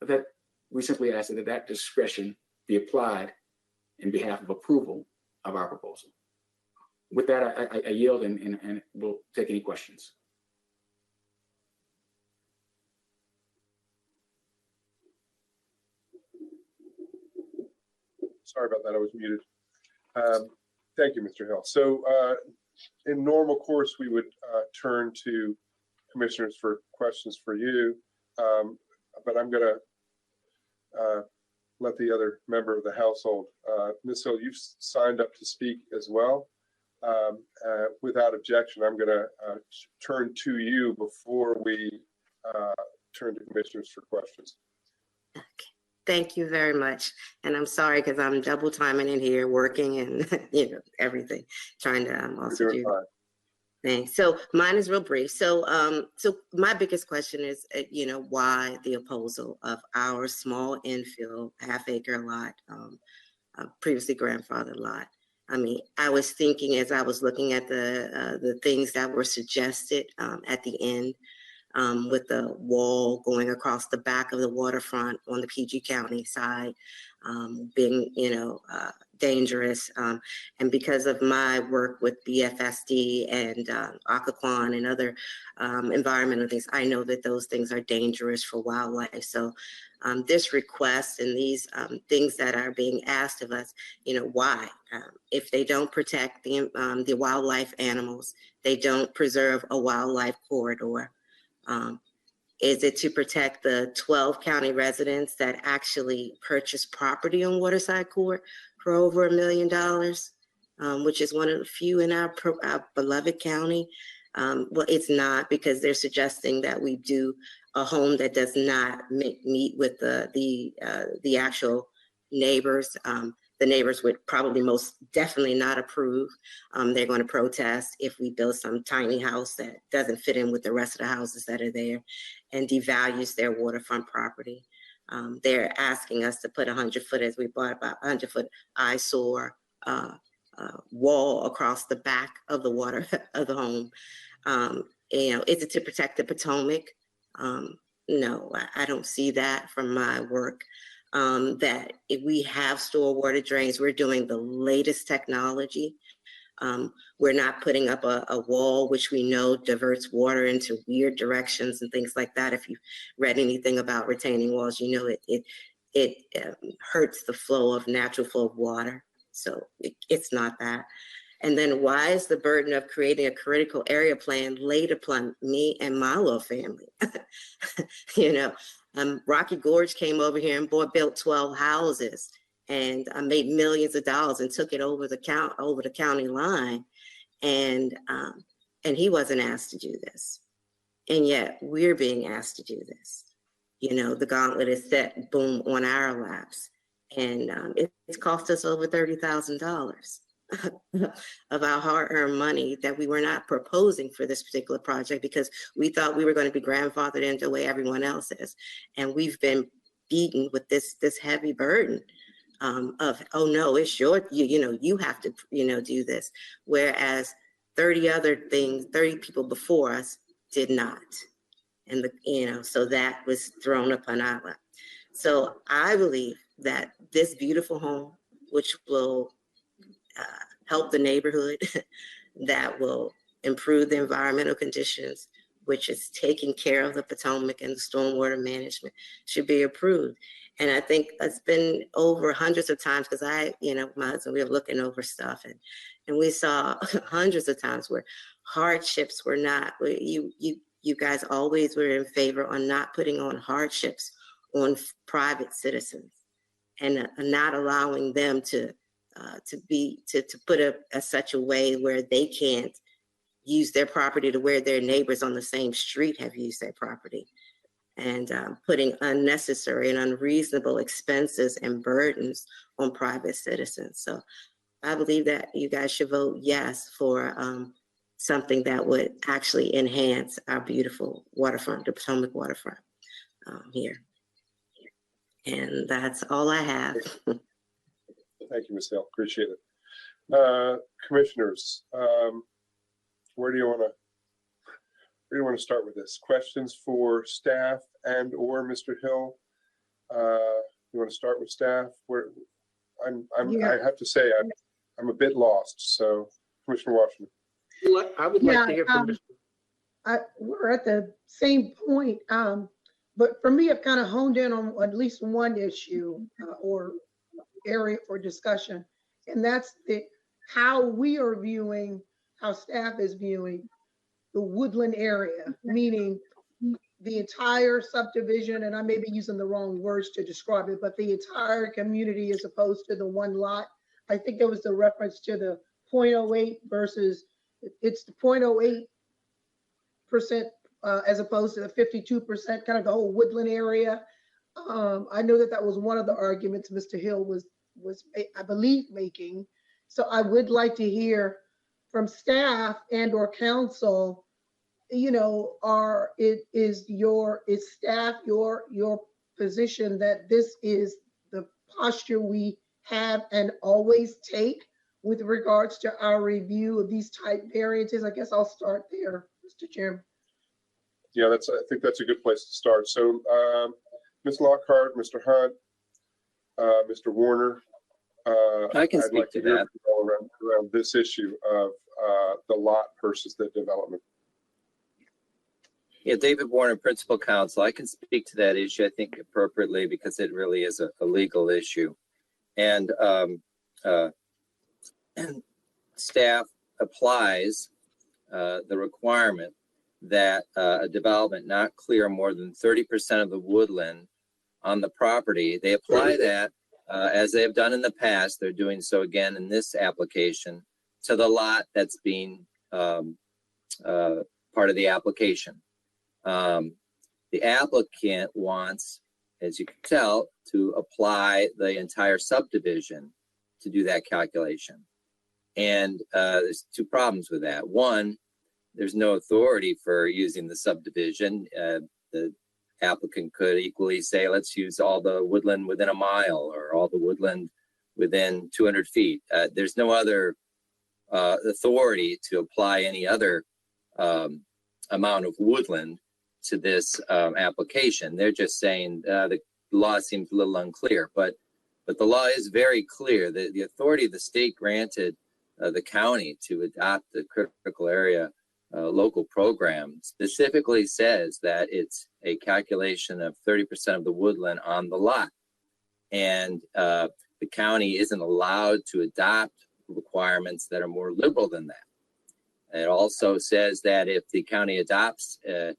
that we simply ask that that discretion be applied in behalf of approval of our proposal. With that, I yield and we'll take any questions. Sorry about that, I was muted. Thank you, Mr. Hill. So in normal course, we would turn to commissioners for questions for you, but I'm going to let the other member of the household, Ms. Hill, you've signed up to speak as well. Without objection, I'm going to turn to you before we turn to commissioners for questions. Okay. Thank you very much. And I'm sorry because I'm double timing in here, working and everything, trying to also do. Thanks. So mine is real brief. So my biggest question is, why the opposal of our small infill half-acre lot, previously grandfathered lot? I mean, I was thinking as I was looking at the things that were suggested at the end, with the wall going across the back of the waterfront on the PG County side, being, dangerous. And because of my work with BFSD and Occoquan and other environmental things, I know that those things are dangerous for wildlife. So this request and these things that are being asked of us, why? If they don't protect the wildlife animals, they don't preserve a wildlife corridor. Is it to protect the 12 county residents that actually purchased property on Waterside Court for over $1 million, which is one of the few in our beloved county? Well, it's not, because they're suggesting that we do a home that does not meet with the actual neighbors. The neighbors would probably most definitely not approve. They're going to protest if we build some tiny house that doesn't fit in with the rest of the houses that are there and devalues their waterfront property. They're asking us to put 100-foot, as we bought about 100-foot eyesore wall across the back of the water of the home. You know, is it to protect the Potomac? No, I don't see that from my work. That if we have stormwater drains, we're doing the latest technology. We're not putting up a wall, which we know diverts water into weird directions and things like that. If you've read anything about retaining walls, you know it hurts the flow of natural flow of water. So it's not that. And then why is the burden of creating a critical area plan laid upon me and my little family? You know, Rocky Gorge came over here and built 12 houses and made millions of dollars and took it over the county line. And he wasn't asked to do this. And yet we're being asked to do this. You know, the gauntlet is set, boom, on our laps. And it's cost us over $30,000 of our hard-earned money that we were not proposing for this particular project because we thought we were going to be grandfathered into the way everyone else is. And we've been beaten with this heavy burden of, oh no, it's your, you know, you have to, you know, do this. Whereas 30 people before us did not. And, you know, so that was thrown upon our lap. So I believe that this beautiful home, which will help the neighborhood, that will improve the environmental conditions, which is taking care of the Potomac and the stormwater management, should be approved. And I think it's been over hundreds of times because my husband, we were looking over stuff and we saw hundreds of times where hardships were not, you guys always were in favor on not putting on hardships on private citizens and not allowing them to put such a way where they can't use their property to where their neighbors on the same street have used their property, and putting unnecessary and unreasonable expenses and burdens on private citizens. So I believe that you guys should vote yes for something that would actually enhance our beautiful waterfront, the Potomac waterfront here. And that's all I have. Thank you, Ms. Hill. Appreciate it. Commissioners, where do you want to start with this? Questions for staff and or Mr. Hill? You want to start with staff? I have to say I'm a bit lost. So, Commissioner Washington. I would like to hear from Mr. We're at the same point, but for me, I've kind of honed in on at least one issue or area for discussion, and that's how we are viewing, how staff is viewing the woodland area, meaning the entire subdivision, and I may be using the wrong words to describe it, but the entire community as opposed to the one lot. I think there was the reference to the 0.08 versus it's the 0.08% as opposed to the 52%, kind of the whole woodland area. I know that was one of the arguments Mr. Hill was I believe making. So I would like to hear from staff and or council, you know, is staff your position that this is the posture we have and always take with regards to our review of these type variances? I guess I'll start there, Mr. Chairman. Yeah, I think that's a good place to start. So, Ms. Lockhart, Mr. Hunt, Mr. Warner, I can speak to that around this issue of the lot versus the development. Yeah, David Warner, Principal Counsel. I can speak to that issue, I think, appropriately because it really is a legal issue. And staff applies the requirement that a development not clear more than 30% of the woodland on the property. They apply that as they have done in the past. They're doing so again in this application to the lot that's being part of the application. The applicant wants, as you can tell, to apply the entire subdivision to do that calculation. And there's two problems with that. One, there's no authority for using the subdivision. The applicant could equally say, let's use all the woodland within a mile or all the woodland within 200 feet. There's no other authority to apply any other amount of woodland to this application. They're just saying the law seems a little unclear, but the law is very clear. The authority the state granted the county to adopt the critical area local program specifically says that it's a calculation of 30% of the woodland on the lot. And the county isn't allowed to adopt requirements that are more liberal than that. It also says that if the county adopts a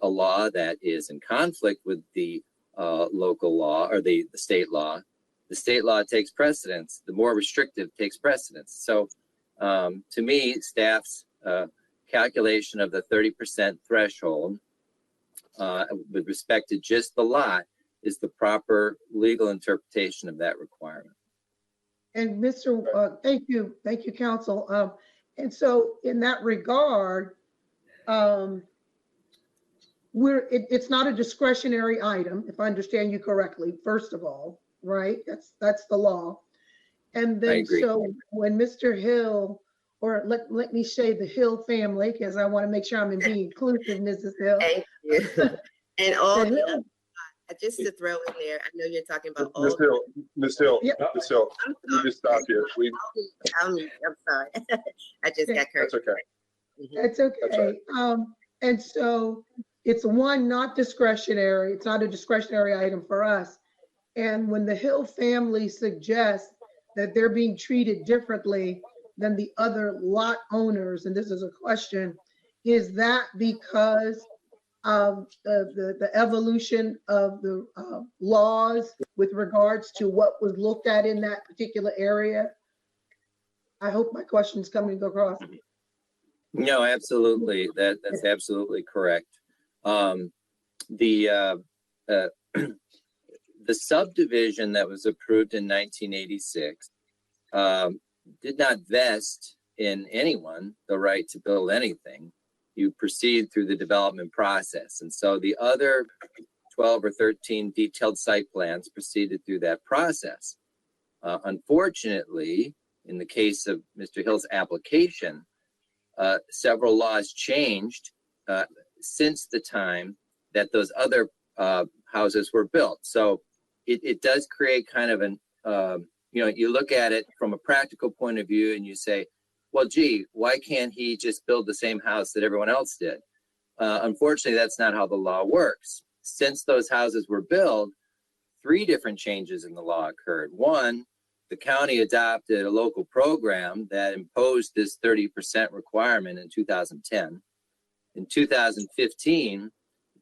law that is in conflict with the local law or the state law takes precedence. The more restrictive takes precedence. So to me, staff's calculation of the 30% threshold with respect to just the lot is the proper legal interpretation of that requirement. And thank you, counsel. And so in that regard, it's not a discretionary item, if I understand you correctly, first of all, right? That's the law. And then so when Mr. Hill, or let me say the Hill family, because I want to make sure I'm being inclusive, Mrs. Hill. Thank you. And all the other, just to throw in there, I know you're talking about all. Ms. Hill, let me just stop you. I'm sorry. I just got cursed. That's okay. That's okay. That's right. And so it's not discretionary. It's not a discretionary item for us. And when the Hill family suggests that they're being treated differently than the other lot owners, and this is a question, is that because of the evolution of the laws with regards to what was looked at in that particular area? I hope my question's coming across. No, absolutely. That's absolutely correct. The subdivision that was approved in 1986 did not vest in anyone the right to build anything. You proceed through the development process. And so the other 12 or 13 detailed site plans proceeded through that process. Unfortunately, in the case of Mr. Hill's application, several laws changed since the time that those other houses were built. So it does create kind of an, you look at it from a practical point of view and you say, well, gee, why can't he just build the same house that everyone else did? Unfortunately, that's not how the law works. Since those houses were built, 3 different changes in the law occurred. One, the county adopted a local program that imposed this 30% requirement in 2010. In 2015,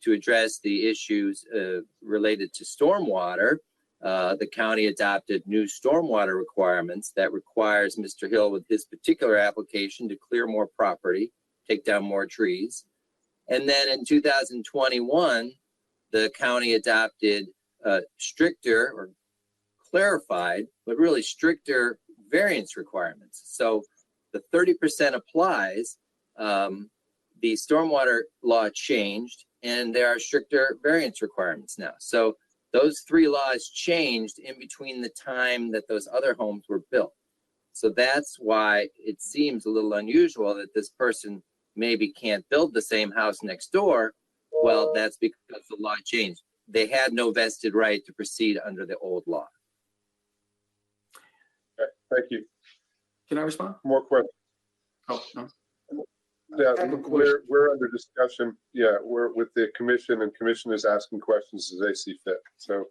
to address the issues related to stormwater, the county adopted new stormwater requirements that requires Mr. Hill with his particular application to clear more property, take down more trees. And then in 2021, the county adopted stricter or clarified, but really stricter variance requirements. So the 30% applies, the stormwater law changed, and there are stricter variance requirements now. So those 3 laws changed in between the time that those other homes were built. So that's why it seems a little unusual that this person maybe can't build the same house next door. Well, that's because the law changed. They had no vested right to proceed under the old law. Okay, thank you. Can I respond? More questions? Oh, no. Yeah, we're under discussion. Yeah, we're with the commission, and commission is asking questions as they see fit. So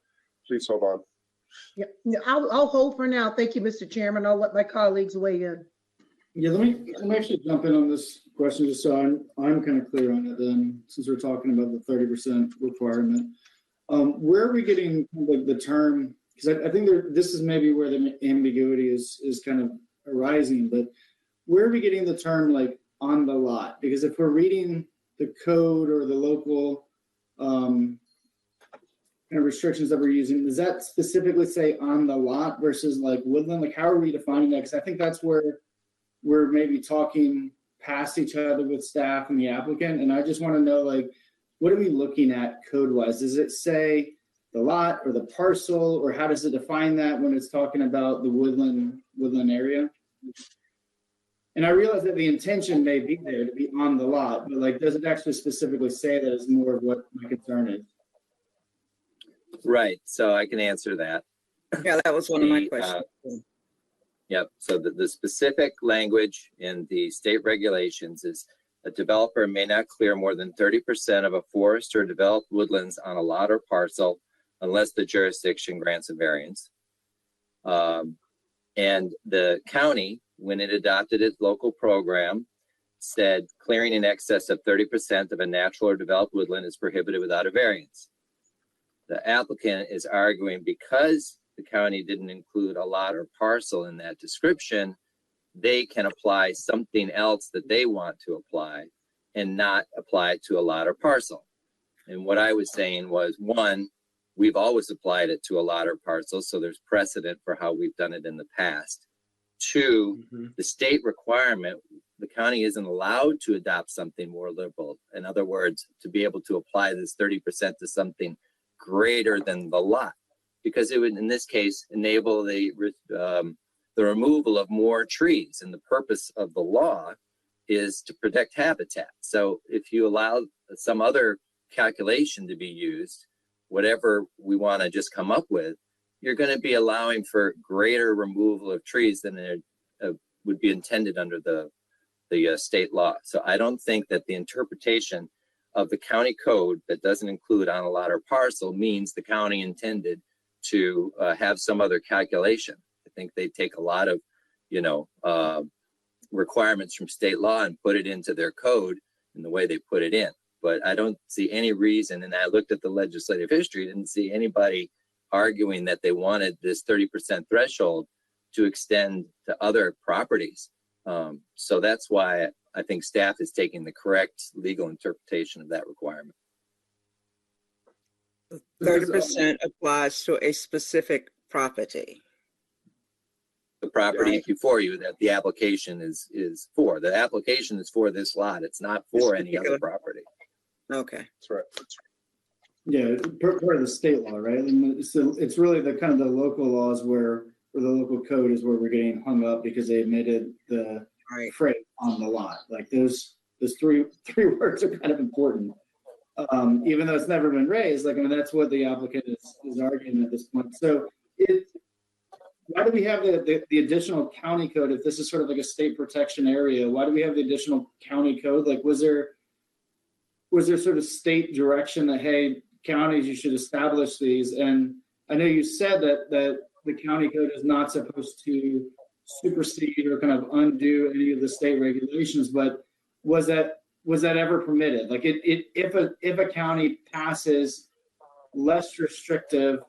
please hold on. Yeah, I'll hold for now. Thank you, Mr. Chairman. I'll let my colleagues weigh in. Yeah, let me actually jump in on this question just so I'm kind of clear on it then, since we're talking about the 30% requirement. Where are we getting the term? Because I think this is maybe where the ambiguity is kind of arising, but where are we getting the term like on the lot? Because if we're reading the code or the local kind of restrictions that we're using, does that specifically say on the lot versus like woodland? Like, how are we defining that? Because I think that's where we're maybe talking past each other with staff and the applicant. And I just want to know, like, what are we looking at code wise? Does it say the lot or the parcel, or how does it define that when it's talking about the woodland area? And I realize that the intention may be there to be on the lot, but like, does it actually specifically say that is more of what my concern is? Right, so I can answer that. Yeah, that was one of my questions. Yep, so the specific language in the state regulations is a developer may not clear more than 30% of a forest or developed woodlands on a lot or parcel unless the jurisdiction grants a variance. And the county, when it adopted its local program, said clearing in excess of 30% of a natural or developed woodland is prohibited without a variance. The applicant is arguing because the county didn't include a lot or parcel in that description, they can apply something else that they want to apply and not apply it to a lot or parcel. And what I was saying was, one, we've always applied it to a lot or parcel, so there's precedent for how we've done it in the past. Two, the state requirement, the county isn't allowed to adopt something more liberal. In other words, to be able to apply this 30% to something greater than the lot, because it would, in this case, enable the removal of more trees. And the purpose of the law is to protect habitat. So if you allow some other calculation to be used, whatever we want to just come up with, you're going to be allowing for greater removal of trees than would be intended under the state law. So I don't think that the interpretation of the county code that doesn't include on a lot or parcel means the county intended to have some other calculation. I think they take a lot of, requirements from state law and put it into their code in the way they put it in. But I don't see any reason, and I looked at the legislative history, didn't see anybody arguing that they wanted this 30% threshold to extend to other properties. So that's why I think staff is taking the correct legal interpretation of that requirement. 30% applies to a specific property. The property before you that the application is for. The application is for this lot. It's not for any other property. Okay. That's right. Yeah, part of the state law, right? And so it's really the kind of the local laws where the local code is where we're getting hung up because they omitted the phrase on the lot. Like those three words are kind of important. Even though it's never been raised, like, I mean, that's what the applicant is arguing at this point. So why do we have the additional county code if this is sort of like a state protection area? Why do we have the additional county code? Like, was there sort of state direction that, hey, counties, you should establish these? And I know you said that the county code is not supposed to supersede or kind of undo any of the state regulations, but was that ever permitted? Like, if a county passes less restrictive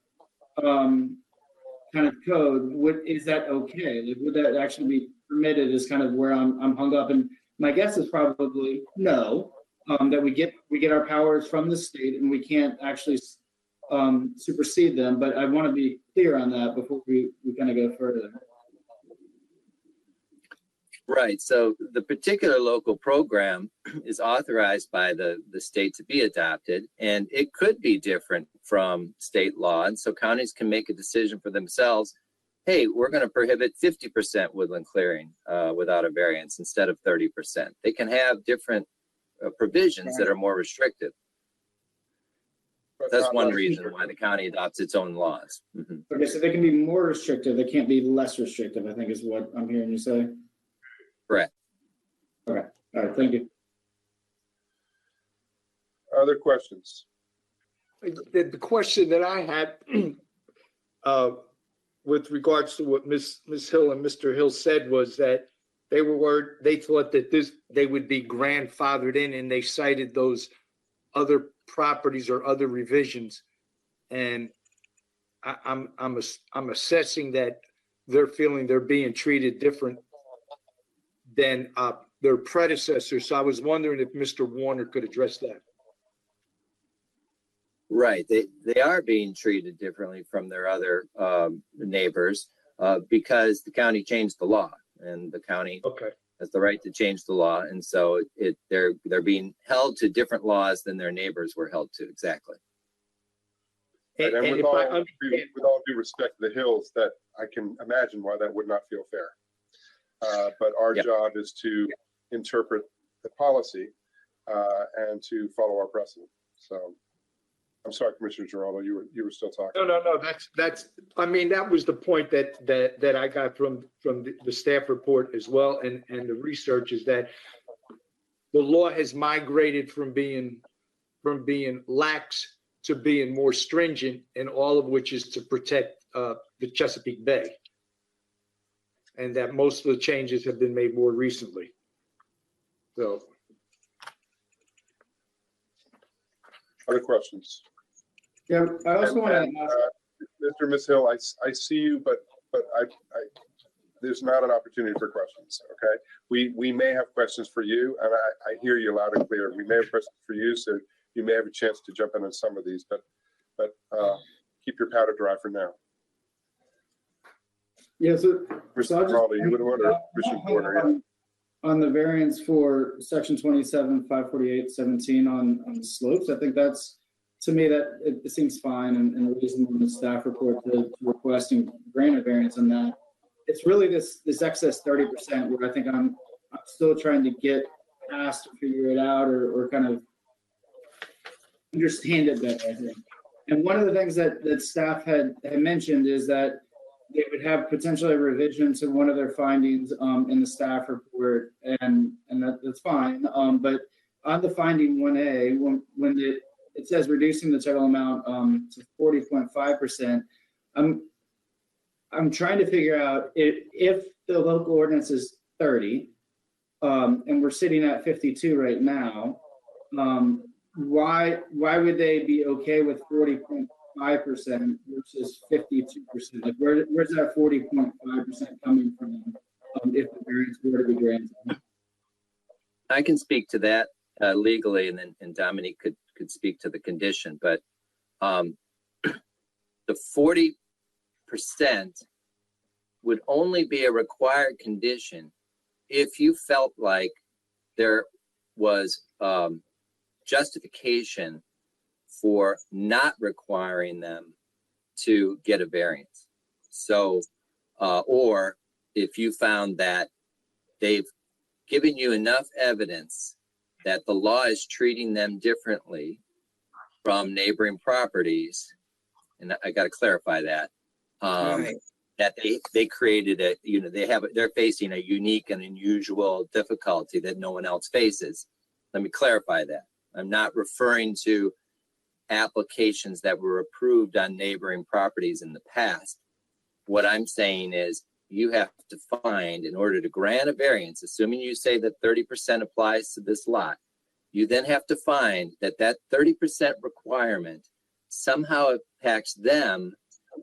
kind of code, is that okay? Like, would that actually be permitted? Is kind of where I'm hung up. And my guess is probably no. That we get our powers from the state and we can't actually supersede them. But I want to be clear on that before we kind of go further. Right. So the particular local program is authorized by the state to be adopted, and it could be different from state law. And so counties can make a decision for themselves. Hey, we're going to prohibit 50% woodland clearing without a variance instead of 30%. They can have different provisions that are more restrictive. That's one reason why the county adopts its own laws. Mm-hmm. Okay, so they can be more restrictive. They can't be less restrictive, I think is what I'm hearing you say. Correct. All right. Thank you. Other questions? The question that I had with regards to what Ms. Hill and Mr. Hill said was that they thought that they would be grandfathered in, and they cited those other properties or other revisions. And I'm assessing that they're feeling they're being treated different than their predecessors. So I was wondering if Mr. Warner could address that. Right. They are being treated differently from their other neighbors because the county changed the law, and the county has the right to change the law. And so they're being held to different laws than their neighbors were held to. Exactly. Right, and with all due respect to the Hills, that I can imagine why that would not feel fair. But our job is to interpret the policy and to follow our precedent. So I'm sorry, Commissioner Giraldo, you were still talking. No. That's. I mean, that was the point that I got from the staff report as well, and the research is that the law has migrated from being lax to being more stringent, and all of which is to protect the Chesapeake Bay, and that most of the changes have been made more recently. So, other questions? Yeah, I also want to ask, Mr. Miss Hill, I see you, but I there's not an opportunity for questions. Okay, we may have questions for you, and I hear you loud and clear. We may have questions for you, so you may have a chance to jump in on some of these, but keep your powder dry for now. Yeah, so Mr. Crawley, you would want to Commissioner Porter, on the variance for section 27, 548, 17 on the slopes, I think that's, to me, that it seems fine and reasonable in the staff report to request and grant a variance on that. It's really this excess 30% where I think I'm still trying to get past to figure it out or kind of understand it better, I think. And one of the things that staff had mentioned is that they would have potentially a revision to one of their findings in the staff report, and that's fine. But on the finding 1A, when it says reducing the total amount to 40.5%, I'm trying to figure out if the local ordinance is 30, and we're sitting at 52 right now, why would they be okay with 40.5% versus 52%? Like where's that 40.5% coming from if the variance were to be granted? I can speak to that legally, and Dominique could speak to the condition, but the 40% would only be a required condition if you felt like there was justification for not requiring them to get a variance. So, or if you found that they've given you enough evidence that the law is treating them differently from neighboring properties, and I got to clarify that, that they created they're facing a unique and unusual difficulty that no one else faces. Let me clarify that. I'm not referring to applications that were approved on neighboring properties in the past. What I'm saying is you have to find, in order to grant a variance, assuming you say that 30% applies to this lot, you then have to find that 30% requirement somehow impacts them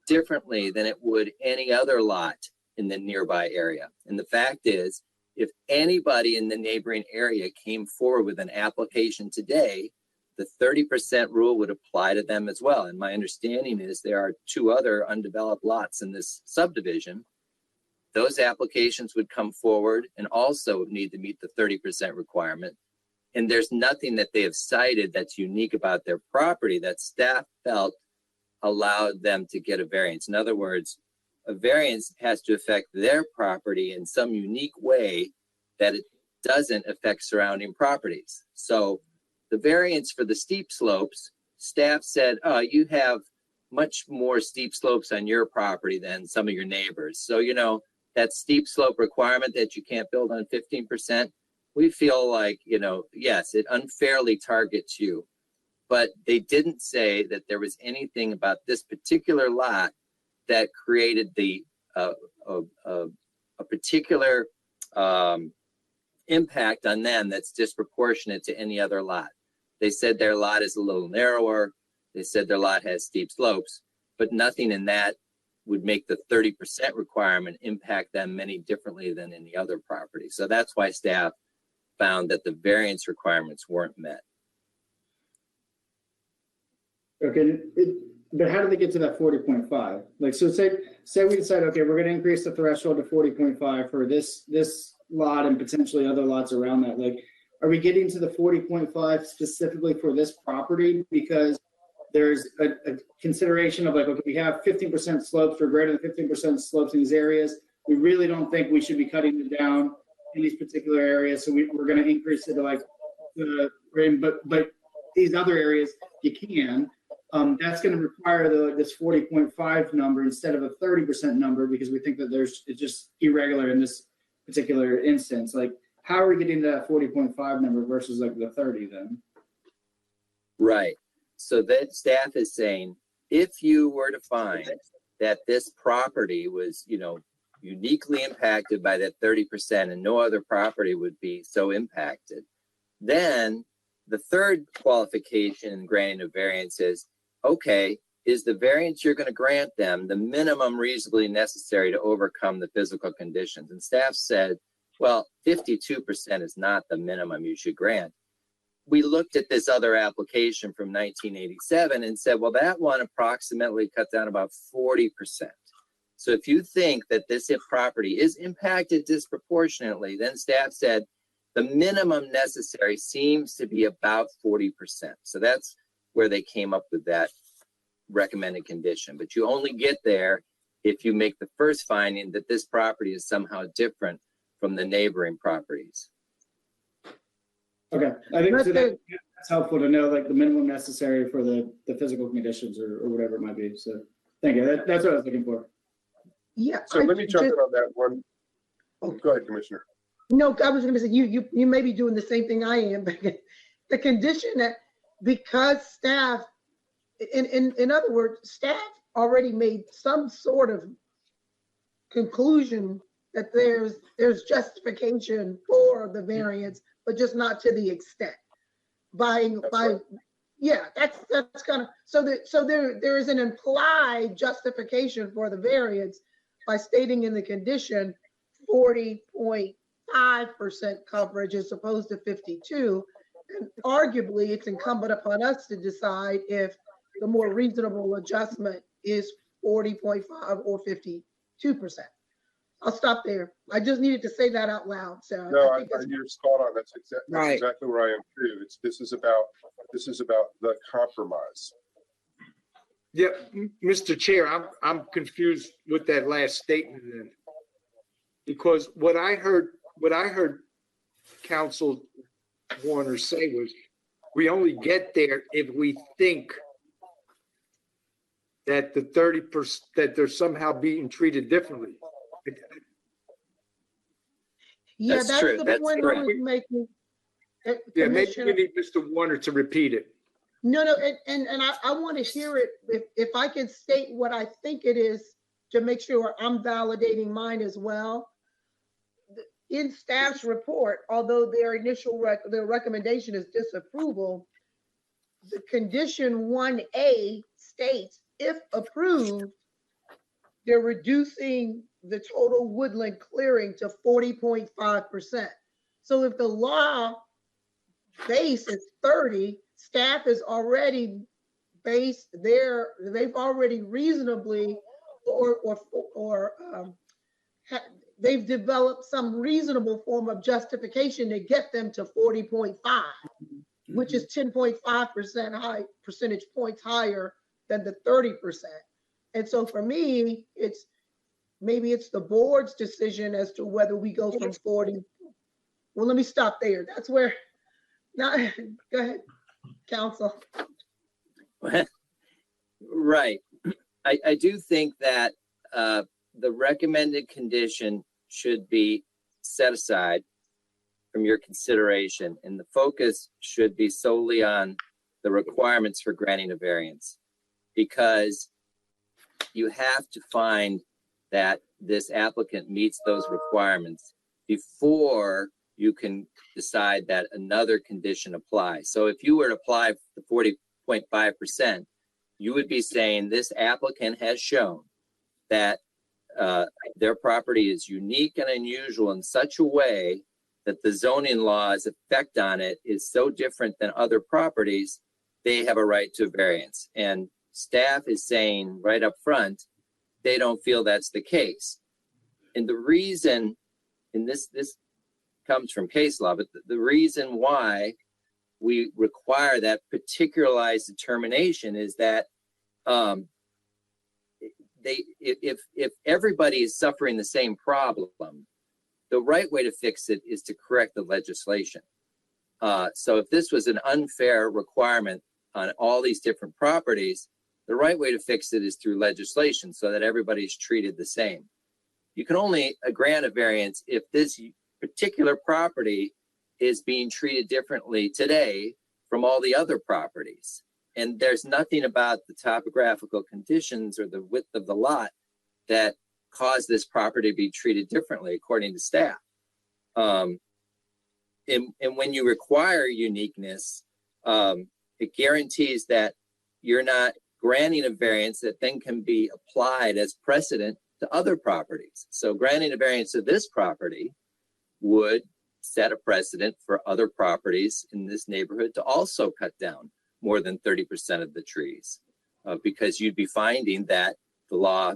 differently than it would any other lot in the nearby area. And the fact is, if anybody in the neighboring area came forward with an application today, the 30% rule would apply to them as well. And my understanding is there are 2 other undeveloped lots in this subdivision. Those applications would come forward and also need to meet the 30% requirement. And there's nothing that they have cited that's unique about their property that staff felt allowed them to get a variance. In other words, a variance has to affect their property in some unique way that it doesn't affect surrounding properties. So the variance for the steep slopes, staff said, oh, you have much more steep slopes on your property than some of your neighbors. So, that steep slope requirement that you can't build on 15%, we feel like, yes, it unfairly targets you. But they didn't say that there was anything about this particular lot that created a particular impact on them that's disproportionate to any other lot. They said their lot is a little narrower. They said their lot has steep slopes, but nothing in that would make the 30% requirement impact them any differently than any other property. So that's why staff found that the variance requirements weren't met. Okay, but how do they get to that 40.5? Like, so say we decide, okay, we're gonna increase the threshold to 40.5 for this lot and potentially other lots around that. Like, are we getting to the 40.5 specifically for this property? Because there's a consideration of like, okay, we have 15% slopes or greater than 15% slopes in these areas. We really don't think we should be cutting it down in these particular areas. So we're gonna increase it to like, but these other areas, you can. That's going to require this 40.5 number instead of a 30% number because we think that it's just irregular in this particular instance. Like, how are we getting to that 40.5 number versus like the 30 then? Right. So that staff is saying, if you were to find that this property was, uniquely impacted by that 30% and no other property would be so impacted, then the third qualification in granting a variance is, okay, is the variance you're going to grant them the minimum reasonably necessary to overcome the physical conditions? And staff said, well, 52% is not the minimum you should grant. We looked at this other application from 1987 and said, well, that one approximately cut down about 40%. So if you think that this property is impacted disproportionately, then staff said the minimum necessary seems to be about 40%. So that's where they came up with that recommended condition. But you only get there if you make the first finding that this property is somehow different from the neighboring properties. Okay, I think so that's helpful to know, like the minimum necessary for the physical conditions or whatever it might be. So thank you. That's what I was looking for. Yeah. So let me jump in on that one. Oh, go ahead, Commissioner. No, I was going to say you may be doing the same thing I am, but the condition that because staff, in other words, staff already made some sort of conclusion that there's justification for the variance, but just not to the extent. Yeah, that's kind of so there is an implied justification for the variance by stating in the condition 40.5% coverage as opposed to 52. And arguably, it's incumbent upon us to decide if the more reasonable adjustment is 40.5 or 52%. I'll stop there. I just needed to say that out loud. So no, you're spot on. That's exactly where I am too. This is about the compromise. Yeah, Mr. Chair, I'm confused with that last statement then, because what I heard Council Warner say was, we only get there if we think that the 30% that they're somehow being treated differently. Yeah, that's true. The point I was making. Yeah, maybe we need Mr. Warner to repeat it. No, and I want to hear it if I can state what I think it is to make sure I'm validating mine as well. In staff's report, although their initial their recommendation is disapproval, the condition 1A states, if approved, they're reducing the total woodland clearing to 40.5%. So if the law base is 30, staff is already based there, they've already reasonably they've developed some reasonable form of justification to get them to 40.5, which is 10.5% percentage points higher than the 30%. And so for me, maybe it's the board's decision as to whether we go from 40. Well, let me stop there. That's where, now, go ahead, Council. Right. I do think that the recommended condition should be set aside from your consideration, and the focus should be solely on the requirements for granting a variance, because you have to find that this applicant meets those requirements before you can decide that another condition applies. So if you were to apply the 40.5%, you would be saying this applicant has shown that their property is unique and unusual in such a way that the zoning law's effect on it is so different than other properties they have a right to variance. And staff is saying right up front, they don't feel that's the case. And the reason, and this comes from case law, but the reason why we require that particularized determination is that if everybody is suffering the same problem, the right way to fix it is to correct the legislation. So if this was an unfair requirement on all these different properties, the right way to fix it is through legislation so that everybody's treated the same. You can only grant a variance if this particular property is being treated differently today from all the other properties. And there's nothing about the topographical conditions or the width of the lot that cause this property to be treated differently, according to staff. And when you require uniqueness, it guarantees that you're not granting a variance that then can be applied as precedent to other properties. So granting a variance to this property would set a precedent for other properties in this neighborhood to also cut down more than 30% of the trees, because you'd be finding that the law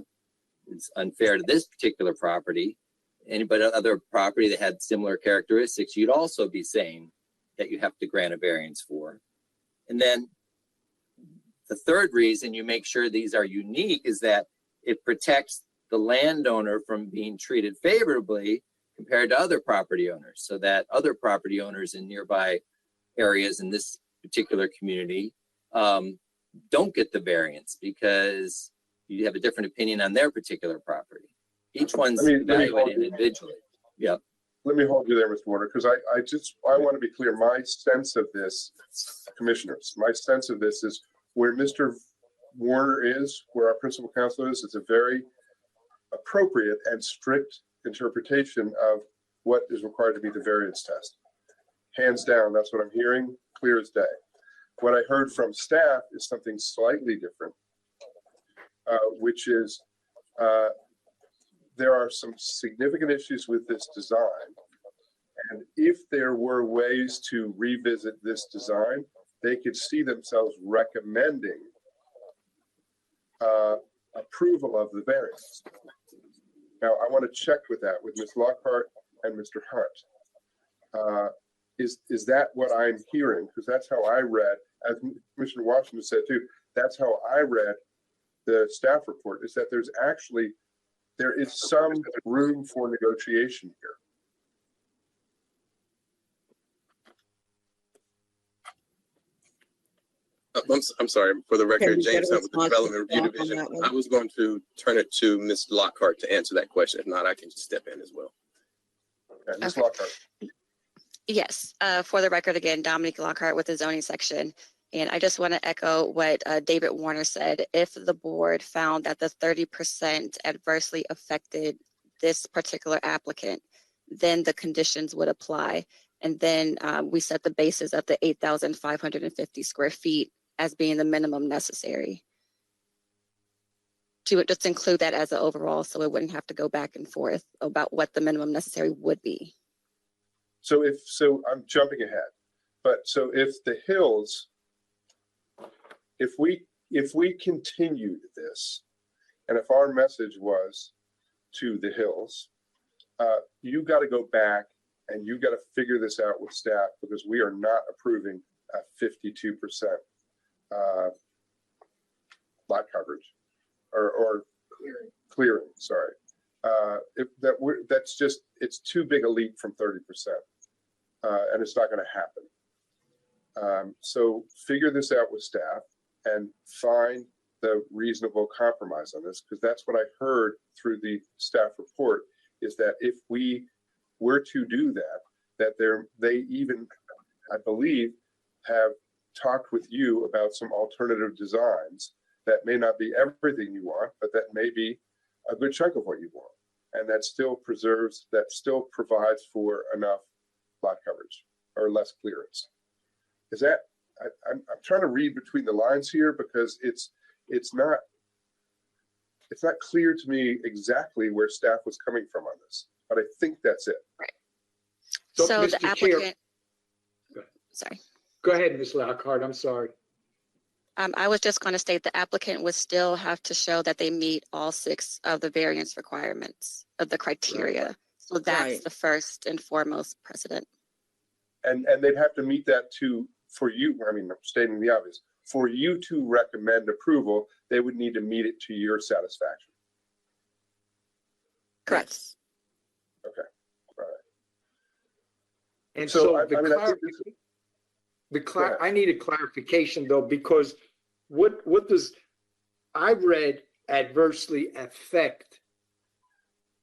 is unfair to this particular property. Anybody other property that had similar characteristics, you'd also be saying that you have to grant a variance for. And then the third reason you make sure these are unique is that it protects the landowner from being treated favorably compared to other property owners, so that other property owners in nearby areas in this particular community don't get the variance because you have a different opinion on their particular property. Each one's evaluated individually. Yeah. Let me hold you there, Mr. Warner, because I want to be clear. My sense of this, commissioners, my sense of this is where Mr. Warner is, where our principal counsel is, it's a very appropriate and strict interpretation of what is required to be the variance test. Hands down, that's what I'm hearing, clear as day. What I heard from staff is something slightly different, which is there are some significant issues with this design. And if there were ways to revisit this design, they could see themselves recommending approval of the variance. Now, I want to check with that with Ms. Lockhart and Mr. Hunt. Is that what I'm hearing? Because that's how I read, as Commissioner Washington said too, that's how I read the staff report, is that there is some room for negotiation here. I'm sorry, for the record, James Hunt with the Development Review Division. I was going to turn it to Ms. Lockhart to answer that question. If not, I can just step in as well. Okay, Ms. Lockhart. Yes, for the record, again, Dominique Lockhart with the zoning section. And I just want to echo what David Warner said. If the board found that the 30% adversely affected this particular applicant, then the conditions would apply. And then we set the basis of the 8,550 square feet as being the minimum necessary. To just include that as an overall, so it wouldn't have to go back and forth about what the minimum necessary would be. So I'm jumping ahead, but so if the Hills, if we continued this, and if our message was to the Hills, you got to go back and you got to figure this out with staff, because we are not approving a 52% lot coverage or clearing. Sorry, it's too big a leap from 30%, and it's not going to happen. So figure this out with staff and find the reasonable compromise on this, because that's what I heard through the staff report, is that if we were to do that they even, I believe, have talked with you about some alternative designs that may not be everything you want, but that may be a good chunk of what you want. And that still provides for enough lot coverage or less clearance. Is that, I'm trying to read between the lines here, because it's not clear to me exactly where staff was coming from on this, but I think that's it. Right. So the Mr. applicant, Chair, sorry. Go ahead, Ms. Lockhart, I'm sorry. I was just going to state the applicant would still have to show that they meet all 6 of the variance requirements of the criteria. So that's Right. the first and foremost precedent. And they'd have to meet that too for you. I mean, I'm stating the obvious. For you to recommend approval, they would need to meet it to your satisfaction. Correct. Okay. All right. And So, so I the mean, I think this- I need a clarification though, because what does, I read adversely affect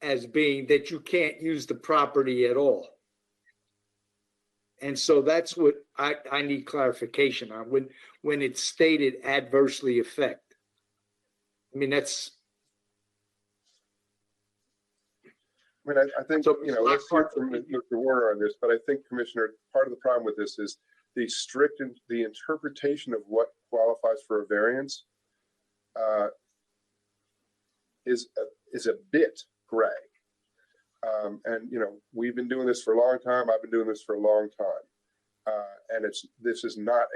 as being that you can't use the property at all. And so that's what I need clarification on when it's stated adversely affect. I mean, that's. I mean, I think, you know, let's hear from Mr. Warner on this, but I think, Commissioner, part of the problem with this is the the interpretation of what qualifies for a variance is a bit gray. And, you know, we've been doing this for a long time. I've been doing this for a long time. And this is not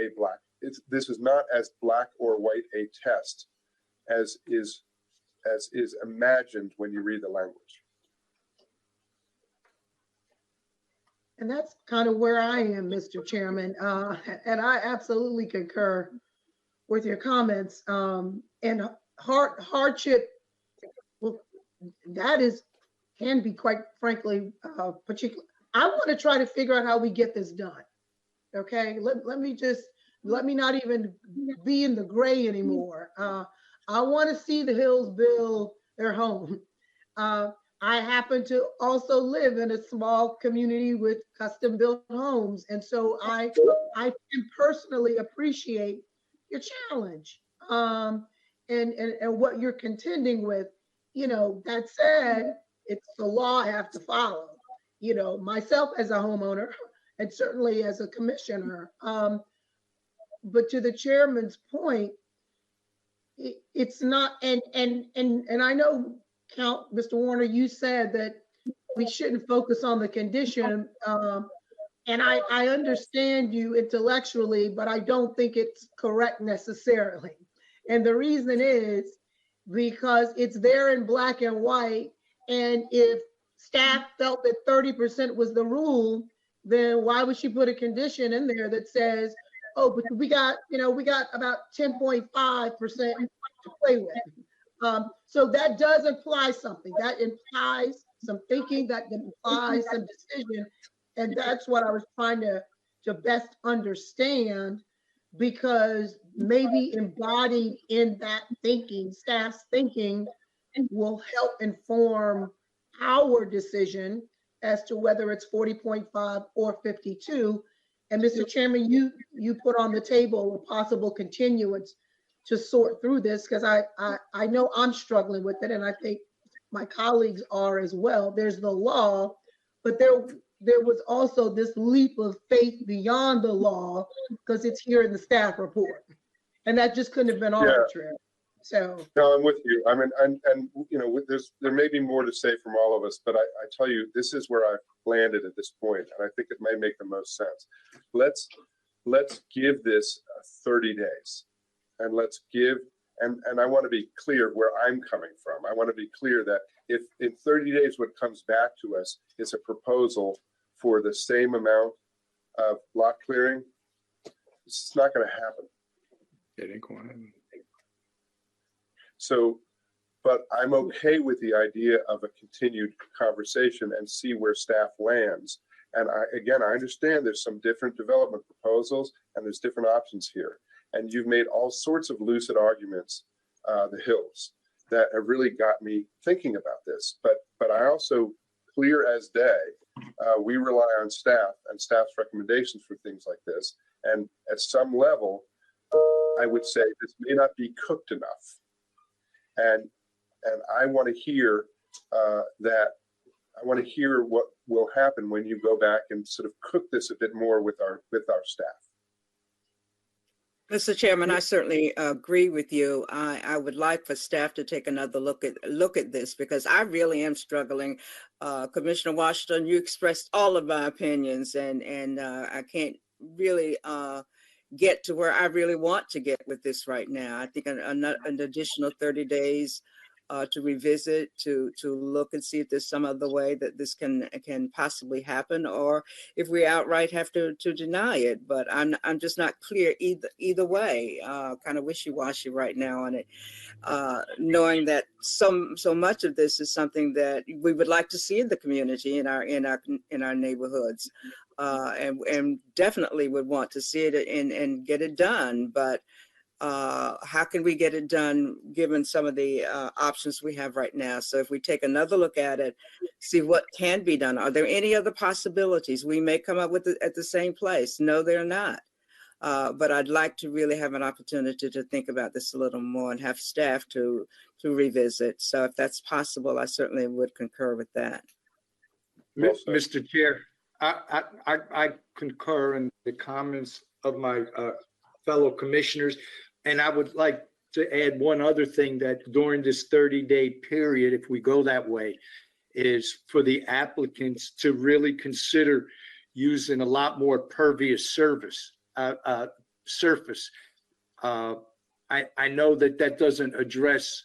as black or white a test as is imagined when you read the language. And that's kind of where I am, Mr. Chairman. And I absolutely concur with your comments. And hardship, well, that can be quite frankly particular. I want to try to figure out how we get this done. Okay, let me not even be in the gray anymore. I want to see the Hills build their home. I happen to also live in a small community with custom built homes. And so I can personally appreciate your challenge and what you're contending with. You know, that said, it's the law I have to follow, you know, myself as a homeowner and certainly as a commissioner. But to the chairman's point, it's not, and I know, Mr. Warner, you said that we shouldn't focus on the condition. And I understand you intellectually, but I don't think it's correct necessarily. And the reason is because it's there in black and white. And if staff felt that 30% was the rule, then why would she put a condition in there that says, oh, but we got about 10.5% to play with. So that does imply something. That implies some thinking, that implies some decision. And that's what I was trying to best understand, because maybe embodied in that thinking, staff's thinking, will help inform our decision as to whether it's 40.5 or 52. And Mr. Chairman, you put on the table a possible continuance to sort through this, because I know I'm struggling with it, and I think my colleagues are as well. There's the law, but there was also this leap of faith beyond the law, because it's here in the staff report, and that just couldn't have been arbitrary. So no, I'm with you. I mean, and you know, there may be more to say from all of us, but I tell you, this is where I've landed at this point, and I think it may make the most sense. Let's give this 30 days. And let's give, and I want to be clear where I'm coming from. I want to be clear that if in 30 days what comes back to us is a proposal for the same amount of lot clearing, it's not going to happen. It ain't going to happen. So, but I'm okay with the idea of a continued conversation and see where staff lands. And I understand there's some different development proposals and there's different options here. And you've made all sorts of lucid arguments, the Hills, that have really got me thinking about this. But I also, clear as day, we rely on staff and staff's recommendations for things like this. And at some level, I would say this may not be cooked enough. And I want to hear that. I want to hear what will happen when you go back and sort of cook this a bit more with our staff. Mr. Chairman, I certainly agree with you. I would like for staff to take another look at this, because I really am struggling. Commissioner Washington, you expressed all of my opinions, and I can't really, get to where I really want to get with this right now. I think an additional 30 days to revisit, to look and see if there's some other way that this can possibly happen, or if we outright have to deny it. But I'm just not clear either way. Kind of wishy-washy right now on it, knowing that so much of this is something that we would like to see in the community, in our neighborhoods, and definitely would want to see it and get it done. But how can we get it done given some of the options we have right now? So if we take another look at it, see what can be done. Are there any other possibilities? We may come up with it at the same place. No, they're not. But I'd like to really have an opportunity to think about this a little more and have staff to revisit. So if that's possible, I certainly would concur with that. Mr. Chair, I concur in the comments of my fellow commissioners. And I would like to add one other thing, that during this 30-day period, if we go that way, is for the applicants to really consider using a lot more pervious surface. I know that doesn't address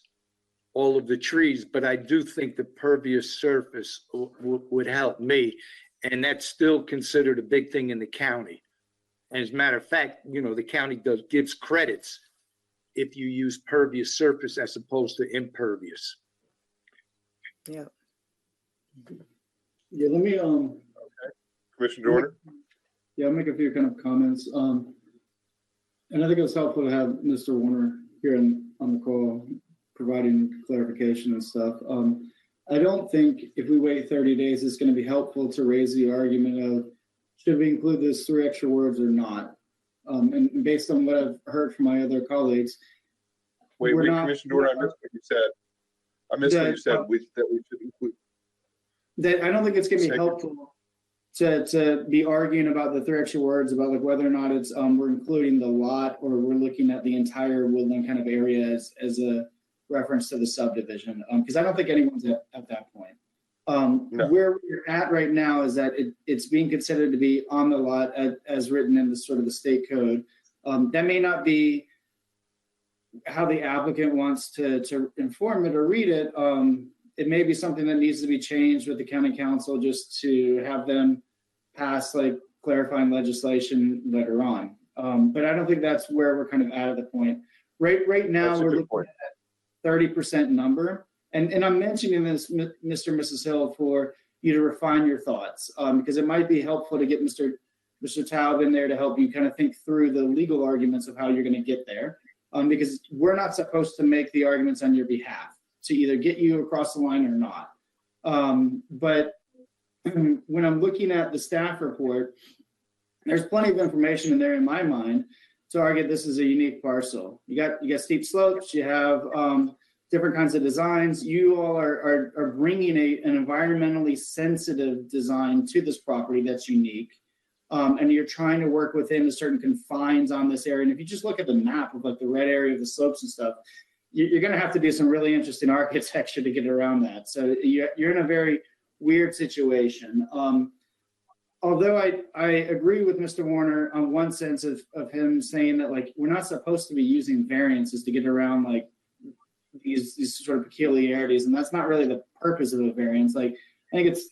all of the trees, but I do think the pervious surface would help me. And that's still considered a big thing in the county. And as a matter of fact, the county gives credits if you use pervious surface as opposed to impervious. Yeah. Yeah, let me, Commissioner Dorner? Yeah, I'll make a few kind of comments. And I think it was helpful to have Mr. Warner here on the call, providing clarification and stuff. I don't think if we wait 30 days, it's going to be helpful to raise the argument of, should we include those 3 extra words or not? And based on what I've heard from my other colleagues, Commissioner Dorner, I missed what you said. That we should include. That I don't think it's going to be helpful to be arguing about the 3 extra words about like whether or not it's we're including the lot or we're looking at the entire woodland kind of area as a reference to the subdivision. Because I don't think anyone's at that point. No. Where we're at right now is that it's being considered to be on the lot as written in the sort of the state code. That may not be how the applicant wants to inform it or read it. It may be something that needs to be changed with the county council just to have them pass like clarifying legislation later on. But I don't think that's where we're kind of at the point. Right now, we're looking at 30% number. And I'm mentioning this, Mr. and Mrs. Hill, for you to refine your thoughts, because it might be helpful to get Mr. Taub in there to help you kind of think through the legal arguments of how you're going to get there, because we're not supposed to make the arguments on your behalf to either get you across the line or not. But when I'm looking at the staff report, there's plenty of information in there in my mind to argue this is a unique parcel. You got steep slopes, you have different kinds of designs. You all are bringing an environmentally sensitive design to this property that's unique. And you're trying to work within a certain confines on this area. And if you just look at the map of like the red area of the slopes and stuff, you're going to have to do some really interesting architecture to get around that. So you're in a very weird situation. Although I agree with Mr. Warner on one sense of him saying that like we're not supposed to be using variances to get around like these sort of peculiarities, and that's not really the purpose of a variance. Like I think it's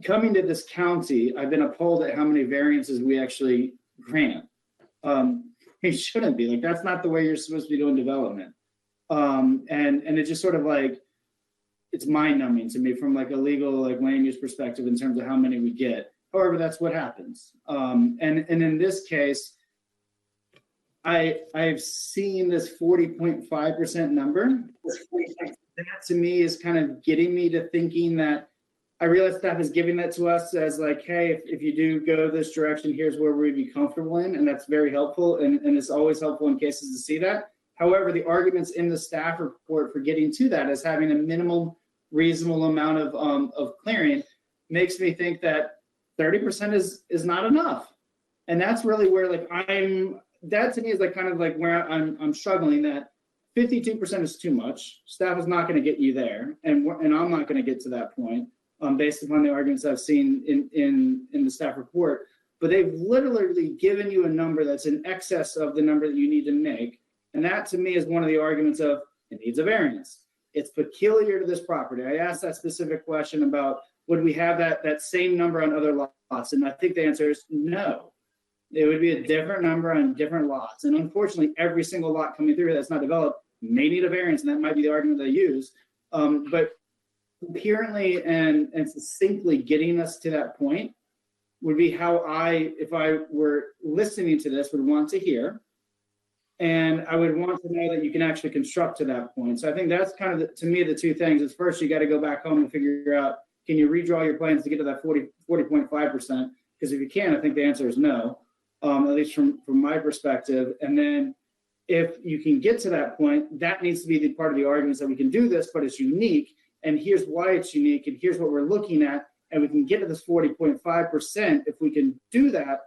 coming to this county, I've been appalled at how many variances we actually grant. It shouldn't be like that's not the way you're supposed to be doing development. And it just sort of like it's mind-numbing to me from like a legal like land use perspective in terms of how many we get. However, that's what happens. And in this case, I've seen this 40.5% number. That to me is kind of getting me to thinking that I realize staff is giving that to us as like, hey, if you do go this direction, here's where we'd be comfortable in. And that's very helpful. And it's always helpful in cases to see that. However, the arguments in the staff report for getting to that as having a minimal reasonable amount of clearing makes me think that 30% is not enough. And that's really where like that to me is like kind of like where I'm struggling, that 52% is too much. Staff is not going to get you there. And I'm not going to get to that point based upon the arguments I've seen in the staff report. but they've literally given you a number that's in excess of the number that you need to make. And that to me is one of the arguments of it needs a variance. It's peculiar to this property. I asked that specific question about would we have that same number on other lots? And I think the answer is no. It would be a different number on different lots. And unfortunately, every single lot coming through that's not developed may need a variance, and that might be the argument they use. But coherently and succinctly getting us to that point would be how if I were listening to this, would want to hear. And I would want to know that you can actually construct to that point. So I think that's kind of, to me, the two things is first, you got to go back home and figure out, can you redraw your plans to get to that 40.5%? Because if you can, I think the answer is no, at least from my perspective. And then if you can get to that point, that needs to be the part of the arguments that we can do this, but it's unique. And here's why it's unique. And here's what we're looking at. And we can get to this 40.5%. If we can do that,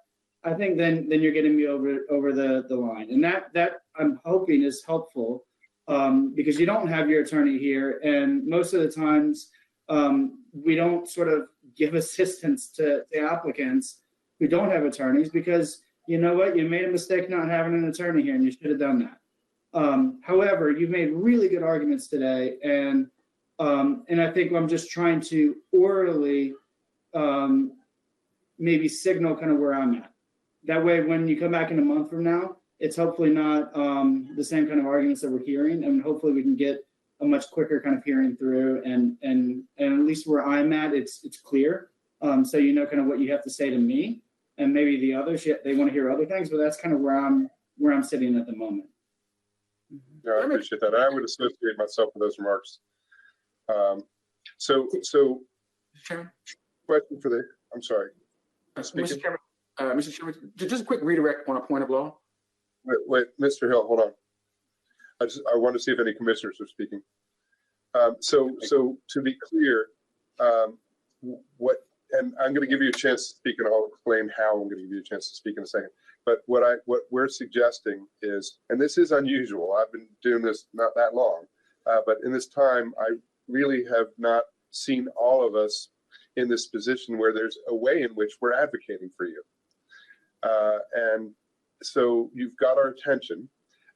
I think then you're getting me over the line. And that I'm hoping is helpful because you don't have your attorney here. And most of the times we don't sort of give assistance to applicants who don't have attorneys because you know what, you made a mistake not having an attorney here and you should have done that. However, you've made really good arguments today. And I think I'm just trying to orally maybe signal kind of where I'm at. That way, when you come back in a month from now, it's hopefully not the same kind of arguments that we're hearing, and hopefully we can get a much quicker kind of hearing through. And at least where I'm at, it's clear. So you know kind of what you have to say to me, and maybe the others they want to hear other things, but that's kind of where I'm sitting at the moment. Yeah, I appreciate that. I would associate myself with those remarks. So Chairman? Question for I'm sorry. Mr. Chairman, just a quick redirect on a point of law. Wait, Mr. Hill, hold on. I want to see if any commissioners are speaking. So to be clear, and I'm going to give you a chance to speak, and I'll explain how I'm going to give you a chance to speak in a second. But what we're suggesting is, and this is unusual. I've been doing this not that long, but in this time, I really have not seen all of us in this position where there's a way in which we're advocating for you. And so you've got our attention,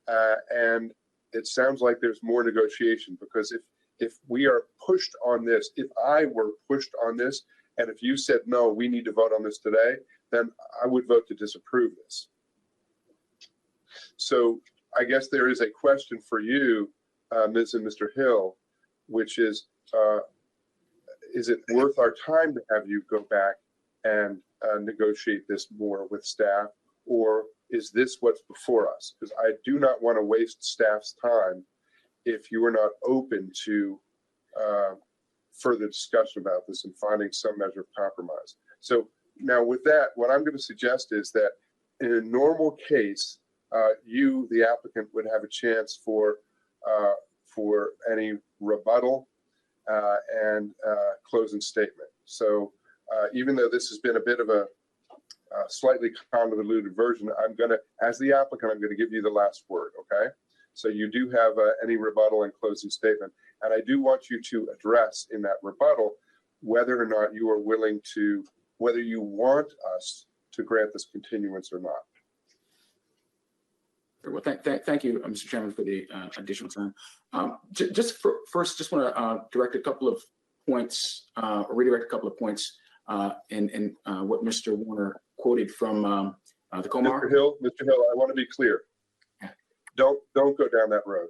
and it sounds like there's more negotiation, because if we are pushed on this, if I were pushed on this, and if you said, no, we need to vote on this today, then I would vote to disapprove this. So I guess there is a question for you, Ms. and Mr. Hill, which is it worth our time to have you go back and negotiate this more with staff, or is this what's before us? Because I do not want to waste staff's time if you are not open to further discussion about this and finding some measure of compromise. So now with that, what I'm going to suggest is that in a normal case, you, the applicant, would have a chance for any rebuttal and closing statement. So even though this has been a bit of a slightly convoluted version, I'm going to, as the applicant, I'm going to give you the last word, okay? So you do have any rebuttal and closing statement. And I do want you to address in that rebuttal whether or not you are willing to, whether you want us to grant this continuance or not. Well, thank you, Mr. Chairman, for the additional time. First, just want to direct a couple of points, redirect a couple of points in what Mr. Warner quoted from the Comar. Mr. Hill, I want to be clear. Don't go down that road.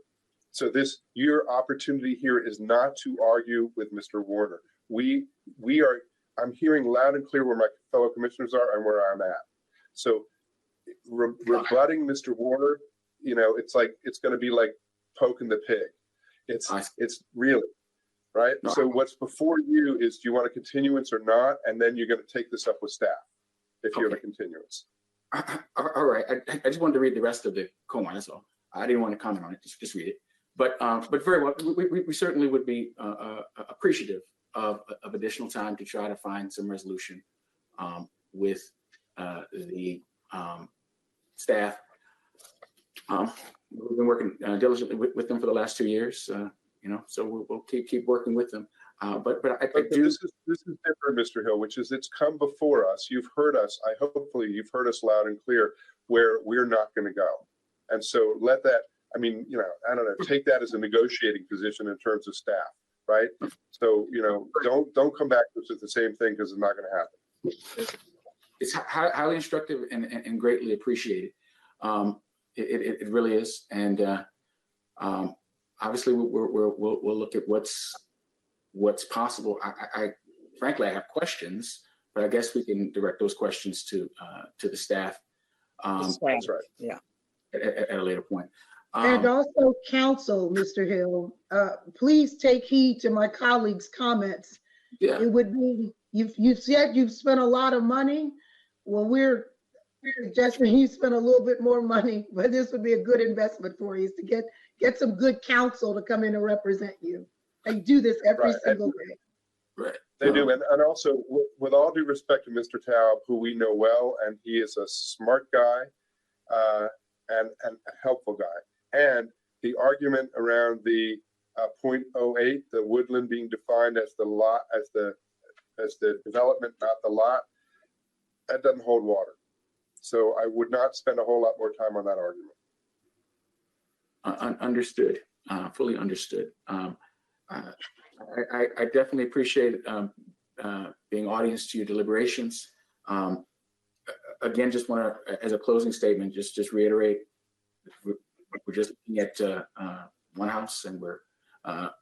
So your opportunity here is not to argue with Mr. Warner. I'm hearing loud and clear where my fellow commissioners are and where I'm at. So rebutting Mr. Warner, it's going to be like poking the pig. It's really, right? No. So what's before you is, do you want a continuance or not? And then you're going to take this up with staff if you have a continuance. All right. I just wanted to read the rest of the Comar, that's all. I didn't want to comment on it, just read it. But very well, we certainly would be appreciative of additional time to try to find some resolution with the staff. We've been working diligently with them for the last 2 years, so we'll keep working with them. But I But do. this is different, Mr. Hill, which is it's come before us. You've heard us. Hopefully you've heard us loud and clear where we're not going to go. And so let that, I mean, you know, I don't know, take that as a negotiating position in terms of staff, right? So, you know, don't come back to us with the same thing because it's not going to happen. It's highly instructive and greatly appreciated. It really is. And obviously we'll look at what's possible. I frankly, I have questions, but I guess we can direct those questions to the staff. That's right. Yeah. At a later point. And also counsel, Mr. Hill, please take heed to my colleagues' comments. Yeah. It would be, you said you've spent a lot of money. Well, we're suggesting you spend a little bit more money, but this would be a good investment for you, is to get some good counsel to come in and represent you. They do this every single day. Right. They do. And also, with all due respect to Mr. Taub, who we know well, and he is a smart guy and a helpful guy. And the argument around the 0.08, the woodland being defined as the lot, as the development, not the lot, that doesn't hold water. So I would not spend a whole lot more time on that argument. Understood. Fully understood. I definitely appreciate being audience to your deliberations. Again, just want to, as a closing statement, just reiterate, we're just looking at one house, and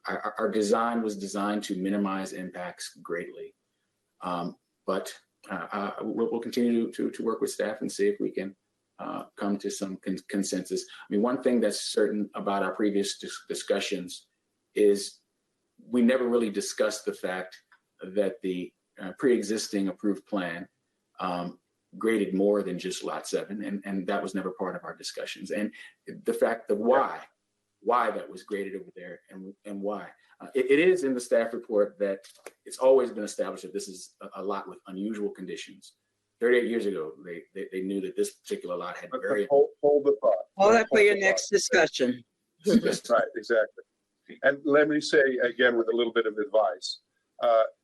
our design was designed to minimize impacts greatly. But we'll continue to work with staff and see if we can come to some consensus. I mean, one thing that's certain about our previous discussions is we never really discussed the fact that the pre-existing approved plan graded more than just lot 7, and that was never part of our discussions. And the fact of why that was graded over there and why. It is in the staff report that it's always been established that this is a lot with unusual conditions. 38 years ago, they knew that this particular lot had very— Hold the thought. All that for your next discussion. That's right, exactly. And let me say again, with a little bit of advice,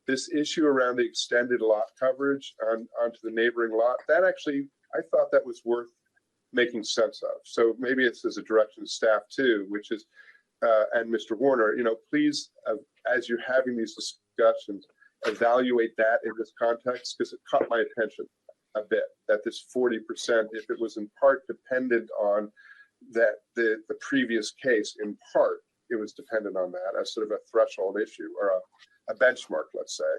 this issue around the extended lot coverage onto the neighboring lot, that actually, I thought that was worth making sense of. So maybe it's as a direction to staff too, which is, and Mr. Warner, you know, please, as you're having these discussions, evaluate that in this context, because it caught my attention a bit, that this 40%, if it was in part dependent on that the previous case, in part, it was dependent on that as sort of a threshold issue or a benchmark, let's say.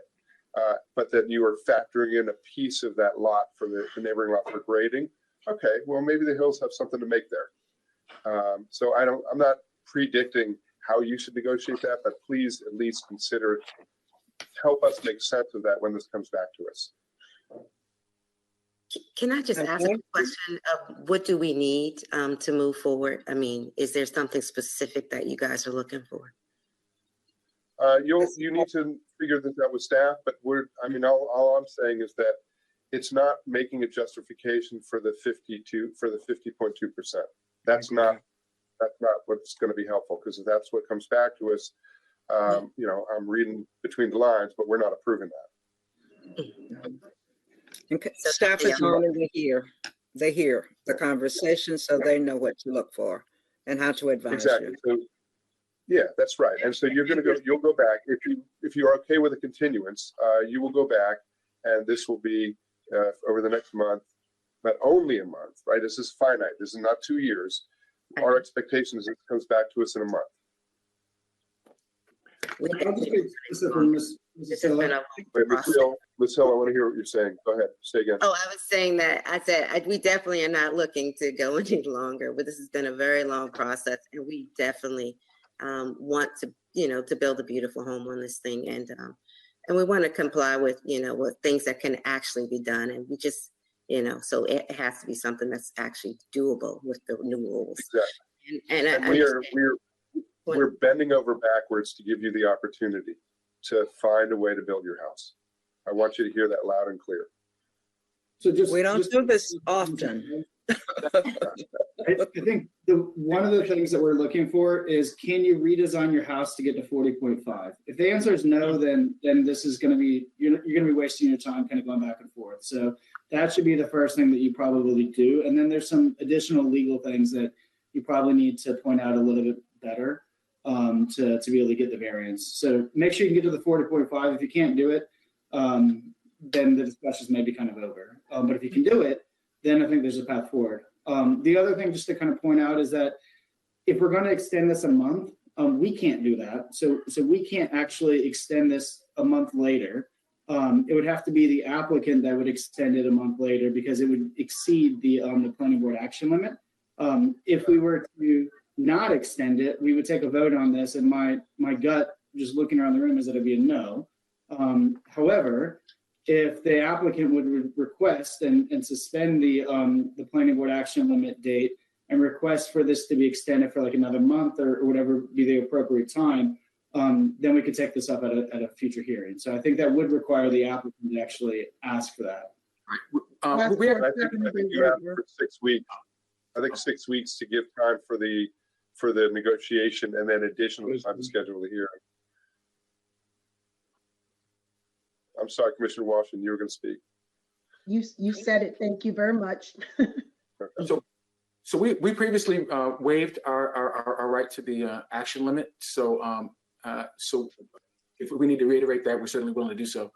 But that you are factoring in a piece of that lot for the neighboring lot for grading. Okay, well, maybe the Hills have something to make there. So I'm not predicting how you should negotiate that, but please at least consider, help us make sense of that when this comes back to us. Can I just ask a question of what do we need to move forward? I mean, is there something specific that you guys are looking for? You need to figure this out with staff, but all I'm saying is that it's not making a justification for the 50.2%. That's not what's going to be helpful, because if that's what comes back to us, you know, I'm reading between the lines, but we're not approving that. Okay. Staff is only they hear the conversation, so they know what to look for and how to advise exactly. you. So, yeah, that's right. And so you'll go back if you're okay with a continuance, you will go back, and this will be over the next month, but only a month, right? This is finite. This is not 2 years. Our expectation is it comes back to us in a month. Ms. Hill, I want to hear what you're saying. Go ahead. Say again. Oh, I was saying that I said we definitely are not looking to go any longer, but this has been a very long process, and we definitely want to, you know, to build a beautiful home on this thing, and we want to comply with, you know, with things that can actually be done, and we just, you know, so it has to be something that's actually doable with the new rules. Exactly. And we're bending over backwards to give you the opportunity to find a way to build your house. I want you to hear that loud and clear. So we don't do this often. I think one of the things that we're looking for is, can you redesign your house to get to 40.5? If the answer is no, then this is going to be, you're going to be wasting your time kind of going back and forth. So that should be the first thing that you probably do. And then there's some additional legal things that you probably need to point out a little bit better to be able to get the variance. So make sure you can get to the 40.5. If you can't do it, then the discussions may be kind of over. But if you can do it, then I think there's a path forward. The other thing just to kind of point out is that if we're going to extend this a month, we can't do that. So we can't actually extend this a month later. It would have to be the applicant that would extend it a month later because it would exceed the planning board action limit. If we were to not extend it, we would take a vote on this, and my gut, just looking around the room, is that it'd be a no. However, if the applicant would request and suspend the planning board action limit date and request for this to be extended for like another month or whatever be the appropriate time, then we could take this up at a future hearing. So I think that would require the applicant to actually ask for that. I think you have for 6 weeks. I think 6 weeks to give time for the negotiation and then additional time to schedule the hearing. I'm sorry, Commissioner Washington, you were going to speak. You said it. Thank you very much. So we previously waived our right to the action limit. So if we need to reiterate that, we're certainly willing to do so.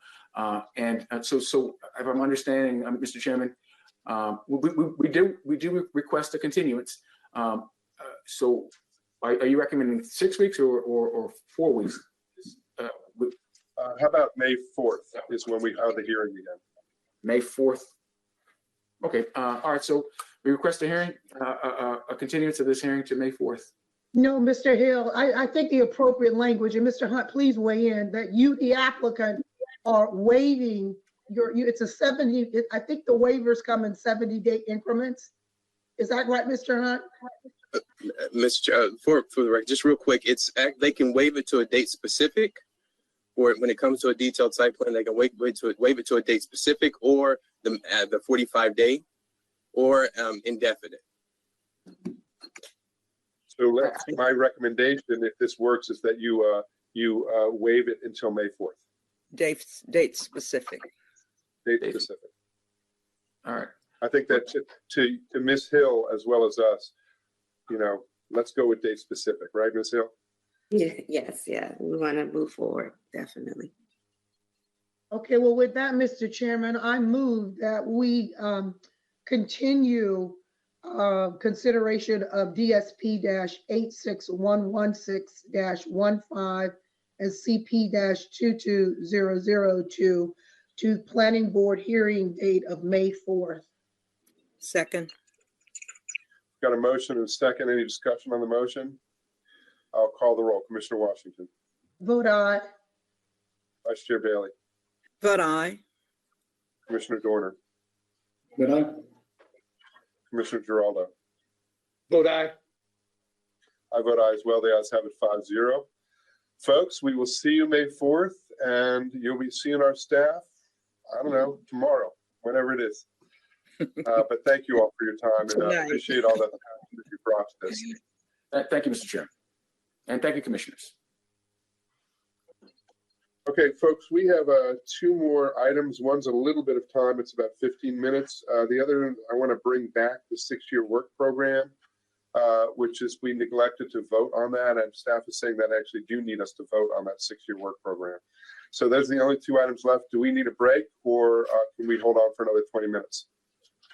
So if I'm understanding, Mr. Chairman, we do request a continuance. So are you recommending 6 weeks or 4 weeks? How about May 4th is when we have the hearing again. May 4th. Okay. All right. So we request a hearing, a continuance of this hearing to May 4th. No, Mr. Hill, I think the appropriate language, and Mr. Hunt, please weigh in, that you, the applicant, are waiving it's a 70, I think the waivers come in 70-day increments. Is that right, Mr. Hunt? Mr. For the record, just real quick, they can waive it to a date specific, or when it comes to a detailed site plan, they can waive it to a date specific, or the 45-day, or indefinite. So my recommendation, if this works, is that you waive it until May 4th. Date specific. Date specific. All right. I think that to Ms. Hill as well as us, let's go with date specific, right, Ms. Hill? Yes, yeah. We want to move forward, definitely. Okay, well, with that, Mr. Chairman, I move that we continue consideration of DSP-86116-15 and CP-22002 to planning board hearing date of May 4th. Second. Got a motion and a second. Any discussion on the motion? I'll call the roll. Commissioner Washington. Vote aye. Vice Chair Bailey. Vote aye. Commissioner Dorner. Vote aye. Commissioner Giraldo. Vote aye. I vote aye as well. The ayes have it 5-0. Folks, we will see you May 4th, and you'll be seeing our staff, I don't know, tomorrow, whenever it is. But thank you all for your time, and I appreciate all that you brought to this. Thank you, Mr. Chairman. And thank you, commissioners. Okay, folks, we have 2 more items. One's a little bit of time. It's about 15 minutes. The other, I want to bring back the 6-year work program, which is we neglected to vote on that, and staff is saying that actually do need us to vote on that 6-year work program. So those are the only 2 items left. Do we need a break, or can we hold on for another 20 minutes?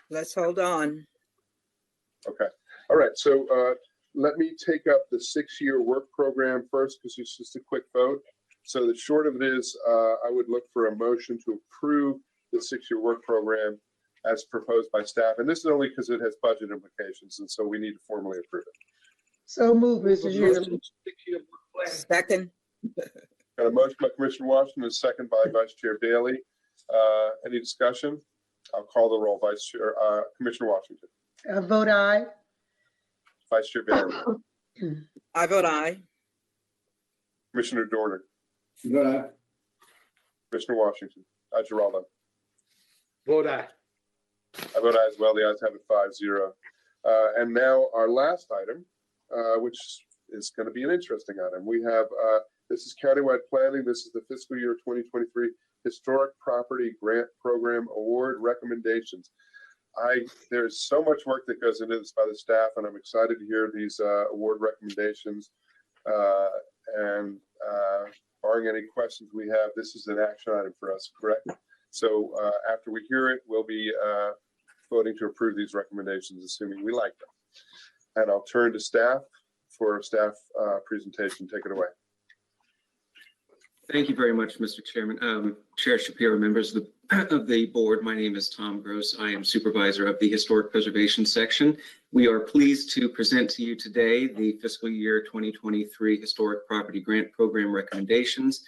Let's hold on. Okay. All right. So let me take up the 6-year work program first, because it's just a quick vote. So the short of it is, I would look for a motion to approve the 6-year work program as proposed by staff. And this is only because it has budget implications, and so we need to formally approve it. So move, Mr. Chairman. Second. Got a motion by Commissioner Washington, and a second by Vice Chair Bailey. Any discussion? I'll call the roll. Vice Chair, Commissioner Washington. Vote aye. Vice Chair Bailey. I vote aye. Commissioner Dorner. Vote aye. Commissioner Washington. Giraldo. Vote aye. I vote aye as well. The ayes have it 5-0. And now our last item, which is going to be an interesting item. We have, this is countywide planning. This is the fiscal year 2023 Historic Property Grant Program Award recommendations. There's so much work that goes into this by the staff, and I'm excited to hear these award recommendations. Barring any questions we have, this is an action item for us, correct? So after we hear it, we'll be voting to approve these recommendations, assuming we like them. And I'll turn to staff for a staff presentation. Take it away. Thank you very much, Mr. Chairman. Chair Shapiro, members of the board, my name is Tom Gross. I am supervisor of the Historic Preservation section. We are pleased to present to you today the fiscal year 2023 Historic Property Grant Program recommendations.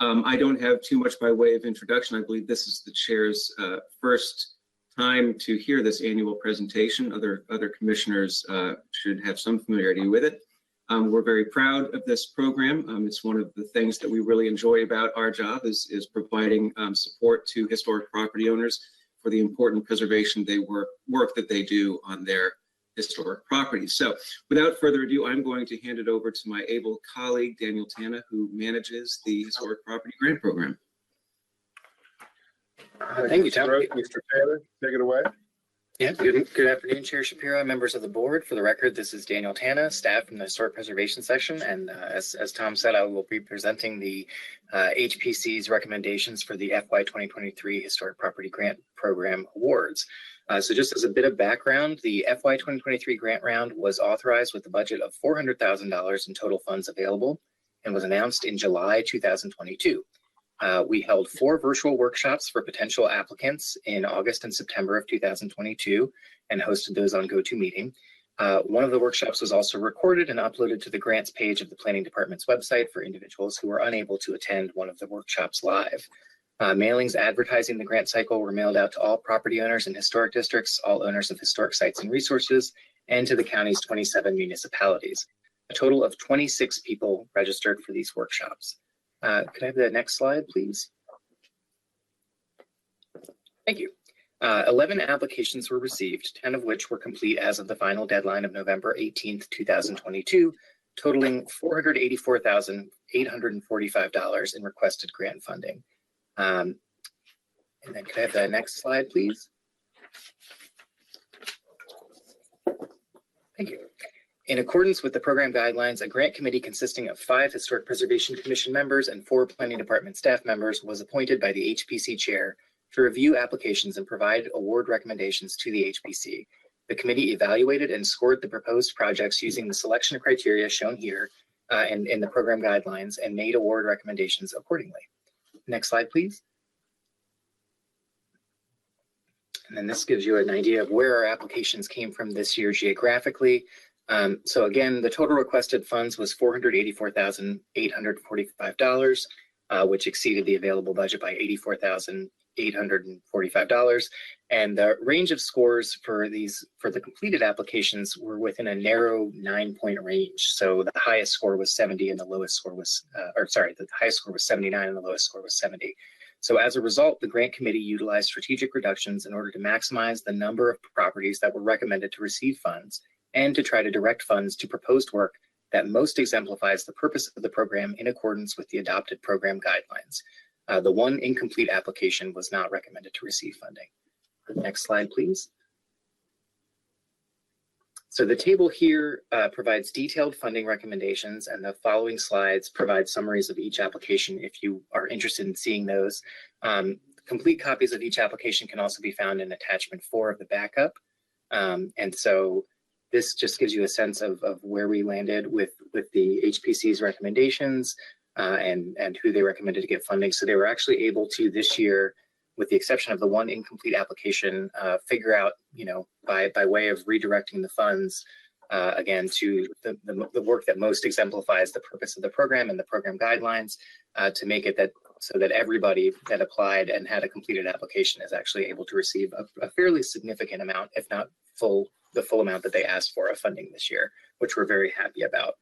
I don't have too much by way of introduction. I believe this is the chair's first time to hear this annual presentation. Other commissioners should have some familiarity with it. We're very proud of this program. It's one of the things that we really enjoy about our job is providing support to historic property owners for the important preservation work that they do on their historic properties. So without further ado, I'm going to hand it over to my able colleague, Daniel Tanna, who manages the Historic Property Grant Program. Thank you, Tom. Mr. Taylor, take it away. Yeah, good afternoon, Chair Shapiro, members of the board. For the record, this is Daniel Tanna, staff from the Historic Preservation section. And as Tom said, I will be presenting the HPC's recommendations for the FY 2023 Historic Property Grant Program Awards. So just as a bit of background, the FY 2023 grant round was authorized with a budget of $400,000 in total funds available and was announced in July 2022. We held 4 virtual workshops for potential applicants in August and September of 2022 and hosted those on GoToMeeting. One of the workshops was also recorded and uploaded to the grants page of the Planning Department's website for individuals who were unable to attend one of the workshops live. Mailings advertising the grant cycle were mailed out to all property owners in historic districts, all owners of historic sites and resources, and to the county's 27 municipalities. A total of 26 people registered for these workshops. Could I have the next slide, please? Thank you. 11 applications were received, 10 of which were complete as of the final deadline of November 18th, 2022, totaling $484,845 in requested grant funding. And then could I have the next slide, please? Thank you. In accordance with the program guidelines, a grant committee consisting of 5 Historic Preservation Commission members and 4 Planning Department staff members was appointed by the HPC chair to review applications and provide award recommendations to the HPC. The committee evaluated and scored the proposed projects using the selection criteria shown here and in the program guidelines and made award recommendations accordingly. Next slide, please. And then this gives you an idea of where our applications came from this year geographically. So again, the total requested funds was $484,845, which exceeded the available budget by $84,845. And the range of scores for the completed applications were within a narrow 9-point range. So the highest score was 70 and the lowest score was, the highest score was 79 and the lowest score was 70. So as a result, the grant committee utilized strategic reductions in order to maximize the number of properties that were recommended to receive funds and to try to direct funds to proposed work that most exemplifies the purpose of the program in accordance with the adopted program guidelines. The one incomplete application was not recommended to receive funding. Next slide, please. So the table here provides detailed funding recommendations, and the following slides provide summaries of each application if you are interested in seeing those. Complete copies of each application can also be found in attachment 4 of the backup. And so this just gives you a sense of where we landed with the HPC's recommendations and who they recommended to get funding. So they were actually able to this year, with the exception of the one incomplete application, figure out, by way of redirecting the funds, again, to the work that most exemplifies the purpose of the program and the program guidelines, to make it so that everybody that applied and had a completed application is actually able to receive a fairly significant amount, if not the full amount that they asked for of funding this year, which we're very happy about.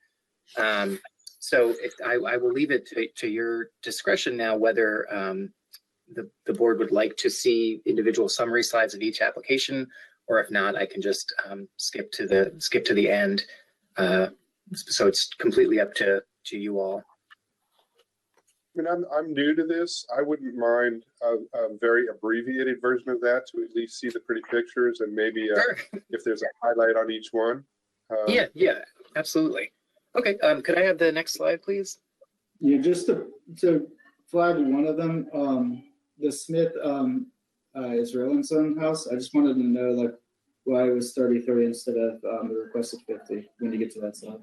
So I will leave it to your discretion now whether the board would like to see individual summary slides of each application, or if not, I can just skip to the end. So it's completely up to you all. I mean, I'm new to this. I wouldn't mind a very abbreviated version of that to at least see the pretty pictures and maybe if there's a highlight on each one. Yeah, absolutely. Okay, could I have the next slide, please? Yeah, just to flag one of them, the Smith Israel and Son house. I just wanted to know like why it was 30 instead of the requested 50 when you get to that slide.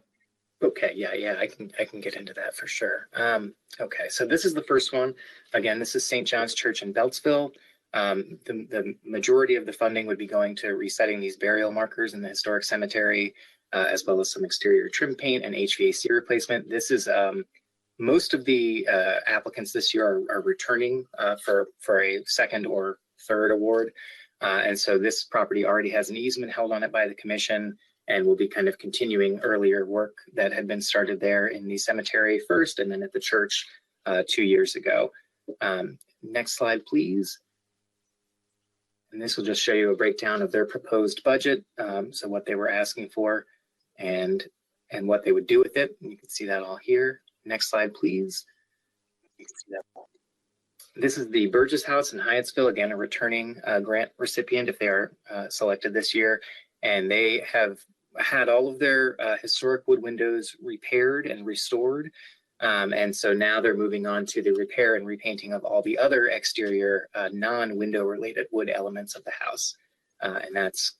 Okay, yeah, I can get into that for sure. Okay, so this is the first one. Again, this is St. John's Church in Beltsville. The majority of the funding would be going to resetting these burial markers in the historic cemetery, as well as some exterior trim paint and HVAC replacement. This is most of the applicants this year are returning for a second or third award. And so this property already has an easement held on it by the commission, and will be kind of continuing earlier work that had been started there in the cemetery first and then at the church 2 years ago. Next slide, please. And this will just show you a breakdown of their proposed budget. So what they were asking for and what they would do with it. And you can see that all here. Next slide, please. This is the Burgess House in Hyattsville, again, a returning grant recipient if they are selected this year. And they have had all of their historic wood windows repaired and restored. And so now they're moving on to the repair and repainting of all the other exterior non-window related wood elements of the house. And that's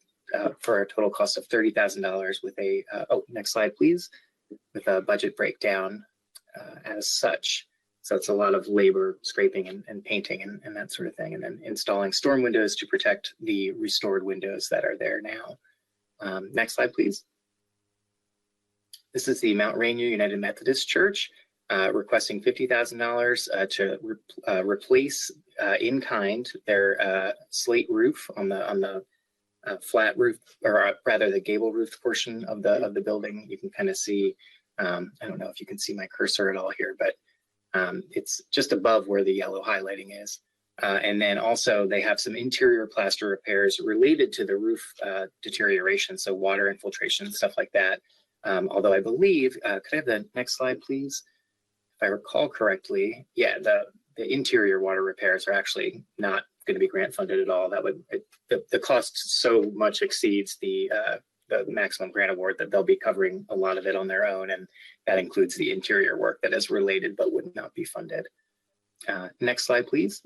for a total cost of $30,000 with a, next slide, please, with a budget breakdown as such. So it's a lot of labor, scraping and painting and that sort of thing. And then installing storm windows to protect the restored windows that are there now. Next slide, please. This is the Mount Rainier United Methodist Church requesting $50,000 to replace in kind their slate roof on the flat roof, or rather the gable roof portion of the building. You can kind of see, I don't know if you can see my cursor at all here, but it's just above where the yellow highlighting is. And then also they have some interior plaster repairs related to the roof deterioration, so water infiltration, stuff like that. Although I believe, could I have the next slide, please? If I recall correctly, yeah, the interior water repairs are actually not going to be grant funded at all. That would, the cost so much exceeds the maximum grant award that they'll be covering a lot of it on their own, and that includes the interior work that is related but would not be funded. Next slide, please.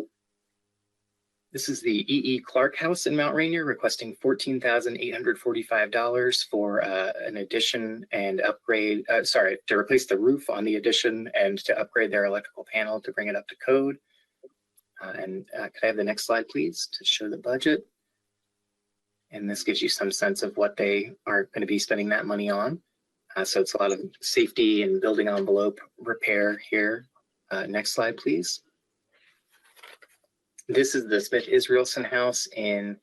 This is the E.E. Clark House in Mount Rainier requesting $14,845 for an addition and upgrade, to replace the roof on the addition and to upgrade their electrical panel to bring it up to code. Could I have the next slide, please, to show the budget? And this gives you some sense of what they are going to be spending that money on. So it's a lot of safety and building envelope repair here. Next slide, please. This is the Smith Israelson House in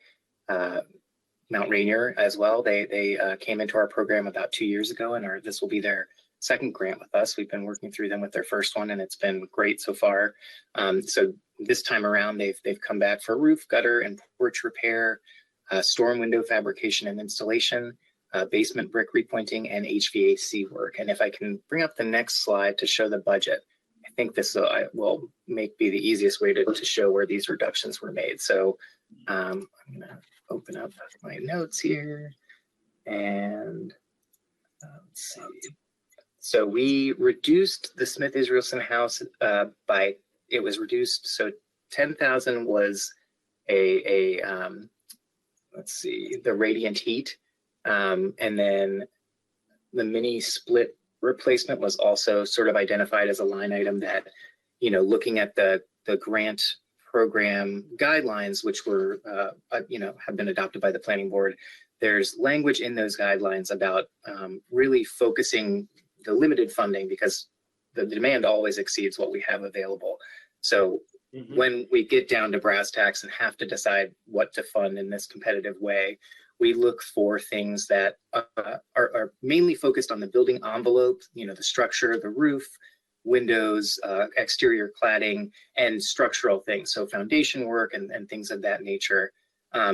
Mount Rainier as well. They came into our program about 2 years ago, and this will be their second grant with us. We've been working through them with their first one, and it's been great so far. So this time around, they've come back for roof, gutter, and porch repair, storm window fabrication and installation, basement brick repointing, and HVAC work. And if I can bring up the next slide to show the budget, I think this will be the easiest way to show where these reductions were made. So I'm going to open up my notes here, and let's see. So we reduced the Smith Israelson House by, it was reduced, so 10,000 was let's see, the radiant heat, and then the mini split replacement was also sort of identified as a line item that, looking at the grant program guidelines, which were, have been adopted by the planning board, there's language in those guidelines about really focusing the limited funding, because the demand always exceeds what we have available. So when we get down to brass tacks and have to decide what to fund in this competitive way, we look for things that are mainly focused on the building envelope, the structure, the roof, windows, exterior cladding, and structural things, so foundation work and things of that nature.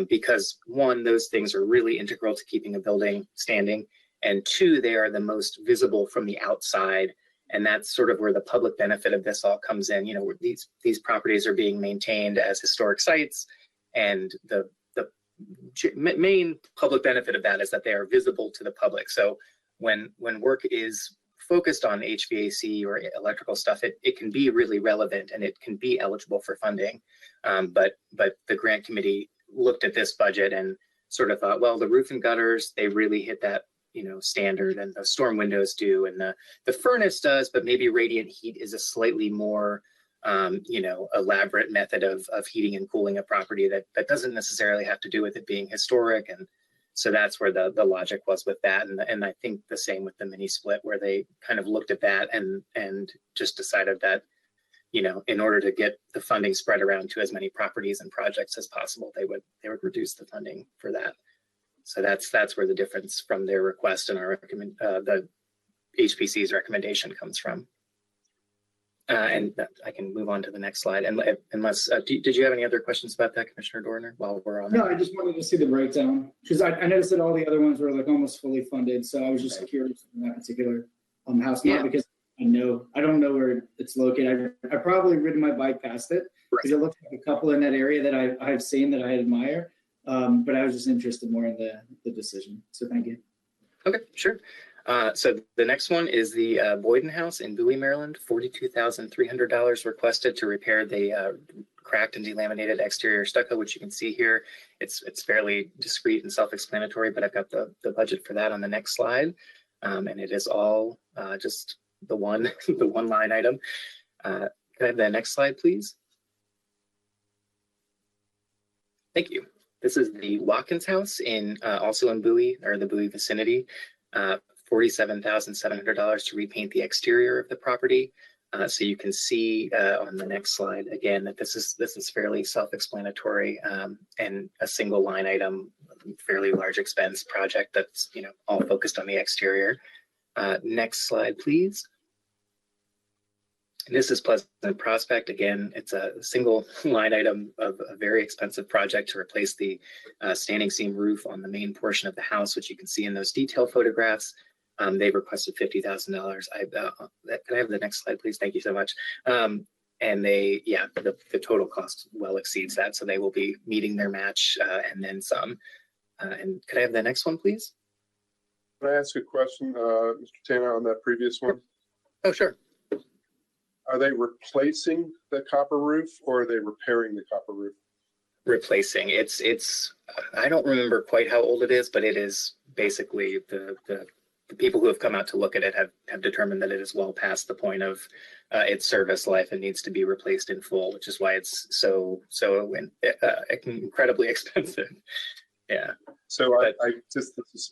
Because one, those things are really integral to keeping a building standing, and two, they are the most visible from the outside. And that's sort of where the public benefit of this all comes in. You know, these properties are being maintained as historic sites, and the main public benefit of that is that they are visible to the public. So when work is focused on HVAC or electrical stuff, it can be really relevant and it can be eligible for funding. But the grant committee looked at this budget and sort of thought, well, the roof and gutters, they really hit that, you know, standard, and the storm windows do, and the furnace does, but maybe radiant heat is a slightly more you know, elaborate method of heating and cooling a property that doesn't necessarily have to do with it being historic. And so that's where the logic was with that. And I think the same with the mini split, where they kind of looked at that and just decided that, you know, in order to get the funding spread around to as many properties and projects as possible, they would reduce the funding for that. So that's where the difference from their request and our the HPC's recommendation comes from. And I can move on to the next slide. And unless, did you have any other questions about that, Commissioner Dorner, while we're on? No, I just wanted to see the breakdown, because I noticed that all the other ones were like almost fully funded. So I was just curious in that particular house, not because I don't know where it's located. I probably ridden my bike past it because it looks like a couple in that area that I've seen that I admire. But I was just interested more in the decision. So thank you. Okay, sure. So the next one is the Boyden House in Bowie, Maryland. $42,300 requested to repair the cracked and delaminated exterior stucco, which you can see here. It's fairly discreet and self-explanatory, but I've got the budget for that on the next slide, and it is all just the one line item. Can I have the next slide, please? Thank you. This is the Watkins House also in Bowie, or the Bowie vicinity. $47,700 to repaint the exterior of the property. So you can see on the next slide again that this is fairly self-explanatory and a single line item, fairly large expense project that's, you know, all focused on the exterior. Next slide, please. And this is Pleasant Prospect. Again, it's a single line item of a very expensive project to replace the standing seam roof on the main portion of the house, which you can see in those detail photographs. They've requested $50,000. Can I have the next slide, please? Thank you so much. And the total cost well exceeds that. So they will be meeting their match and then some. And could I have the next one, please? Can I ask a question, Mr. Tana, on that previous one? Oh, sure. Are they replacing the copper roof or are they repairing the copper roof? Replacing. It's I don't remember quite how old it is, but it is basically the people who have come out to look at it have determined that it is well past the point of its service life and needs to be replaced in full, which is why it's so incredibly expensive. Yeah. So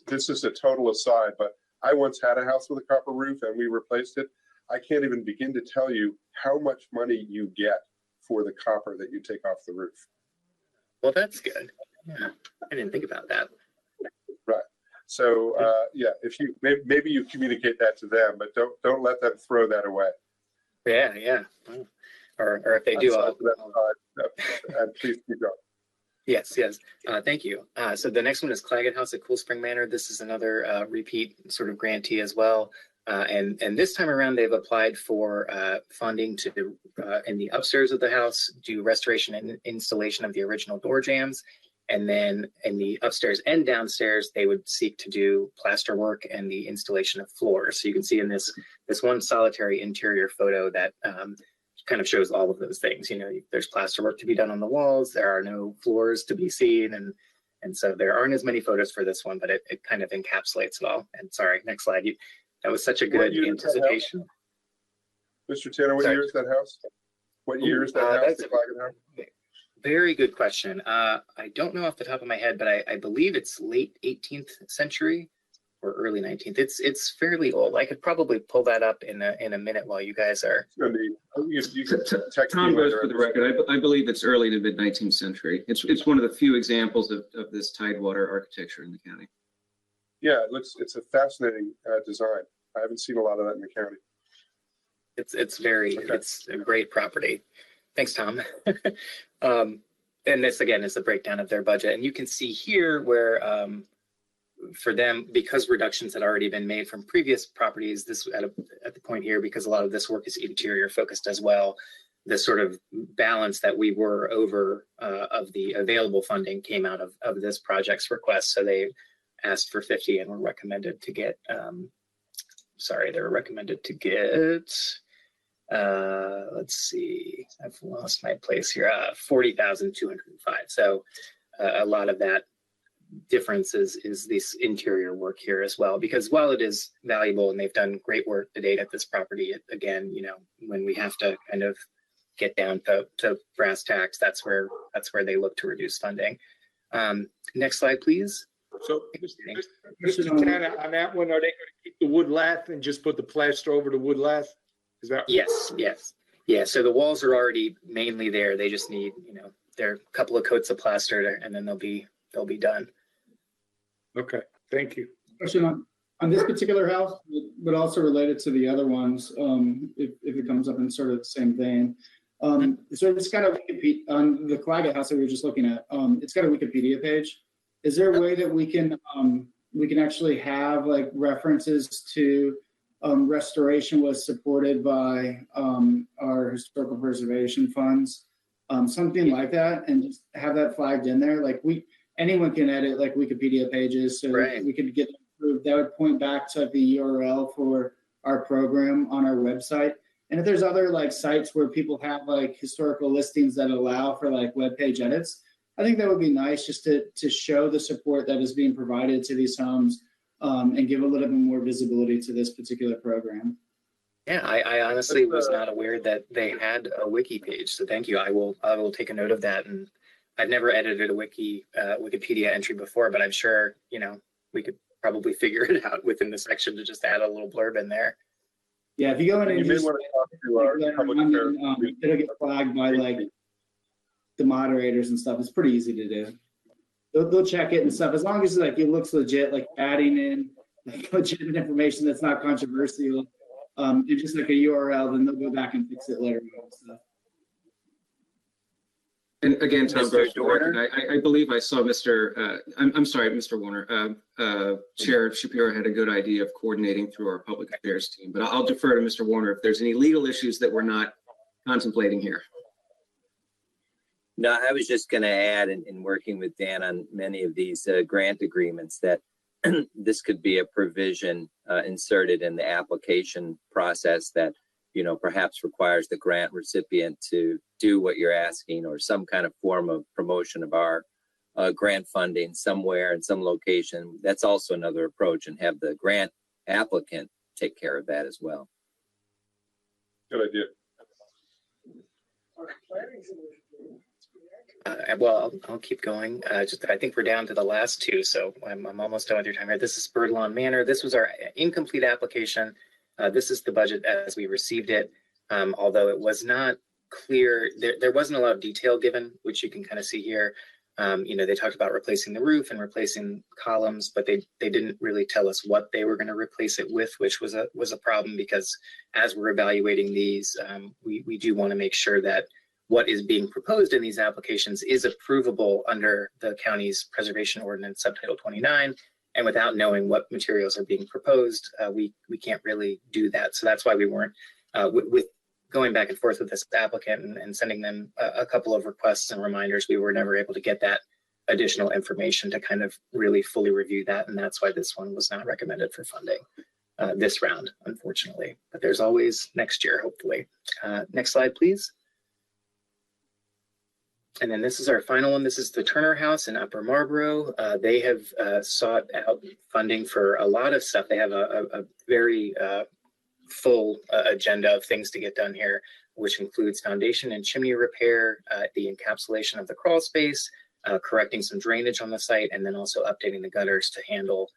this is a total aside, but I once had a house with a copper roof and we replaced it. I can't even begin to tell you how much money you get for the copper that you take off the roof. Well, that's good. Yeah, I didn't think about that. Right. So if you maybe you communicate that to them, but don't let them throw that away. Yeah. Or if they do, and please keep going. Yes. Thank you. So the next one is Claggett House at Cool Spring Manor. This is another repeat sort of grantee as well. And this time around, they've applied for funding to, in the upstairs of the house, do restoration and installation of the original door jambs. And then in the upstairs and downstairs, they would seek to do plaster work and the installation of floors. So you can see in this one solitary interior photo that kind of shows all of those things. You know, there's plaster work to be done on the walls. There are no floors to be seen. And so there aren't as many photos for this one, but it kind of encapsulates it all. And sorry, next slide. That was such a good anticipation. Mr. Tanner, what year is that house? What year is that house? Very good question. I don't know off the top of my head, but I believe it's late 18th century or early 19th. It's fairly old. I could probably pull that up in a minute while you guys are. Tom goes for the record. I believe it's early to mid 19th century. It's one of the few examples of this tidewater architecture in the county. Yeah, it's a fascinating design. I haven't seen a lot of that in the county. It's a great property. Thanks, Tom. And this again is the breakdown of their budget, and you can see here where for them, because reductions had already been made from previous properties, this at the point here, because a lot of this work is interior focused as well, the sort of balance that we were over of the available funding came out of this project's request. So they asked for 50 and were recommended to get, they were recommended to get, let's see, I've lost my place here, 40,205. So a lot of that difference is this interior work here as well, because while it is valuable and they've done great work to date at this property, again, you know, when we have to kind of get down to brass tacks, that's where they look to reduce funding. Next slide, please. So, Mr. Tana, on that one, are they going to keep the wood lath and just put the plaster over the wood lath? Is that? Yes. Yeah, so the walls are already mainly there. They just need, you know, there are a couple of coats of plaster and then they'll be done. Okay, thank you. Question on this particular house, but also related to the other ones, if it comes up in sort of the same vein. So it's kind of on the Claggett house that we were just looking at. It's got a Wikipedia page. Is there a way that we can actually have like references to restoration was supported by our historical preservation funds, something like that, and just have that flagged in there? Like anyone can edit like Wikipedia pages, so we could get approved. That would point back to the URL for our program on our website. And if there's other like sites where people have like historical listings that allow for like web page edits, I think that would be nice just to show the support that is being provided to these homes and give a little bit more visibility to this particular program. Yeah, I honestly was not aware that they had a wiki page. So thank you. I will take a note of that. And I've never edited a Wikipedia entry before, but I'm sure, you know, we could probably figure it out within the section to just add a little blurb in there. Yeah, if you go in and you may want to talk to our public affairs. It'll get flagged by like the moderators and stuff. It's pretty easy to do. They'll check it and stuff. As long as like it looks legit, like adding in like legitimate information that's not controversial, it's just like a URL, then they'll go back and fix it later on and stuff. And again, Tom, I believe I saw Mr. I'm sorry, Mr. Warner. Chair Shapiro had a good idea of coordinating through our public affairs team, but I'll defer to Mr. Warner if there's any legal issues that we're not contemplating here. No, I was just going to add in working with Dan on many of these grant agreements that this could be a provision inserted in the application process that, you know, perhaps requires the grant recipient to do what you're asking or some kind of form of promotion of our grant funding somewhere in some location. That's also another approach, and have the grant applicant take care of that as well. Good idea. Well, I'll keep going. I think we're down to the last two, so I'm almost done with your time here. This is Birdlawn Manor. This was our incomplete application. This is the budget as we received it, although it was not clear. There wasn't a lot of detail given, which you can kind of see here. You know, they talked about replacing the roof and replacing columns, but they didn't really tell us what they were going to replace it with, which was a problem, because as we're evaluating these, we do want to make sure that what is being proposed in these applications is approvable under the county's preservation ordinance subtitle 29. And without knowing what materials are being proposed, we can't really do that. So that's why we weren't with going back and forth with this applicant and sending them a couple of requests and reminders. We were never able to get that additional information to kind of really fully review that. And that's why this one was not recommended for funding this round, unfortunately. But there's always next year, hopefully. Next slide, please. And then this is our final one. This is the Turner House in Upper Marlboro. They have sought out funding for a lot of stuff. They have a very full agenda of things to get done here, which includes foundation and chimney repair, the encapsulation of the crawl space, correcting some drainage on the site, and then also updating the gutters to handle,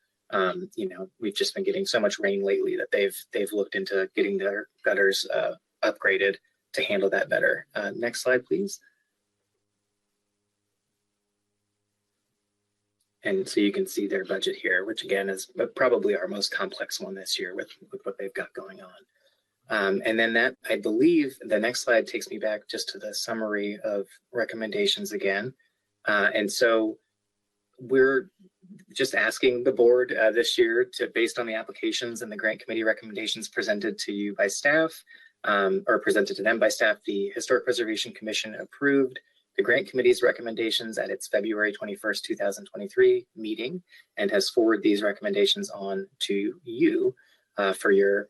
you know, we've just been getting so much rain lately that they've looked into getting their gutters upgraded to handle that better. Next slide, please. And so you can see their budget here, which again is probably our most complex one this year with what they've got going And then that, I believe, the next slide takes me back just to the summary of recommendations again. And so we're just asking the board this year to, based on the applications and the grant committee recommendations presented to you by staff, or presented to them by staff, the Historic Preservation Commission approved the grant committee's recommendations at its February 21st, 2023 meeting, and has forwarded these recommendations on to you for your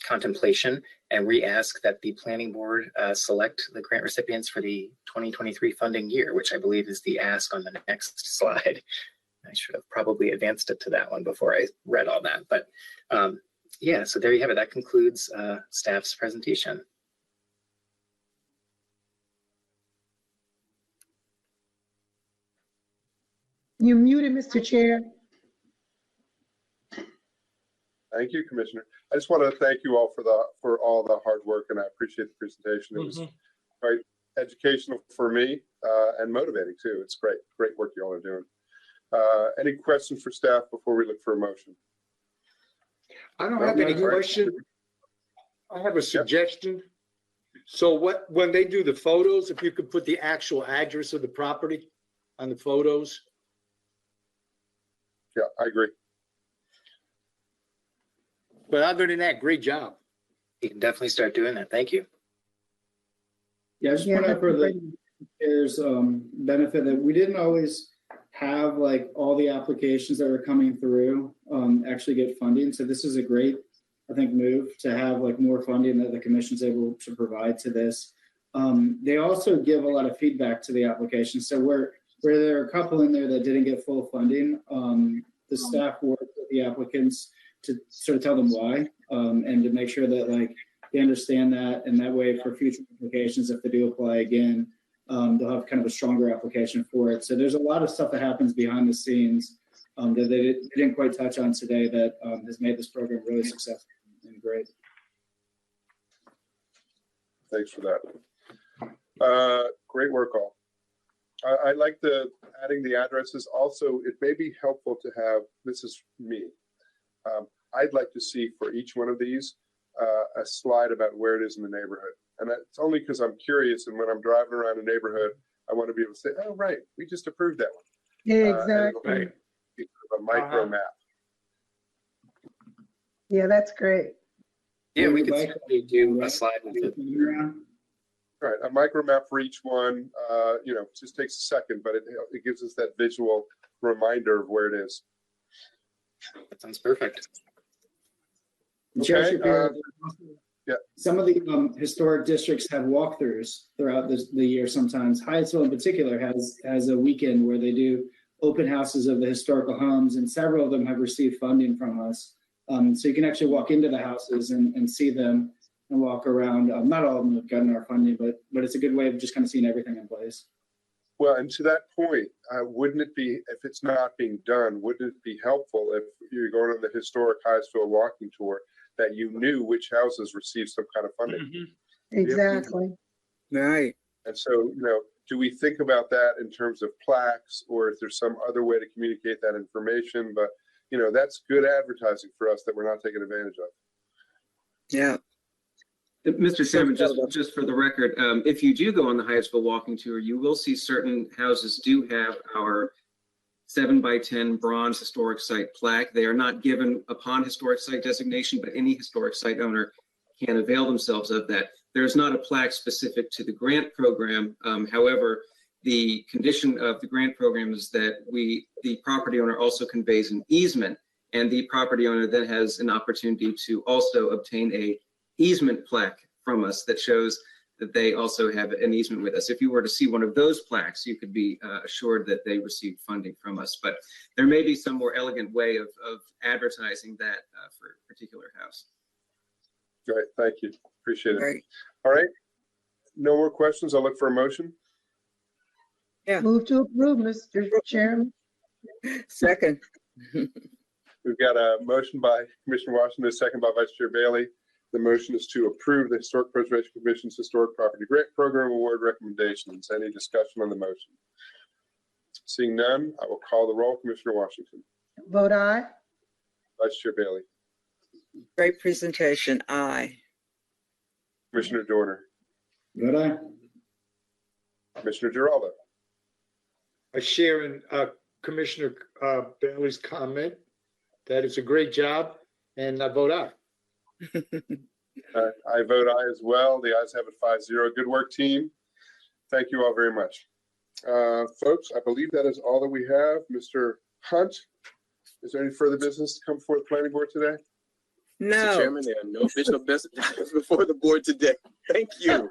contemplation. And we ask that the planning board select the grant recipients for the 2023 funding year, which I believe is the ask on the next slide. I should have probably advanced it to that one before I read all that. But yeah, so there you have it. That concludes staff's presentation. You muted, Mr. Chair. Thank you, Commissioner. I just want to thank you all for all the hard work, and I appreciate the presentation. It was quite educational for me and motivating too. It's great work you all are doing. Any questions for staff before we look for a motion? I don't have any questions. I have a suggestion. So when they do the photos, if you could put the actual address of the property on the photos. Yeah, I agree. But other than that, great job. You can definitely start doing that. Thank you. Yeah, I just want to for the there's benefit that we didn't always have like all the applications that were coming through actually get funding. So this is a great, I think, move to have like more funding that the commission's able to provide to this. They also give a lot of feedback to the application. So where there are a couple in there that didn't get full funding, the staff worked with the applicants to sort of tell them why, and to make sure that like they understand that, and that way for future applications, if they do apply again, they'll have kind of a stronger application for it. So there's a lot of stuff that happens behind the scenes that they didn't quite touch on today that has made this program really successful and great. Thanks for that. Great work, all. I like adding the addresses. Also, it may be helpful to have, this is me, I'd like to see for each one of these a slide about where it is in the neighborhood. And it's only because I'm curious, and when I'm driving around a neighborhood, I want to be able to say, oh, right, we just approved that one. Yeah, exactly. A micro map. Yeah, that's great. Yeah, we could certainly do a slide with it. Right, a micro map for each one, just takes a second, but it gives us that visual reminder of where it is. That sounds perfect. Okay, yeah. Some of the historic districts have walkthroughs throughout the year sometimes. Hyattsville in particular has a weekend where they do open houses of the historical homes, and several of them have received funding from us. So you can actually walk into the houses and see them and walk around. Not all of them have gotten our funding, but it's a good way of just kind of seeing everything in place. Well, and to that point, wouldn't it be, if it's not being done, wouldn't it be helpful if you're going on the historic Hyattsville walking tour that you knew which houses received some kind of funding? Mm-hmm. Exactly. Right. And so, do we think about that in terms of plaques, or if there's some other way to communicate that information? But, that's good advertising for us that we're not taking advantage of. Yeah. Mr. Chairman, just for the record, if you do go on the Hyattsville walking tour, you will see certain houses do have our 7x10 bronze historic site plaque. They are not given upon historic site designation, but any historic site owner can avail themselves of that. There's not a plaque specific to the grant program. However, the condition of the grant program is that the property owner also conveys an easement, and the property owner then has an opportunity to also obtain a easement plaque from us that shows that they also have an easement with us. If you were to see one of those plaques, you could be assured that they received funding from us. But there may be some more elegant way of advertising that for a particular house. Great, thank you. Appreciate it. Right. All right. No more questions. I'll look for a motion. Yeah. Move to approve, Mr. Chairman. Second. We've got a motion by Commissioner Washington, a second by Vice Chair Bailey. The motion is to approve the Historic Preservation Commission's Historic Property Grant Program Award recommendations. Any discussion on the motion? Seeing none, I will call the roll. Commissioner Washington. Vote aye. Vice Chair Bailey. Great presentation. Aye. Commissioner Dorner, Good eye. Commissioner Geraldo. I share in Commissioner Bailey's comment. That is a great job, and I vote aye. I vote aye as well. The ayes have it 5-0. Good work, team. Thank you all very much. Folks, I believe that is all that we have. Mr. Hunt, is there any further business to come before the planning board today? No. Mr. Chairman, there are no official business before the board today. Thank you.